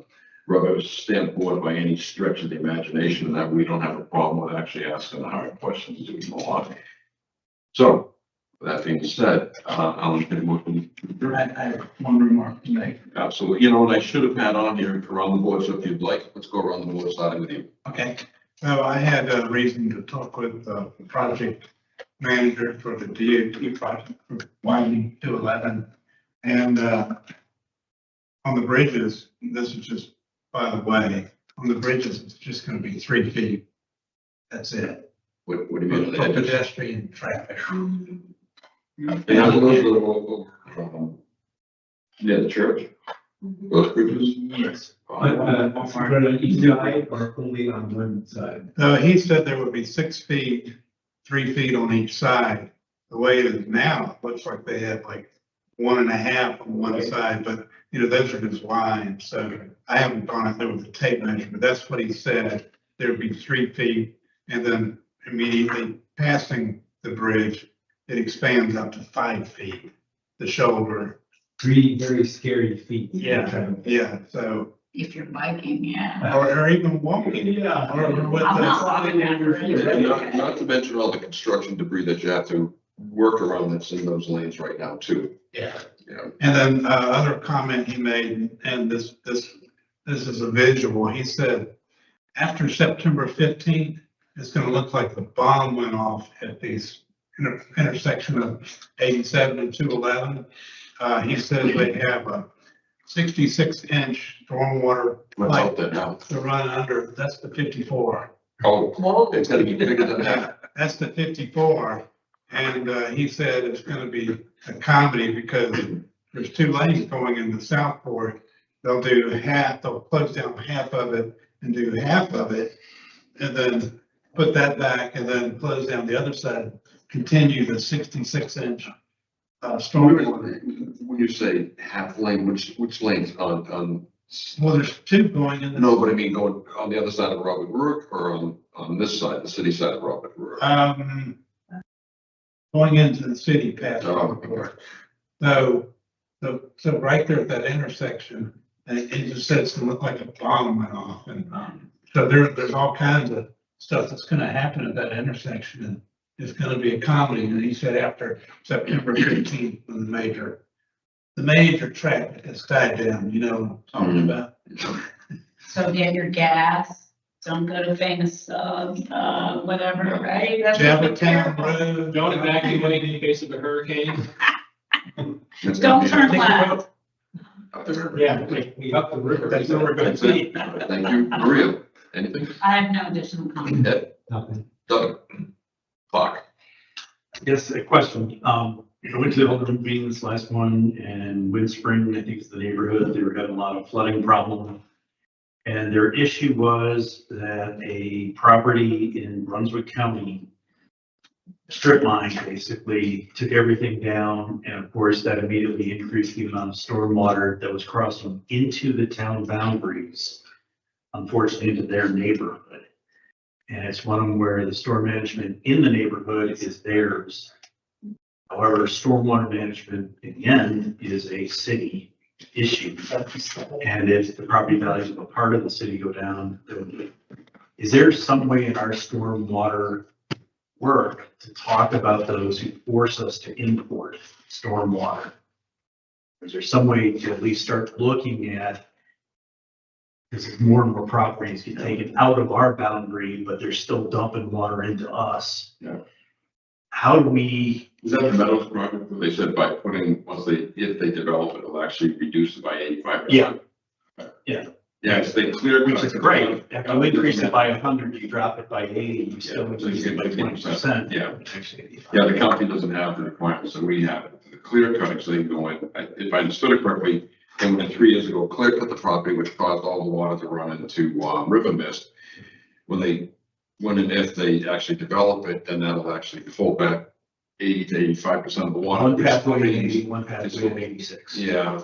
rubber stamp board by any stretch of the imagination, and that we don't have a problem with actually asking the hard questions to do more. So, that being said, I'll entertain a motion. I have one remark to make. Absolutely. You know what I should have had on here around the board, so if you'd like, let's go around the board starting with you. Okay, well, I had a reason to talk with the project manager for the DOT project for widening 211. And on the bridges, this is just, by the way, on the bridges, it's just gonna be 3 feet. That's it. What do you mean? For pedestrian traffic. Yeah, those are the, yeah, the church. Both bridges? Yes. Fine. But on each side or only on one side? He said there would be 6 feet, 3 feet on each side. The way it is now, it looks like they have like 1.5 on one side, but those are just lines. So I haven't gone out there with the tape measure, but that's what he said. There'd be 3 feet, and then immediately passing the bridge, it expands up to 5 feet, the shoulder. 3 very scary feet. Yeah, so, If you're biking, yeah. or even walking. Yeah. Or with I'm not the, walking that bridge. Not to mention all the construction debris that you have to work around that's in those lanes right now too. Yeah. and then, other comment he made, and this is a visual, he said, after September 15th, it's gonna look like the bomb went off at these intersection of 87 and 211. He said they have a 66-inch stormwater What's pipe out there now? to run under, that's the 54. Oh, it's gonna be bigger than that. That's the 54. And he said it's gonna be a comedy because there's 2 lanes going into Southport. They'll do half, they'll close down half of it and do half of it. And then put that back and then close down the other side, continue the 66-inch stormwater. When you say half lane, which lanes on? Well, there's 2 going in. No, but I mean, going on the other side of Robert Rook or on this side, the city side of Robert Rook? Going into the city past. Oh, okay. So right there at that intersection, and it just said it's gonna look like a bomb went off. And so there's all kinds of stuff that's gonna happen at that intersection, and it's gonna be a comedy. And he said after September 15th, when the major traffic has died down, what I'm talking about. So get your gas, don't go to famous, whatever, right? That's what we're Jeffertown careful. Road. Don't evacuate in case of a hurricane. It's Don't gonna be turn left. up there. Yeah, we up the river. That's what we're gonna That's see. it. Thank you. Maria, anything? I have no additional comment. Ed, Nothing. Doug, Clark. Yes, a question. I went to the Alderman meeting this last one, and Windspring, I think is the neighborhood, they were having a lot of flooding problem. And their issue was that a property in Brunswick County strip mine basically took everything down, and of course, that immediately increased the amount of stormwater that was crossing into the town boundaries, unfortunately, into their neighborhood. And it's one where the storm management in the neighborhood is theirs. However, stormwater management, in the end, is a city issue. And if the property values of a part of the city go down, is there some way in our stormwater work to talk about those who force us to import stormwater? Is there some way to at least start looking at, because more and more properties get taken out of our boundary, but they're still dumping water into us? Yeah. How do we? Is that the Meadows project where they said by putting, if they develop it, it'll actually reduce it by 85%? Yeah. Yeah. Yeah, it's they clear. Which is great. If you increase it by 100, you drop it by 80, you still Yeah, so increase you it by get 20%. Yeah. Yeah, the county doesn't have the requirements that we have. The clear cutting, so they can go in, if I understood it correctly, and when 3 years ago, clear cut the property, which caused all the water to run into River Mist. When and if they actually develop it, then that'll actually pull back 80 to 85% of the water. One pathway 80, one pathway 86. Yeah.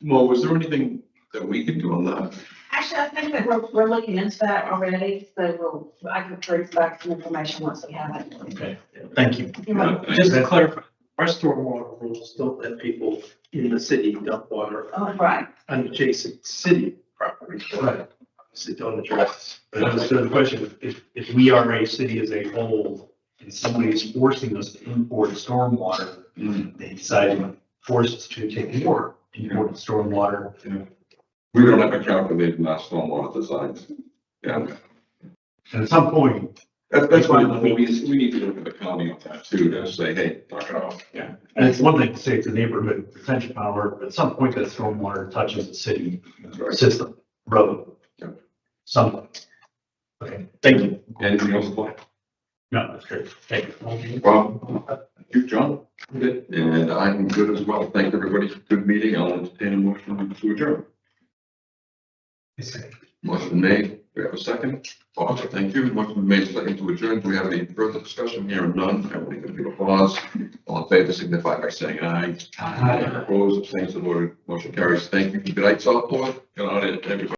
Well, was there anything that we could do on that? Actually, I think that we're looking into that already, so I can bring back some information once we have it. Okay, thank you. You're welcome. Just to clarify, our stormwater rules don't let people in the city dump water Oh, right. on adjacent city property. Right. Obviously don't address. But so the question, if we are a city as a whole, and somebody's forcing us to import stormwater, they decide to force us to take more imported stormwater. We don't have a calculated in our stormwater designs. Yeah. And at some point, That's why we need to look at the county on that too, to say, hey, knock it off. yeah, and it's one thing to say it's a neighborhood retention power, but at some point that stormwater touches the city That's right. system, road. Yeah. Something. Okay, thank you. Anything else, Paul? No, that's great. Thank you. Well, thank you, John. And I'm good as well. Thank everybody. Good meeting. I'll entertain a motion to adjourn. Motion made. Do we have a second? Awesome, thank you. Motion made, second to adjourn. Do we have any further discussion here? None. I will leave it to a pause. All in favor signify by saying aye. Opposed, abstains, the motion carries. Thank you. Good night, Southport. Good night, everybody.